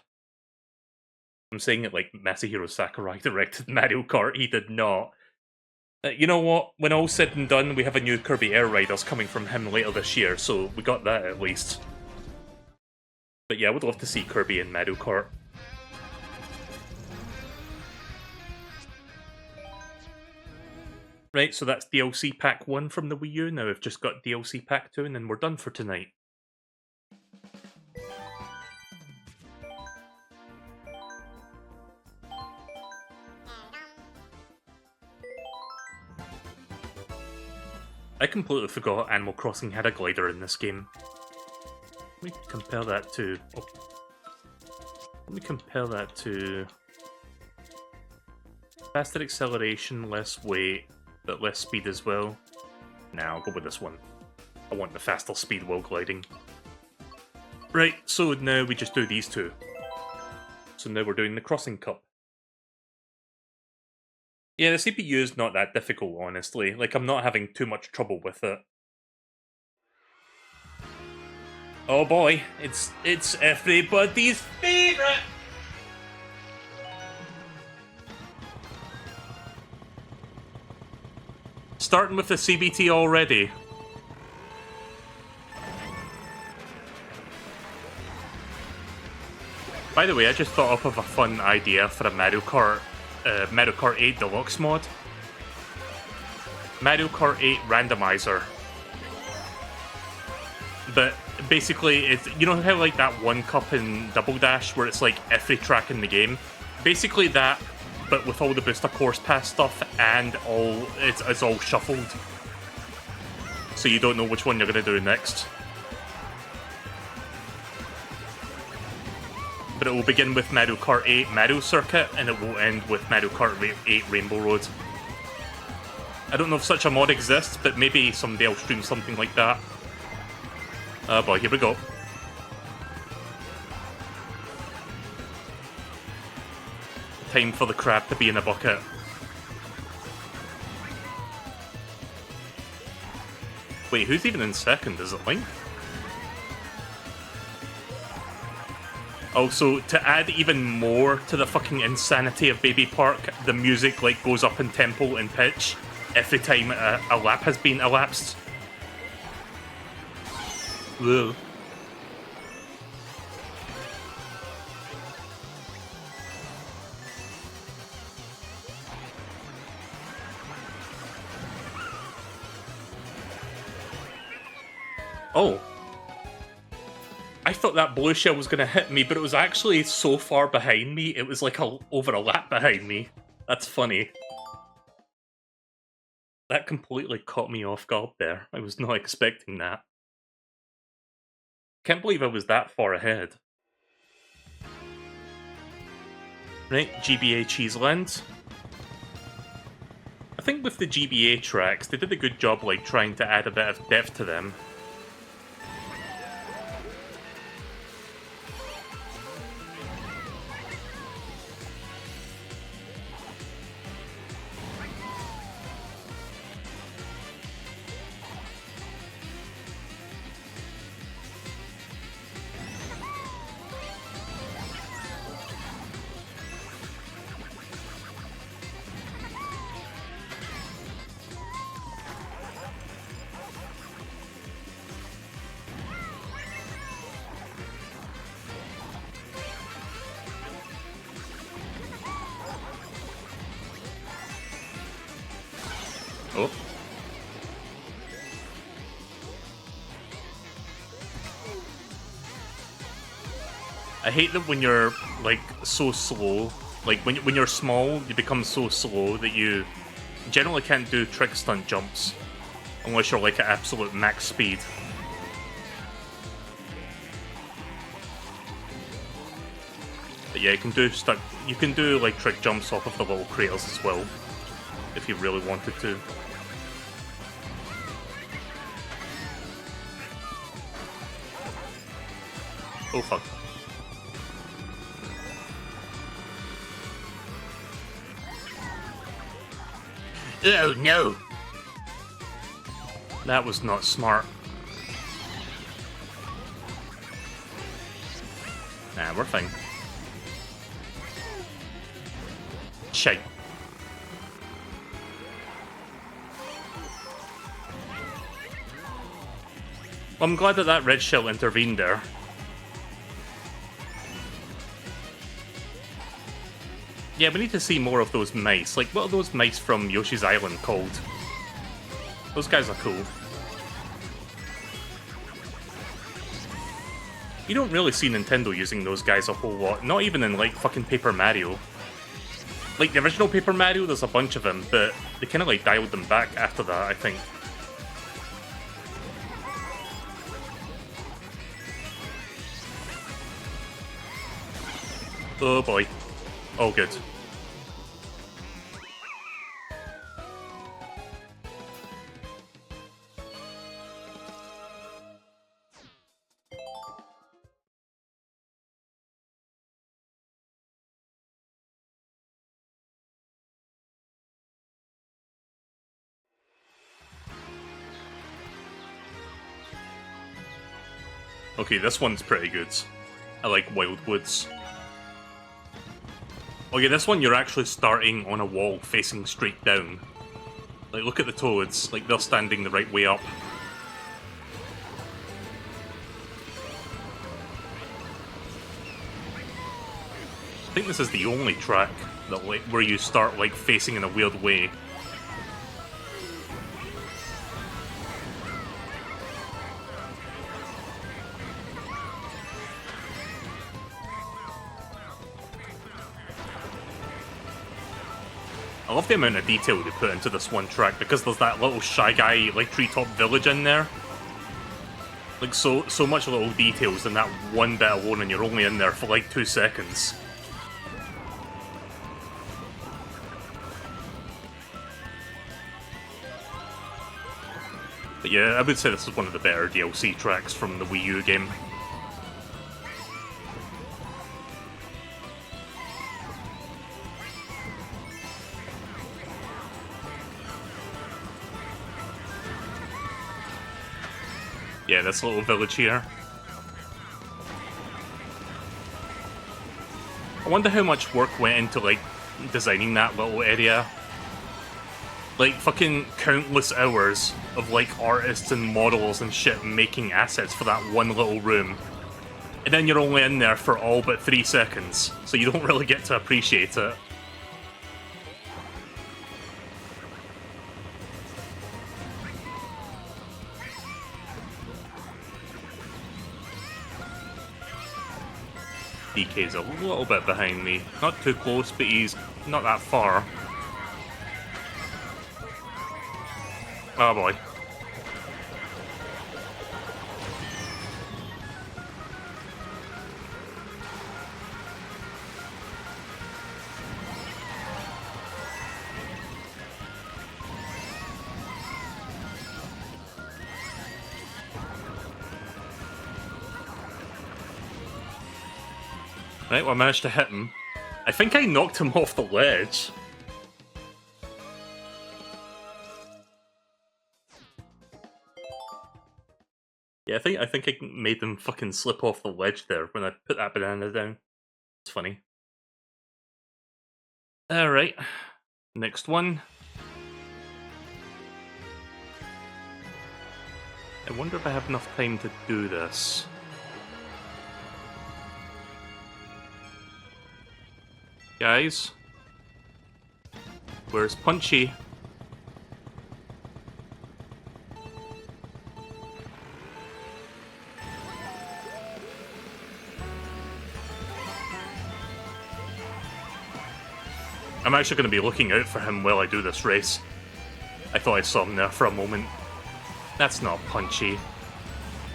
I'm saying it like Masahiro Sakurai directed Mario Kart. He did not. You know what? When all's said and done, we have a new Kirby Air Riders coming from him later this year, so we got that at least. But yeah, I would love to see Kirby in Mario Kart. Right, so that's DLC Pack 1 from the Wii U. Now we've just got DLC Pack 2, and then we're done for tonight. I completely forgot Animal Crossing had a glider in this game. Let me compare that to... Oh. Let me compare that to... Faster acceleration, less weight, but less speed as well. Nah, I'll go with this one. I want the faster speed while gliding. Right, so now we just do these two. So now we're doing the Crossing Cup. Yeah, the CPU is not that difficult, honestly. Like, I'm not having too much trouble with it. Oh boy, it's everybody's favorite! Starting with the CBT already. By the way, I just thought up of a fun idea for a Mario Kart 8 Deluxe mod. Mario Kart 8 randomizer. But basically, it's, you know how like that one cup in Double Dash where it's like every track in the game? Basically that, but with all the booster course pass stuff and all it's all shuffled. So you don't know which one you're gonna do next. But it will begin with Mario Kart 8 Mario Circuit, and it will end with Mario Kart 8 Rainbow Road. I don't know if such a mod exists, but maybe someday I'll stream something like that. Oh boy, here we go. Time for the crab to be in a bucket. Wait, who's even in second? Is it Link? Also, to add even more to the fucking insanity of Baby Park, the music like goes up in tempo and pitch every time a lap has been elapsed. Ugh. Oh. I thought that blue shell was going to hit me, but it was actually so far behind me, it was like over a lap behind me. That's funny. That completely caught me off guard there. I was not expecting that. Can't believe I was that far ahead. Right, GBA Cheeseland. I think with the GBA tracks, they did a good job like trying to add a bit of depth to them. Oh. I hate that when you're, like, so slow. Like, when you're small, you become so slow that you generally can't do trick stunt jumps. Unless you're, like, at absolute max speed. But yeah, you can do, like, trick jumps off of the little craters as well. If you really wanted to. Oh fuck. Oh no! That was not smart. Nah, we're fine. Shite. Well, I'm glad that that red shell intervened there. Yeah, we need to see more of those mice. Like, what are those mice from Yoshi's Island called? Those guys are cool. You don't really see Nintendo using those guys a whole lot. Not even in, like, fucking Paper Mario. Like, the original Paper Mario, there's a bunch of them, but they kind of, like, dialed them back after that, I think. Oh boy. Oh, good. Okay, this one's pretty good. I like Wild Woods. Oh yeah, this one you're actually starting on a wall facing straight down. Like, look at the toads. Like, they're standing the right way up. I think this is the only track that, like, where you start, like, facing in a weird way. I love the amount of detail they put into this one track, because there's that little Shy Guy, like, treetop village in there. Like, so much little details in that one bit alone, and you're only in there for, like, 2 seconds. But yeah, I would say this is one of the better DLC tracks from the Wii U game. Yeah, this little village here. I wonder how much work went into, like, designing that little area. Like, fucking countless hours of, like, artists and models and shit making assets for that one little room. And then you're only in there for all but 3 seconds, so you don't really get to appreciate it. DK's a little bit behind me. Not too close, but he's not that far. Oh boy. Right, well, I managed to hit him. I think I knocked him off the ledge. Yeah, I think I made them fucking slip off the ledge there when I put that banana down. It's funny. Alright. Next one. I wonder if I have enough time to do this. Guys? Where's Punchy? I'm actually going to be looking out for him while I do this race. I thought I saw him there for a moment. That's not Punchy.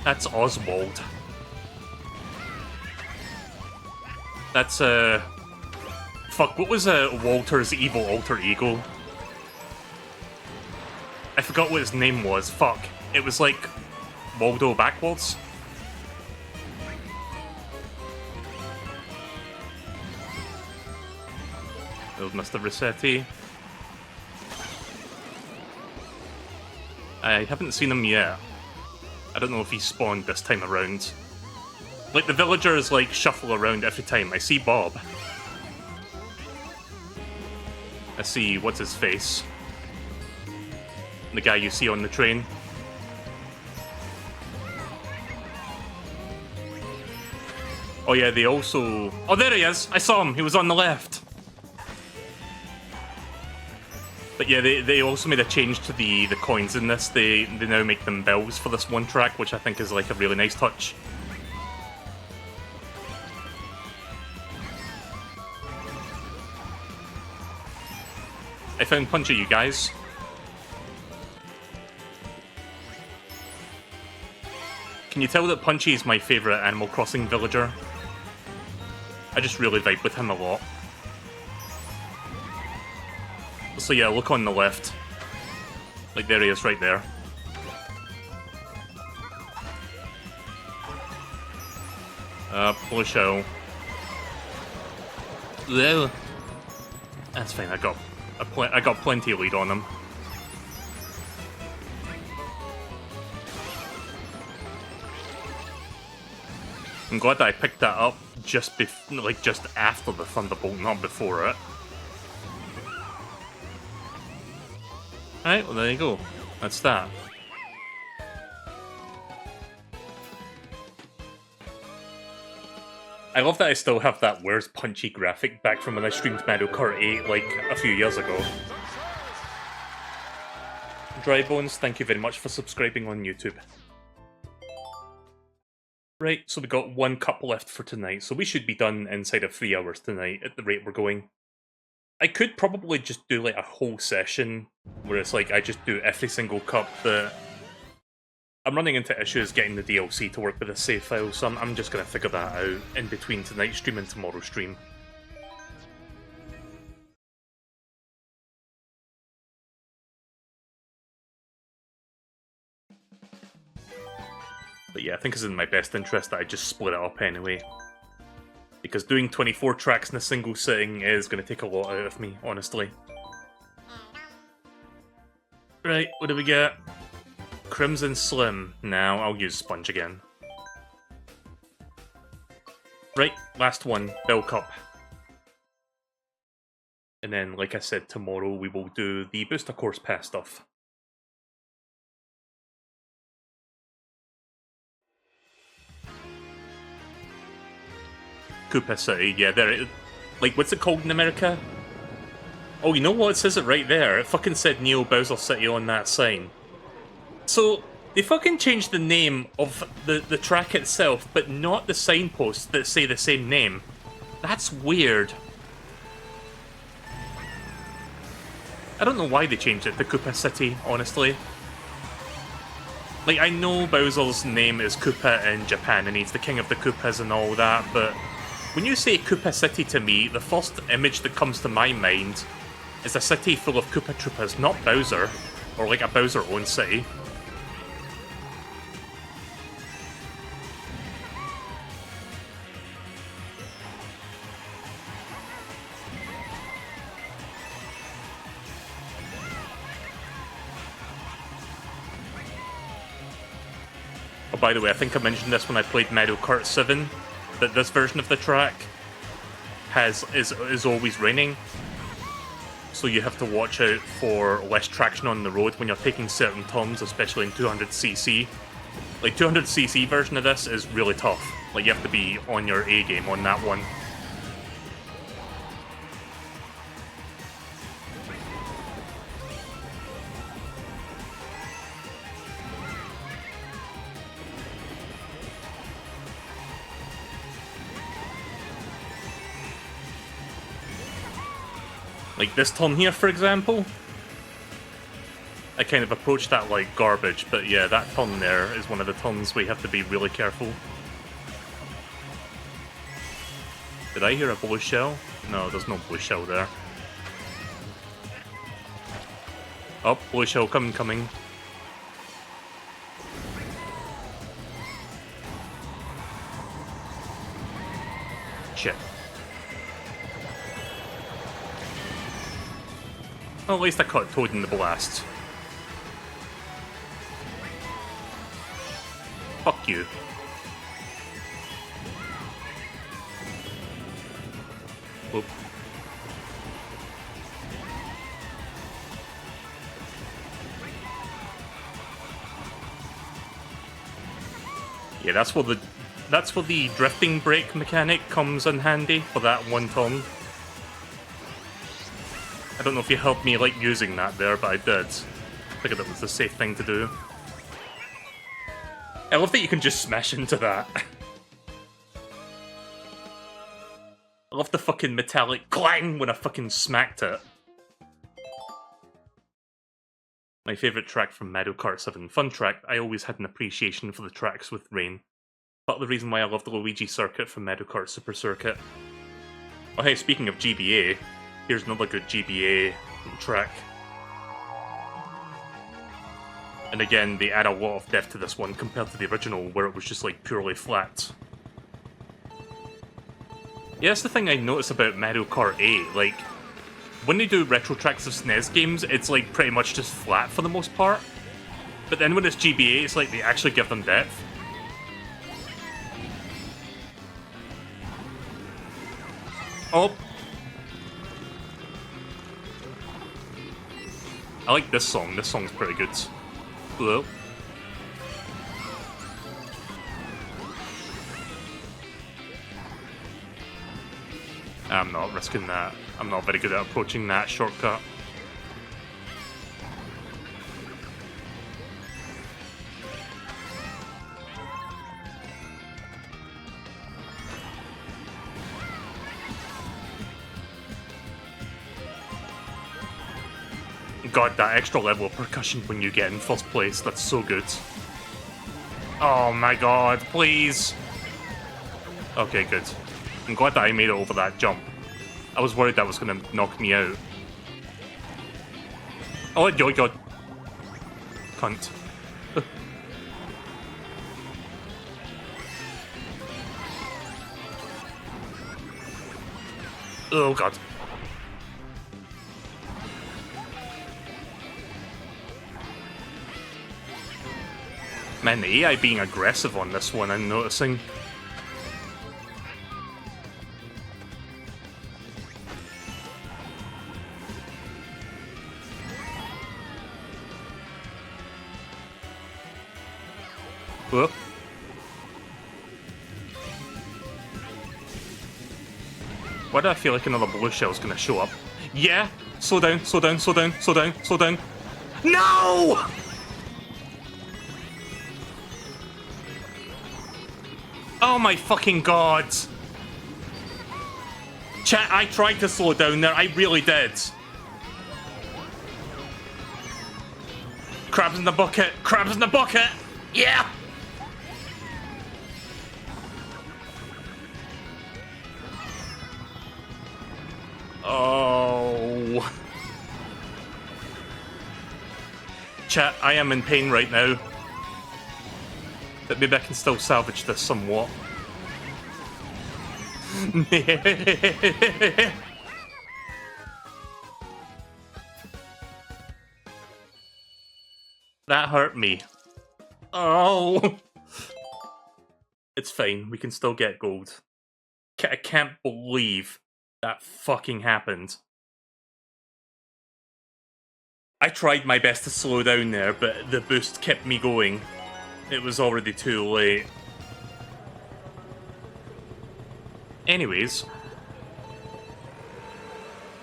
That's Oswald. That's, fuck, what was Walter's evil alter ego? I forgot what his name was. Fuck. It was like Waldo backwards. There's Mr. Rossetti. I haven't seen him yet. I don't know if he spawned this time around. Like, the villagers, like, shuffle around every time. I see Bob. I see, what's his face? The guy you see on the train. Oh yeah, they also... Oh, there he is! I saw him! He was on the left! But yeah, they also made a change to the coins in this. They now make them bells for this one track, which I think is like a really nice touch. I found Punchy, you guys. Can you tell that Punchy is my favourite Animal Crossing villager? I just really vibe with him a lot. So yeah, look on the left. Like, there he is right there. Push out. There. That's fine, I got plenty of lead on him. I'm glad that I picked that up just just after the Thunderbolt, not before it. Alright, well there you go. That's that. I love that I still have that Where's Punchy graphic back from when I streamed Mario Kart 8 like a few years ago. Drybones, thank you very much for subscribing on YouTube. Right, so we got one cup left for tonight, so we should be done inside of 3 hours tonight at the rate we're going. I could probably just do like a whole session where it's like I just do every single cup, but I'm running into issues getting the DLC to work with a save file, so I'm just going to figure that out in between tonight's stream and tomorrow's stream. But yeah, I think it's in my best interest that I just split it up anyway. Because doing 24 tracks in a single sitting is going to take a lot out of me, honestly. Right, what do we get? Crimson Slim. Now I'll use Sponge again. Right, last one, Bell Cup. And then, like I said, tomorrow we will do the Booster Course Pass stuff. Koopa City, yeah, there it is. Like, what's it called in America? Oh, you know what? It says it right there. It fucking said Neo Bowser City on that sign. So, they fucking changed the name of the track itself, but not the signposts that say the same name. That's weird. I don't know why they changed it to Koopa City, honestly. Like, I know Bowser's name is Koopa in Japan and he's the king of the Koopas and all that, but when you say Koopa City to me, the first image that comes to my mind is a city full of Koopa Troopas, not Bowser, or like a Bowser-owned city. Oh, by the way, I think I mentioned this when I played MeleeKirby 7, that this version of the track is always raining. So you have to watch out for less traction on the road when you're taking certain turns, especially in 200cc. Like, 200cc version of this is really tough. Like, you have to be on your A game on that one. Like this turn here, for example, I kind of approached that like garbage, but yeah, that turn there is one of the turns we have to be really careful. Did I hear a blue shell? No, there's no blue shell there. Oh, blue shell coming. Shit. Well, at least I caught Toad in the blast. Fuck you. Oop. Yeah, that's where the drifting brake mechanic comes in handy for that one turn. I don't know if you helped me like using that there, but I did. I figured that was the safe thing to do. I love that you can just smash into that. I love the fucking metallic clang when I fucking smacked it. My favourite track from MeleeKirby 7. Fun track, I always had an appreciation for the tracks with rain. But the reason why I love the Luigi circuit from MeleeKirby Super Circuit. Oh hey, speaking of GBA, here's another good GBA track. And again, they add a lot of depth to this one compared to the original, where it was just like purely flat. Yeah, that's the thing I notice about MeleeKirby 8, like, when they do retro tracks of SNES games, it's like pretty much just flat for the most part. But then when it's GBA, it's like they actually give them depth. Oh! I like this song. This song's pretty good. Hello. I'm not risking that. I'm not very good at approaching that shortcut. God, that extra level of percussion when you get in first place, that's so good. Oh my god, please! Okay, good. I'm glad that I made it over that jump. I was worried that was gonna knock me out. Oh my god. Cunt. Oh god. Man, the AI being aggressive on this one, I'm noticing. Whoop. Why do I feel like another blue shell's gonna show up? Yeah! Slow down, slow down, slow down, slow down, slow down. No! Oh my fucking god! Chat, I tried to slow down there, I really did. Crabs in the bucket! Crabs in the bucket! Yeah! Oh. Chat, I am in pain right now. But maybe I can still salvage this somewhat. That hurt me. Oh. It's fine, we can still get gold. I can't believe that fucking happened. I tried my best to slow down there, but the boost kept me going. It was already too late. Anyways.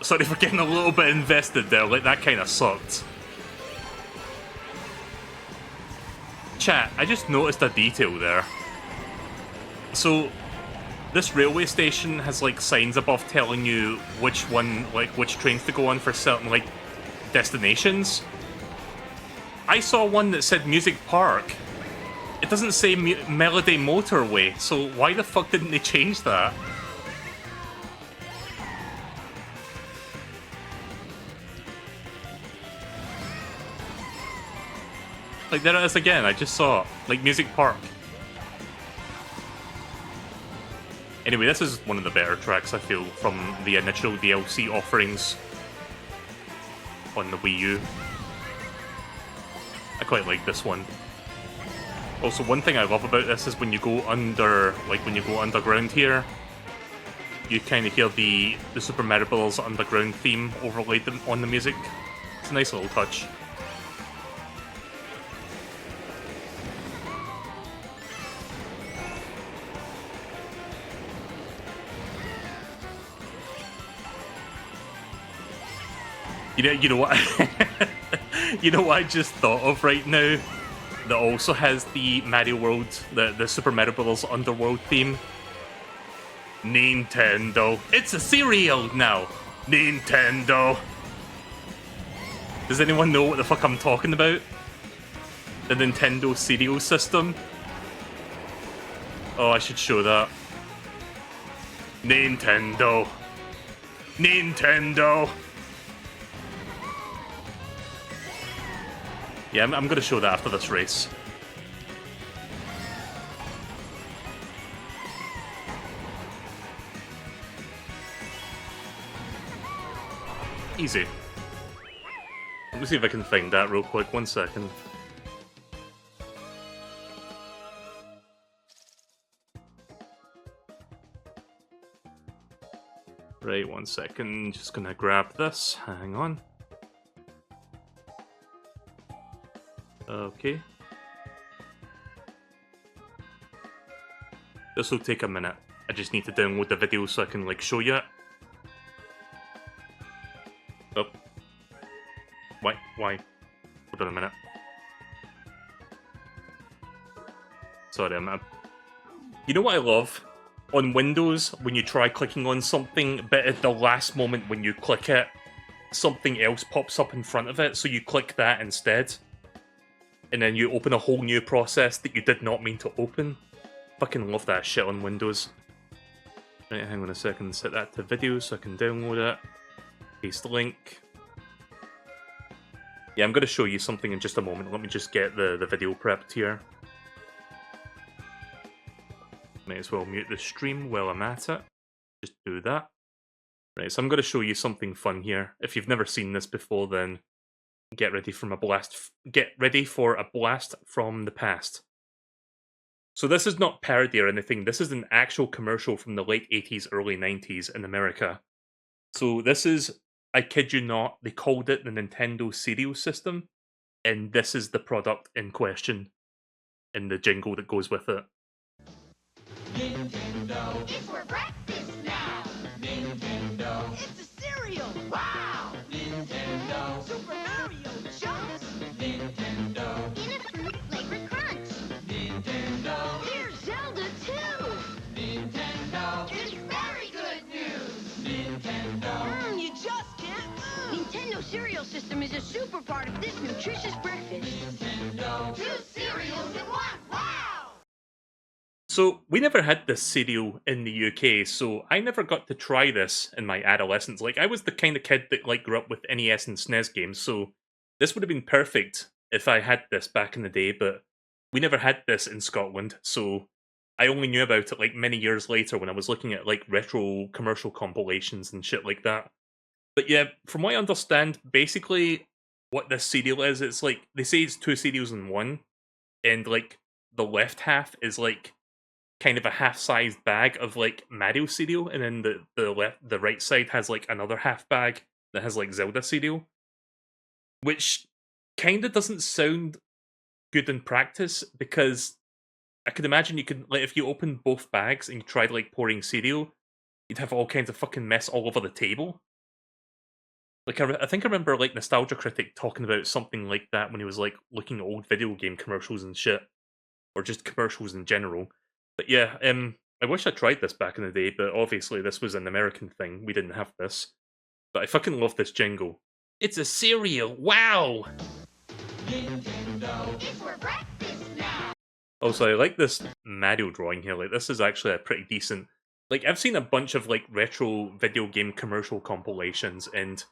Sorry for getting a little bit invested there, like that kind of sucked. Chat, I just noticed a detail there. So, this railway station has like signs above telling you which one, like which trains to go on for certain like destinations. I saw one that said Music Park. It doesn't say Melody Motorway, so why the fuck didn't they change that? Like, there it is again, I just saw it. Like, Music Park. Anyway, this is one of the better tracks, I feel, from the initial DLC offerings on the Wii U. I quite like this one. Also, one thing I love about this is when you go under, like, when you go underground here, you kind of hear the Super Mario Bros. Underground theme overlaid on the music. It's a nice little touch. You know what? You know what I just thought of right now? That also has the Mario World, the Super Mario Bros. Underworld theme. Nintendo. It's a cereal now. Nintendo. Does anyone know what the fuck I'm talking about? The Nintendo cereal system? Oh, I should show that. Nintendo. Nintendo. Yeah, I'm gonna show that after this race. Easy. Let me see if I can find that real quick. 1 second. Right, 1 second. Just gonna grab this. Hang on. Okay. This will take a minute. I just need to download the video so I can, like, show you it. Oh. Why? Hold on a minute. Sorry, You know what I love? On Windows, when you try clicking on something, but at the last moment when you click it, something else pops up in front of it, so you click that instead. And then you open a whole new process that you did not mean to open. Fucking love that shit on Windows. Right, hang on a second, set that to video so I can download it. Paste the link. Yeah, I'm going to show you something in just a moment. Let me just get the video prepped here. Might as well mute the stream while I'm at it. Just do that. Right, so I'm going to show you something fun here. If you've never seen this before, then get ready for a blast from the past. So this is not parody or anything. This is an actual commercial from the late 80s, early 90s in America. So this is, I kid you not, they called it the Nintendo Cereal System, and this is the product in question, and the jingle that goes with it. Nintendo, it's for breakfast now. Nintendo, it's a cereal. Wow. Nintendo, Super Mario Chunks. Nintendo, in a fruit flavored crunch. Nintendo, here's Zelda too. Nintendo, it's very good news. Nintendo, you just can't lose. Nintendo cereal system is a super part of this nutritious breakfast. Nintendo. 2 cereals in 1. Wow! So, we never had this cereal in the UK, so I never got to try this in my adolescence. Like, I was the kind of kid that like grew up with NES and SNES games, so this would have been perfect if I had this back in the day, but we never had this in Scotland, so I only knew about it like many years later when I was looking at like retro commercial compilations and shit like that. But yeah, from what I understand, basically what this cereal is, it's like they say it's 2 cereals in 1, and like the left half is like kind of a half-sized bag of like Mario cereal, and then the right side has like another half bag that has like Zelda cereal, which kind of doesn't sound good in practice because I could imagine you could like if you opened both bags and you tried like pouring cereal, you'd have all kinds of fucking mess all over the table. Like I think I remember like Nostalgia Critic talking about something like that when he was like looking at old video game commercials and shit, or just commercials in general. But yeah, I wish I tried this back in the day, but obviously this was an American thing. We didn't have this. But I fucking love this jingle. It's a cereal! Wow! Nintendo. It's for breakfast now. Also, I like this Mario drawing here. Like, this is actually a pretty decent... Like, I've seen a bunch of, like, retro video game commercial compilations, and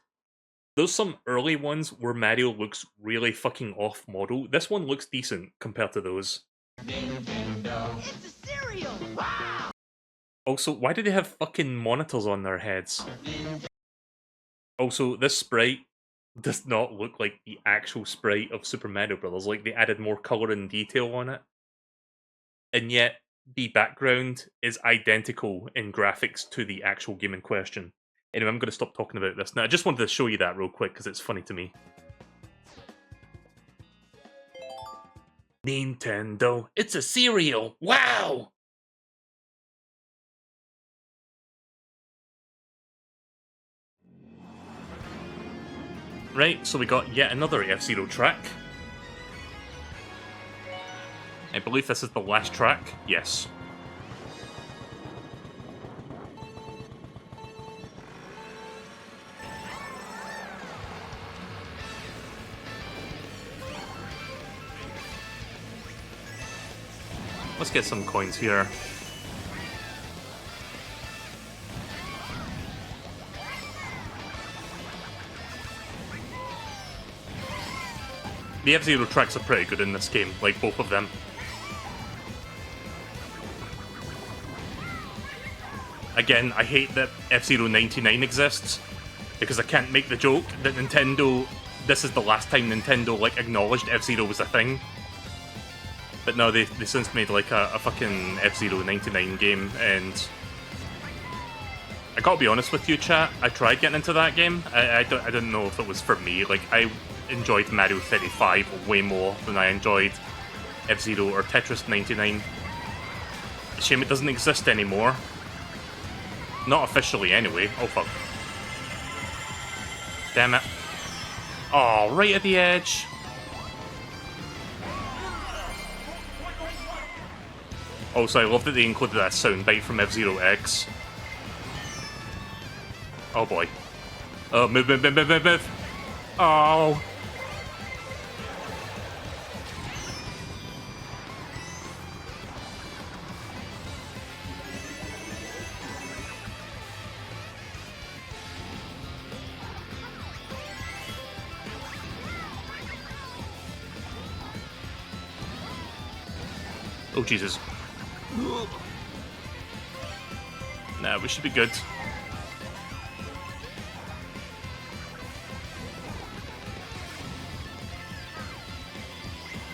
there's some early ones where Mario looks really fucking off-model. This one looks decent compared to those. Nintendo. It's a cereal. Wow! Also, why do they have fucking monitors on their heads? Also, this sprite does not look like the actual sprite of Super Mario Bros. Like, they added more colour and detail on it. And yet, the background is identical in graphics to the actual game in question. Anyway, I'm going to stop talking about this now. I just wanted to show you that real quick, because it's funny to me. Nintendo, it's a cereal! Wow! Right, so we got yet another F-Zero track. I believe this is the last track. Yes. Let's get some coins here. The F-Zero tracks are pretty good in this game, like both of them. Again, I hate that F-Zero 99 exists, because I can't make the joke that Nintendo... This is the last time Nintendo, like, acknowledged F-Zero was a thing. But no, they since made, like, a fucking F-Zero 99 game, and... I gotta be honest with you, chat, I tried getting into that game. I didn't know if it was for me. Like, I enjoyed Mario 35 way more than I enjoyed F-Zero or Tetris 99. Shame it doesn't exist anymore. Not officially, anyway. Oh, fuck. Damn it. Oh, right at the edge. Also, I love that they included that soundbite from F-Zero X. Oh, boy. Oh, move, move, move, move, move, move. Oh. Oh, Jesus. Nah, we should be good.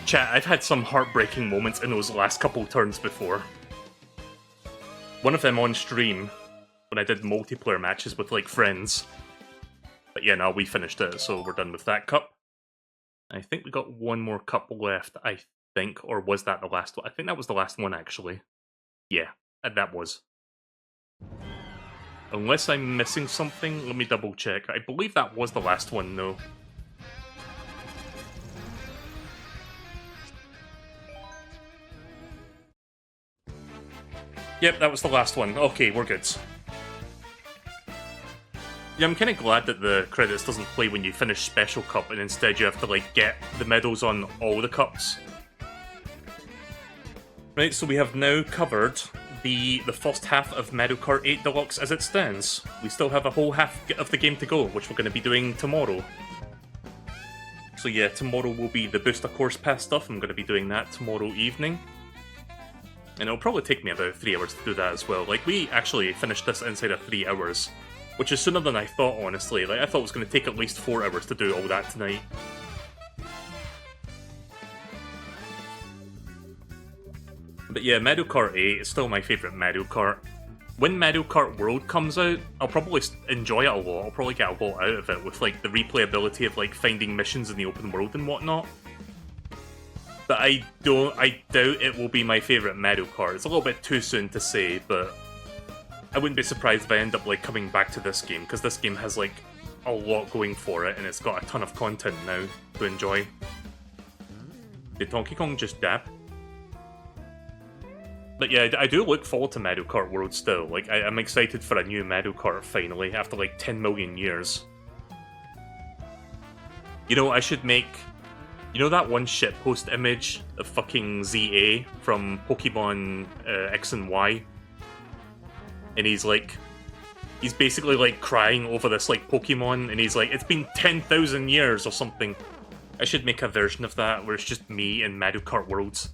Chat, I've had some heartbreaking moments in those last couple turns before. One of them on stream, when I did multiplayer matches with, like, friends. But yeah, no, we finished it, so we're done with that cup. I think we got one more cup left, I think, or was that the last one? I think that was the last one, actually. Yeah, that was. Unless I'm missing something, let me double check. I believe that was the last one, though. Yep, that was the last one. Okay, we're good. Yeah, I'm kind of glad that the credits doesn't play when you finish Special Cup, and instead you have to, like, get the medals on all the cups. Right, so we have now covered the first half of Mario Kart 8 Deluxe as it stands. We still have a whole half of the game to go, which we're going to be doing tomorrow. So yeah, tomorrow will be the Booster Course Pass stuff. I'm going to be doing that tomorrow evening. And it'll probably take me about 3 hours to do that as well. Like, we actually finished this inside of 3 hours, which is sooner than I thought, honestly. Like, I thought it was going to take at least 4 hours to do all that tonight. But yeah, Mario Kart 8 is still my favourite Mario Kart. When Mario Kart World comes out, I'll probably enjoy it a lot. I'll probably get a lot out of it with, like, the replayability of, like, finding missions in the open world and whatnot. But I doubt it will be my favourite Mario Kart. It's a little bit too soon to say, but I wouldn't be surprised if I end up, like, coming back to this game, because this game has, like, a lot going for it, and it's got a ton of content now to enjoy. Did Donkey Kong just dab? But yeah, I do look forward to Mario Kart World still. Like, I'm excited for a new Mario Kart finally, after like 10 million years. You know, I should make... You know that one shitpost image of fucking ZA from Pokemon X and Y? And he's like... He's basically like crying over this like Pokemon, and he's like, it's been 10,000 years or something. I should make a version of that where it's just me in Mario Kart Worlds.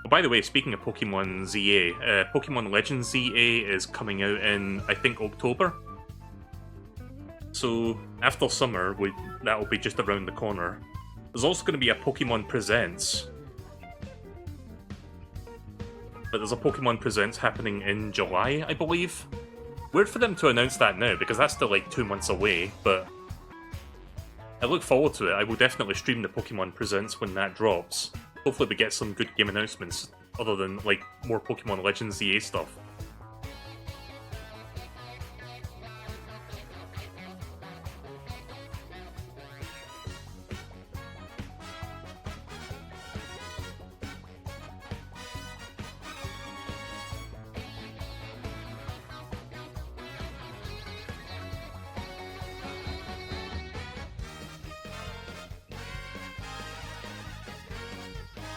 By the way, speaking of Pokemon ZA, Pokemon Legends ZA is coming out in, I think, October. So, after summer, that'll be just around the corner. There's also going to be a Pokemon Presents. But there's a Pokemon Presents happening in July, I believe. Weird for them to announce that now, because that's still like 2 months away, but I look forward to it. I will definitely stream the Pokemon Presents when that drops. Hopefully we get some good game announcements, other than, like, more Pokemon Legends ZA stuff.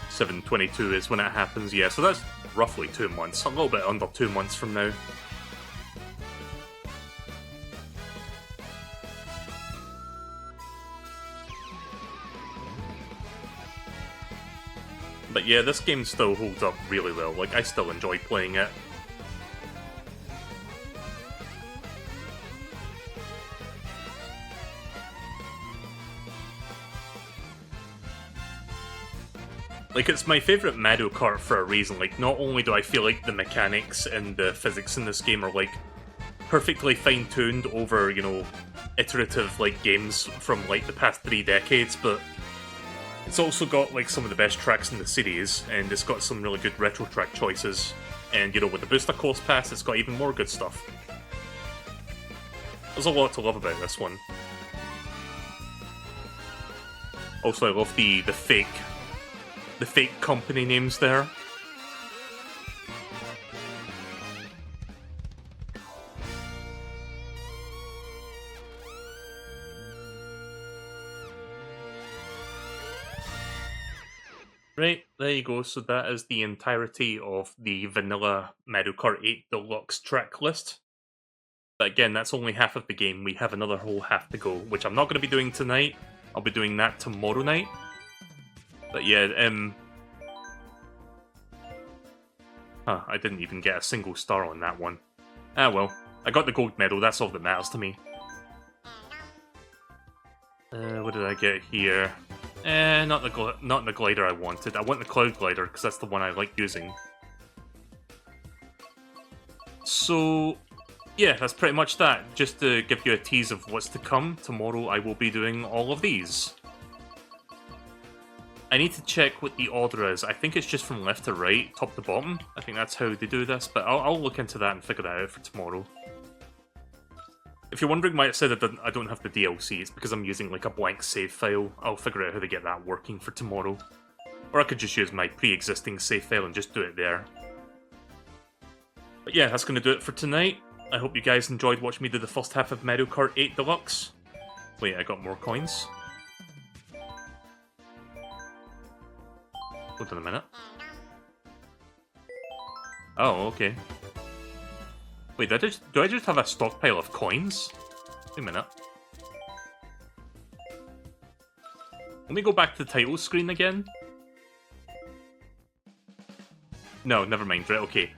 $7/22 is when it happens, yeah, so that's roughly 2 months, a little bit under 2 months from now. But yeah, this game still holds up really well, like, I still enjoy playing it. Like, it's my favourite Mario Kart for a reason. Like, not only do I feel like the mechanics and the physics in this game are, like, perfectly fine-tuned over, you know, iterative, like, games from, like, the past 3 decades, but it's also got, like, some of the best tracks in the series, and it's got some really good retro track choices. And, you know, with the Booster Course Pass, it's got even more good stuff. There's a lot to love about this one. Also, I love the fake company names there. Right, there you go. So that is the entirety of the vanilla Mario Kart 8 Deluxe track list. But again, that's only half of the game. We have another whole half to go, which I'm not going to be doing tonight. I'll be doing that tomorrow night. But yeah, I didn't even get a single star on that one. Ah well, I got the gold medal, that's all that matters to me. What did I get here? Not the glider I wanted. I want the cloud glider, because that's the one I like using. So, yeah, that's pretty much that. Just to give you a tease of what's to come, tomorrow I will be doing all of these. I need to check what the order is. I think it's just from left to right, top to bottom. I think that's how they do this, but I'll look into that and figure that out for tomorrow. If you're wondering why it said I don't have the DLC, it's because I'm using like a blank save file. I'll figure out how to get that working for tomorrow. Or I could just use my pre-existing save file and just do it there. But yeah, that's going to do it for tonight. I hope you guys enjoyed watching me do the first half of Mario Kart 8 Deluxe. Wait, I got more coins. Hold on a minute. Oh, okay. Wait, do I just have a stockpile of coins? Wait a minute. Let me go back to the title screen again. No, never mind. Right, okay.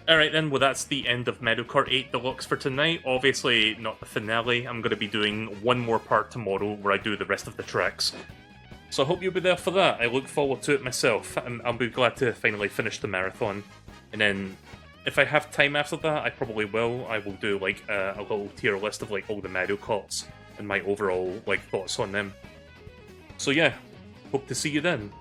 Alright then, well that's the end of Mario Kart 8 Deluxe for tonight. Obviously, not the finale. I'm going to be doing one more part tomorrow where I do the rest of the tracks. So I hope you'll be there for that. I look forward to it myself, and I'll be glad to finally finish the marathon. And then, if I have time after that, I probably will. I will do like a little tier list of like all the Mario Karts and my overall like thoughts on them. So yeah, hope to see you then.